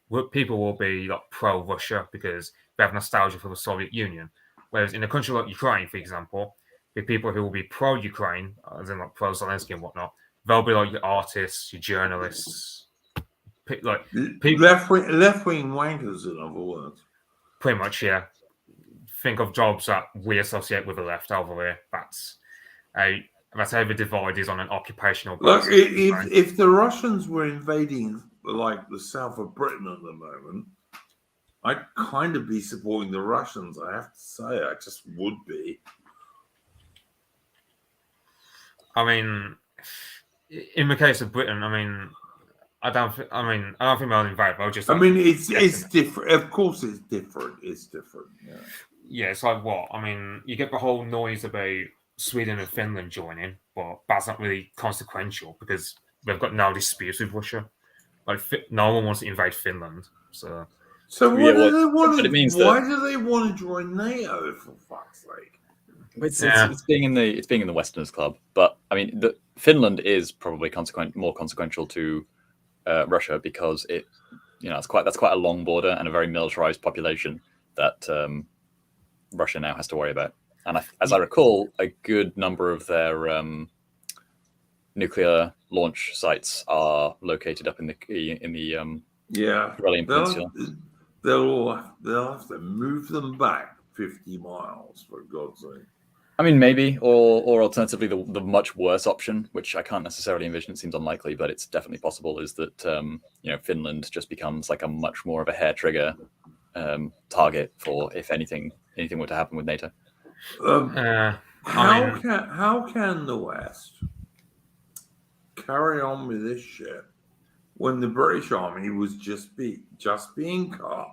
pro-Russia because they have nostalgia for the Soviet Union. Whereas in a country like Ukraine, for example, the people who will be pro-Ukraine, as in pro-Zelensky and whatnot, they'll be your artists, your journalists, left-wing wankers, in other words. Pretty much, yeah. Think of jobs that we associate with the left over there. That's how the divide is on an occupational basis. Look, if the Russians were invading the south of Britain at the moment, I'd kind of be supporting the Russians. I have to say, I just would be. I mean, in the case of Britain, I don't think they'll invade. It's different. Of course, it's different. It's different. Yeah. Yeah, it's like what? You get the whole noise about Sweden and Finland joining, but that's not really consequential because they've got no disputes with Russia. No one wants to invade Finland. So why do they want to? Why do they want to join NATO? For fuck's sake! It's being in the Westerners Club, but Finland is probably more consequential to Russia because that's quite a long border and a very militarized population that Russia now has to worry about. And as I recall, a good number of their nuclear launch sites are located up in the Karelian Peninsula. They'll have to move them back 50 miles, for God's sake. Maybe, or alternatively, the much worse option, which I can't necessarily envision, it seems unlikely, but it's definitely possible, is that Finland just becomes a much more of a hair trigger target for if anything were to happen with NATO. How can the West carry on with this shit when the British Army was just being cut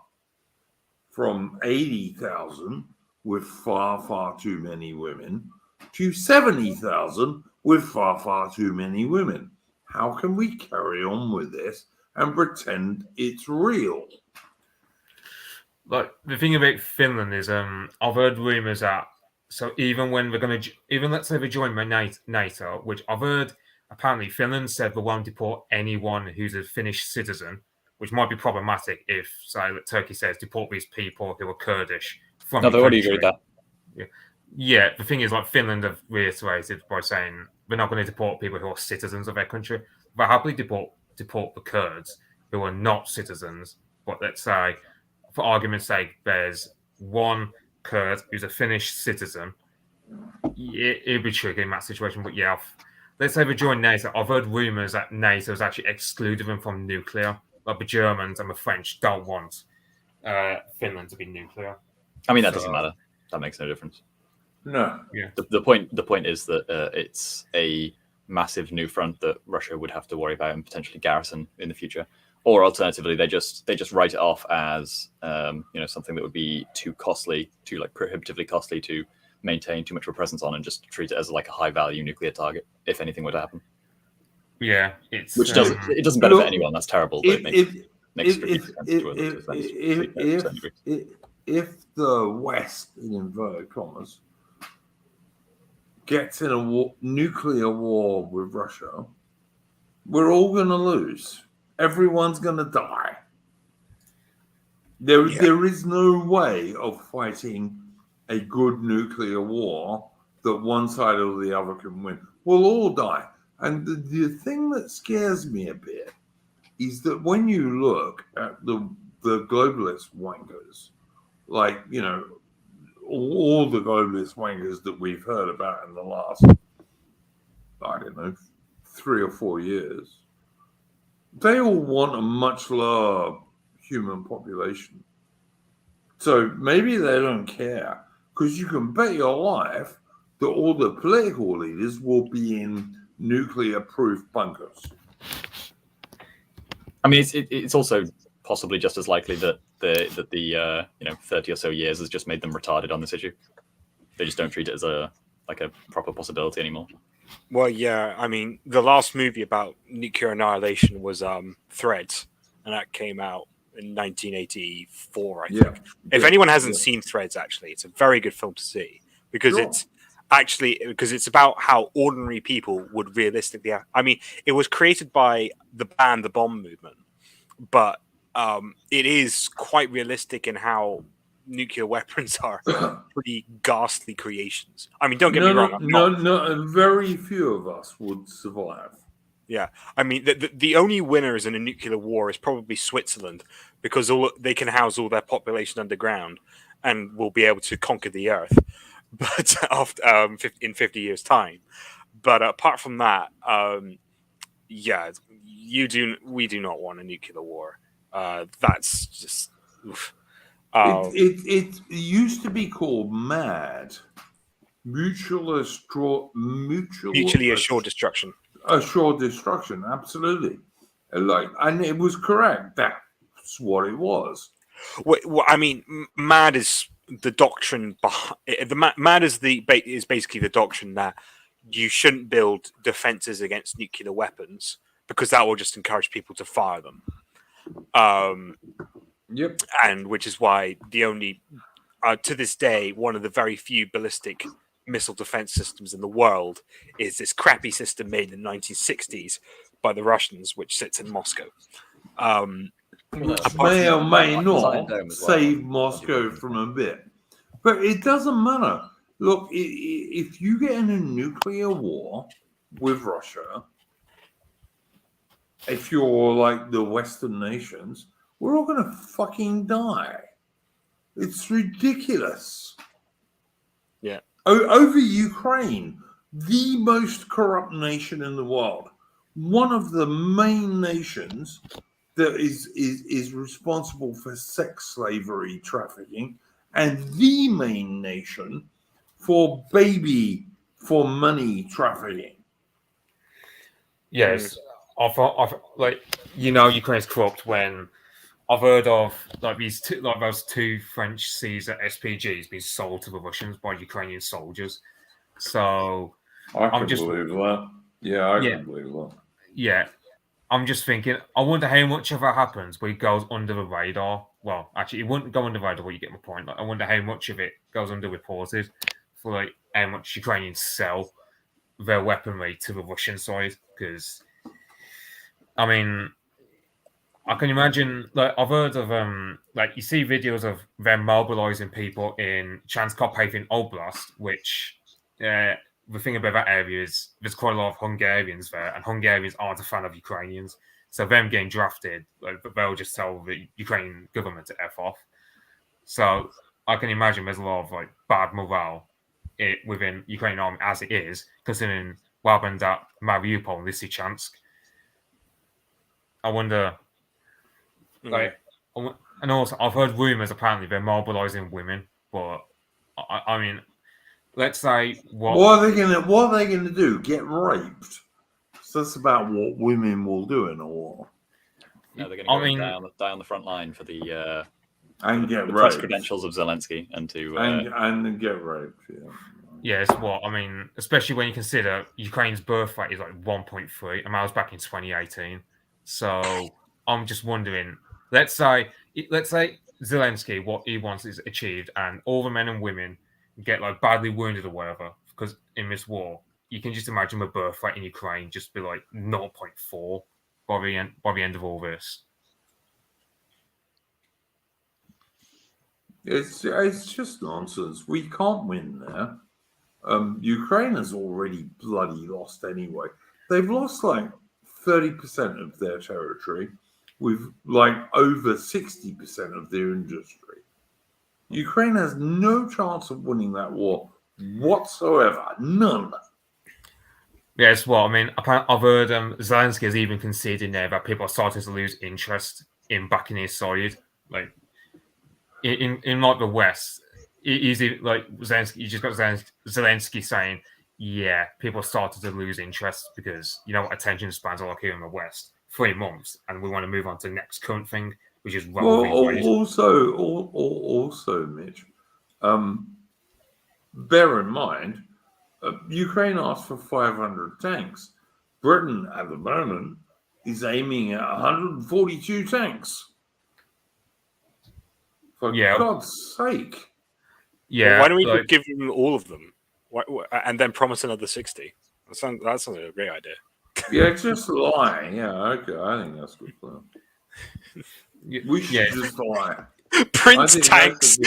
from 80,000 with far, far too many women to 70,000 with far, far too many women. How can we carry on with this and pretend it's real? Like the thing about Finland is, I've heard rumors that even when we're gonna, even let's say they join NATO, which I've heard apparently Finland said they won't deport anyone who's a Finnish citizen, which might be problematic if, say, Turkey says deport these people who are Kurdish from No, the they already country. agreed that. Yeah, the thing is, like Finland have reiterated by saying we're not going to deport people who are citizens of their country. They'll happily deport the Kurds who are not citizens. But let's say, for argument's sake, there's one Kurd who's a Finnish citizen. It'd be tricky in that situation. But yeah, let's say they join NATO. I've heard rumours that NATO has actually excluded them from nuclear. Like the Germans and the French don't want Finland to be nuclear. I mean, that doesn't matter. That makes no difference. No. Yeah. The point is that it's a massive new front that Russia would have to worry about and potentially garrison in the future. Or alternatively, they just write it off as something that would be too costly, too like prohibitively costly to maintain too much of a presence on, and just treat it as like a high value nuclear target if anything were to happen. Yeah, which doesn't benefit anyone. That's terrible. But if the West, in inverted commas, gets in a nuclear war with Russia, we're all going to lose. Everyone's going to die. There is no way of fighting a good nuclear war that one side or the other can win. We'll all die. And the thing that scares me a bit is that when you look at the globalist wankers, like, all the globalist wankers that we've heard about in the last, 3 or 4 years, they all want a much lower human population. So maybe they don't care, because you can bet your life that all the political leaders will be in nuclear-proof bunkers. I mean, it's also possibly just as likely that the 30 or so years has just made them retarded on this issue. They just don't treat it as a proper possibility anymore. Well, yeah, I mean, the last movie about nuclear annihilation was Threads, and that came out in 1984, I think. If anyone hasn't seen Threads, actually, it's a very good film to see, because it's about how ordinary people would realistically I mean, it was created by the band The Bomb Movement, but it is quite realistic in how nuclear weapons are pretty ghastly creations. I mean, don't get me wrong. No, very few of us would survive. Yeah, I mean, the only winners in a nuclear war is probably Switzerland, because they can house all their population underground and will be able to conquer the earth, but after in 50 years' time. But apart from that, we do not want a nuclear war. That's just. Oof. It used to be called MAD, mutually assured destruction. Assured destruction, absolutely. And it was correct. That's what it was. Well, I mean, MAD is the doctrine. MAD is basically the doctrine that you shouldn't build defenses against nuclear weapons, because that will just encourage people to fire them. Yep. And which is why the only, to this day, one of the very few ballistic missile defense systems in the world is this crappy system made in the 1960s by the Russians, which sits in Moscow. Which may or may not save Moscow from a bit. But it doesn't matter. Look, if you get in a nuclear war with Russia, if you're like the Western nations, we're all going to fucking die. It's ridiculous. Yeah. Over Ukraine, the most corrupt nation in the world, one of the main nations that is responsible for sex slavery trafficking, and the main nation for money trafficking. Yes. Ukraine's corrupt when I've heard of like those two French Caesar SPGs being sold to the Russians by Ukrainian soldiers. So I can just believe that. Yeah, I Yeah. can believe that. yeah, I'm just thinking. I wonder how much of that happens where it goes under the radar. Well, actually, it wouldn't go under the radar. But you get my point. Like, I wonder how much of it goes underreported for like how much Ukrainians sell their weaponry to the Russian side. Because I mean, I can imagine, like, I've heard of, like, you see videos of them mobilizing people in Transcarpathian Oblast, which, the thing about that area is there's quite a lot of Hungarians there, and Hungarians aren't a fan of Ukrainians. So them getting drafted, like, they'll just tell the Ukrainian government to F off. So I can imagine there's a lot of, like, bad morale within Ukrainian army as it is, considering what happened at Mariupol and Lysychansk. I wonder. Like, and also, I've heard rumors apparently they're mobilizing women, but I mean, let's say What are they gonna do? Get raped? So that's about what women will do in a war. No, they're going to die on the front line for the and get the raped. press credentials of Zelensky and to and get raped. Yeah. Yeah, it's what I mean, especially when you consider Ukraine's birth rate is like 1.3, and that was back in 2018. So I'm just wondering. Let's say Zelensky, what he wants is achieved, and all the men and women get like badly wounded or whatever. Because in this war, you can just imagine the birth rate in Ukraine just be like 0.4 by the end of all this. It's just nonsense. We can't win there. Ukraine has already bloody lost anyway. They've lost like 30% of their territory, with like over 60% of their industry. Ukraine has no chance of winning that war whatsoever. None. Yeah, it's what I mean. I've heard Zelensky has even conceded now that people are starting to lose interest in backing his side. Like in like the West, easy like Zelensky. You just got Zelensky saying, "Yeah, people started to lose interest because you know what attention spans are like here in the West. 3 months, and we want to move on to the next current thing, which is also, Mitch. Bear in mind, Ukraine asked for 500 tanks. Britain, at the moment, is aiming at 142 tanks. For God's sake. Yeah. Well, why don't we just give them all of them and then promise another 60? That sounds like a great idea. Yeah, just lie. Yeah, okay. I think that's a good plan. We should just lie. Print tanks.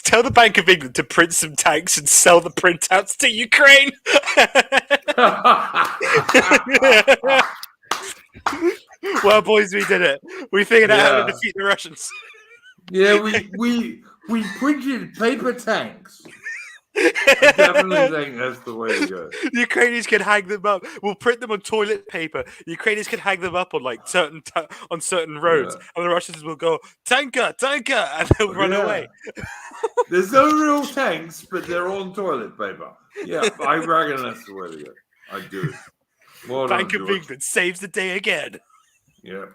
Tell the Bank of England to print some tanks and sell the printouts to Ukraine. Well, boys, we did it. We figured out how to defeat the Russians. Yeah, we printed paper tanks. I definitely think that's the way to go. The Ukrainians can hang them up. We'll print them on toilet paper. The Ukrainians can hang them up on like certain roads, and the Russians will go tanker, and they'll run away. There's no real tanks, but they're on toilet paper. Yeah, I reckon that's the way to go. I do. Well Bank done, of George. England saves the day again. Yeah.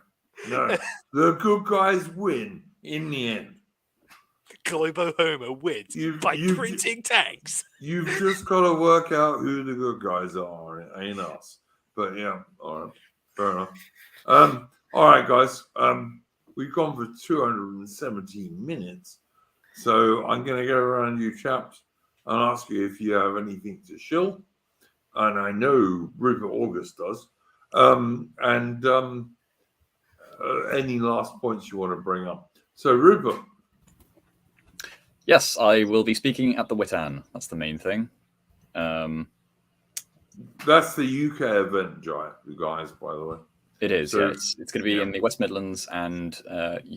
No, the good guys win in the end. Globo Homer wins by printing tanks. You've just got to work out who the good guys are. It ain't us. But yeah, all right, fair enough. All right, guys. We've gone for 217 minutes. So I'm going to go around you chaps and ask you if you have anything to shill. And I know Rupert August does. Any last points you want to bring up? So, Rupert. Yes, I will be speaking at the Witan. That's the main thing. That's the UK event, guys, by the way. It is, So, yeah. It's going to be in the West Midlands, and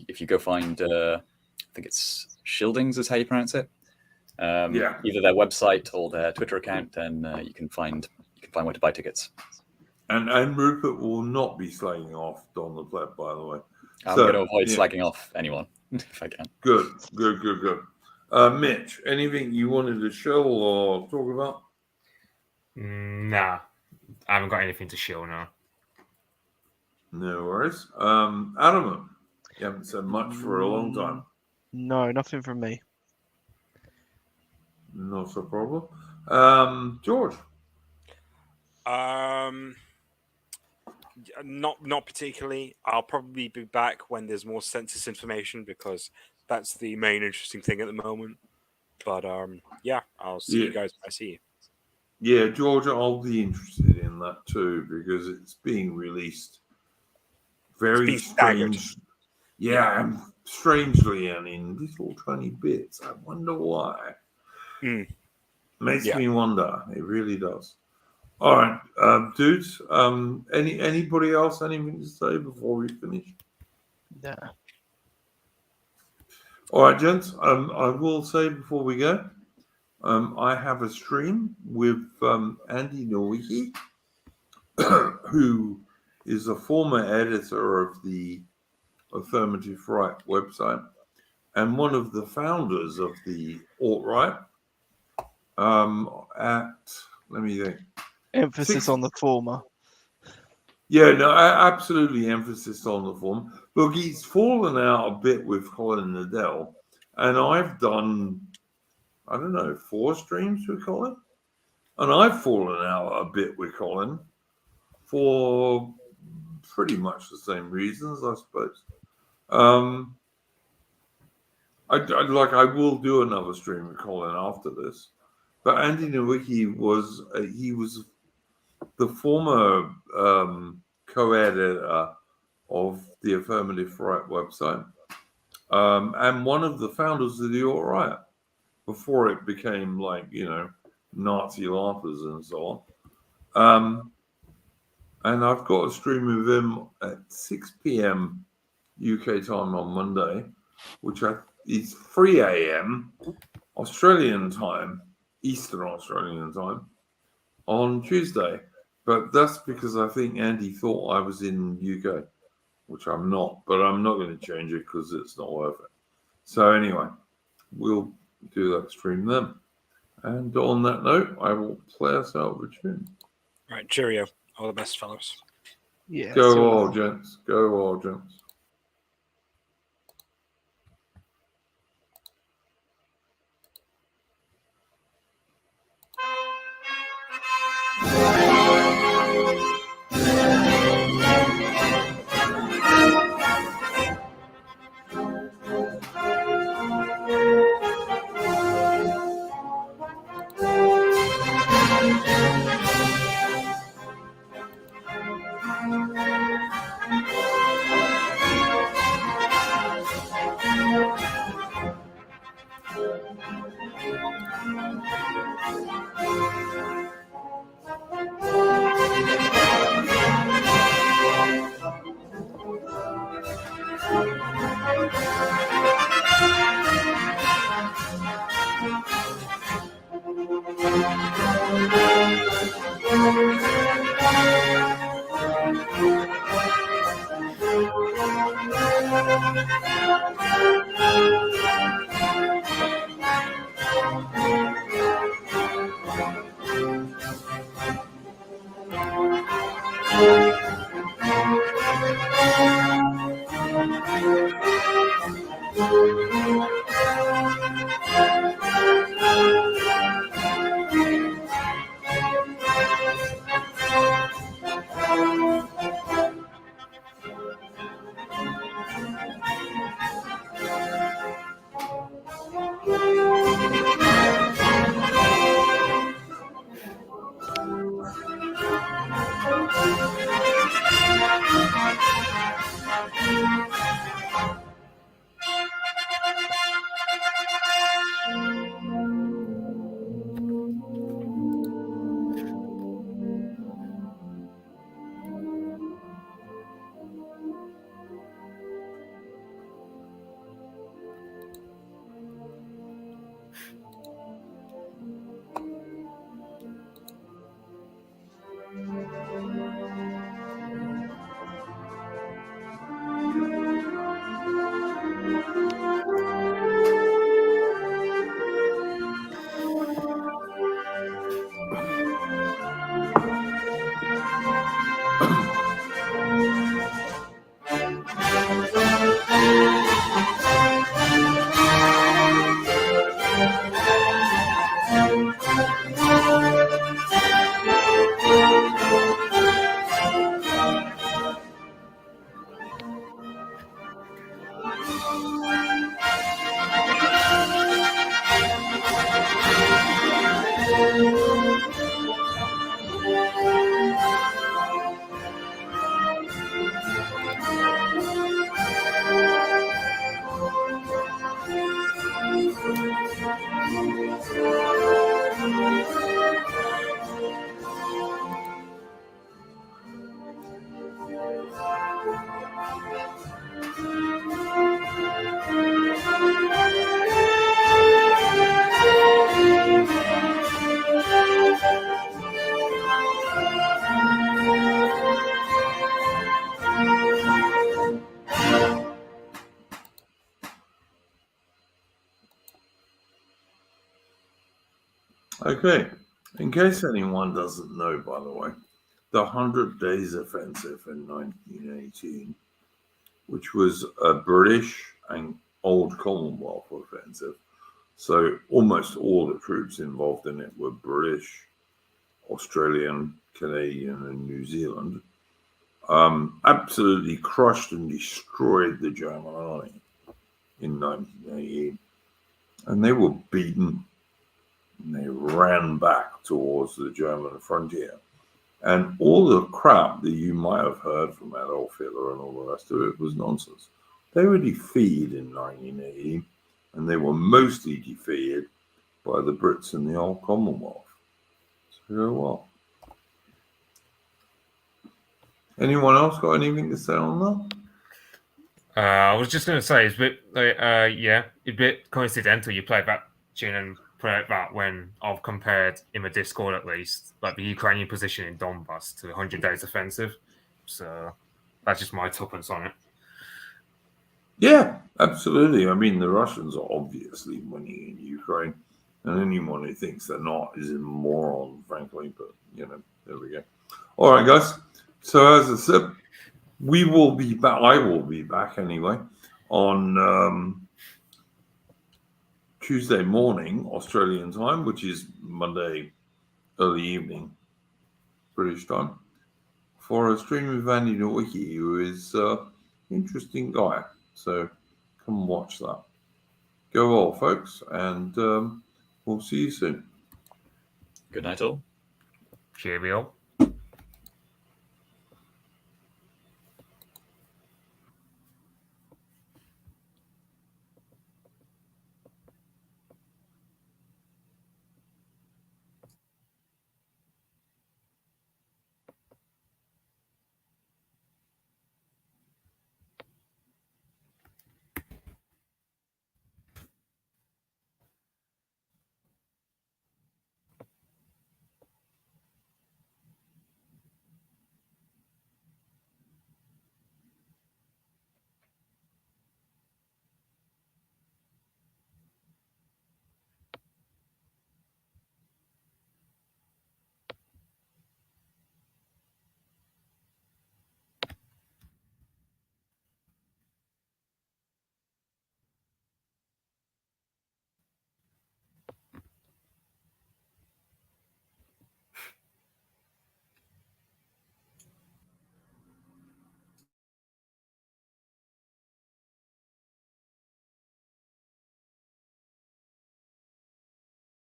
if you go find, I think it's Shieldings is how you pronounce it. Either their website or their Twitter account, then you can find where to buy tickets. And Rupert will not be slagging off Don the Pleb, by the way. I'm going to avoid slagging off anyone if I can. Good. Mitch, anything you wanted to show or talk about? Nah, I haven't got anything to show now. No worries. Adam, You haven't said much for a long time. No, nothing from me. Not a problem. George? Not particularly. I'll probably be back when there's more census information because that's the main interesting thing at the moment. But yeah, I'll see you guys when I see you. Yeah, George, I'll be interested in that too because it's being released very strange. Yeah, and strangely and in little tiny bits. I wonder why. Makes me wonder. It really does. All right, dudes. Anybody else anything to say before we finish? Yeah. All right, gents. I will say before we go, I have a stream with Andy Nowicki, who is a former editor of the Affirmative Right website and one of the founders of the alt-right. Let me think. Emphasis on the former. Yeah, no, absolutely emphasis on the form. Look, he's fallen out a bit with Colin Liddell, and I've done, I don't know, 4 streams with Colin, and I've fallen out a bit with Colin for pretty much the same reasons, I suppose. I will do another stream with Colin after this, but Andy Nowicki was the former co-editor of the Affirmative Right website, and one of the founders of the alt-right before it became Nazi laughers and so on. And I've got a stream with him at 6 p.m. UK time on Monday, which is 3 a.m. Australian time, Eastern Australian time, on Tuesday. But that's because I think Andy thought I was in UK, which I'm not. But I'm not going to change it because it's not worth it. So anyway, we'll do that stream then. And on that note, I will play us out with a tune. Right, cheerio. All the best, fellows. Yeah. Go all, gents. Go all, gents. Okay, in case anyone doesn't know, by the way, the 100 Days Offensive in 1918, which was a British and Old Commonwealth offensive. So almost all the troops involved in it were British, Australian, Canadian, and New Zealand. Absolutely crushed and destroyed the German army in 1918. And they were beaten. And they ran back towards the German frontier. And all the crap that you might have heard from Adolf Hitler and all the rest of it was nonsense. They were defeated in 1918, and they were mostly defeated by the Brits in the Old Commonwealth. So what? Anyone else got anything to say on that? I was just going to say, it's a bit coincidental you played that tune and played that when I've compared in the Discord at least, like the Ukrainian position in Donbass to the 100 Days Offensive. So that's just my tuppence on it. Yeah, absolutely. I mean, the Russians are obviously winning in Ukraine, and anyone who thinks they're not is a moron, frankly. But, there we go. All right, guys. So as I said, we will be back. I will be back anyway on Tuesday morning, Australian time, which is Monday early evening, British time, for a stream with Andy Nowicki, who is an interesting guy. So come watch that. Go well, folks, and we'll see you soon. Good night, all. Cheerio.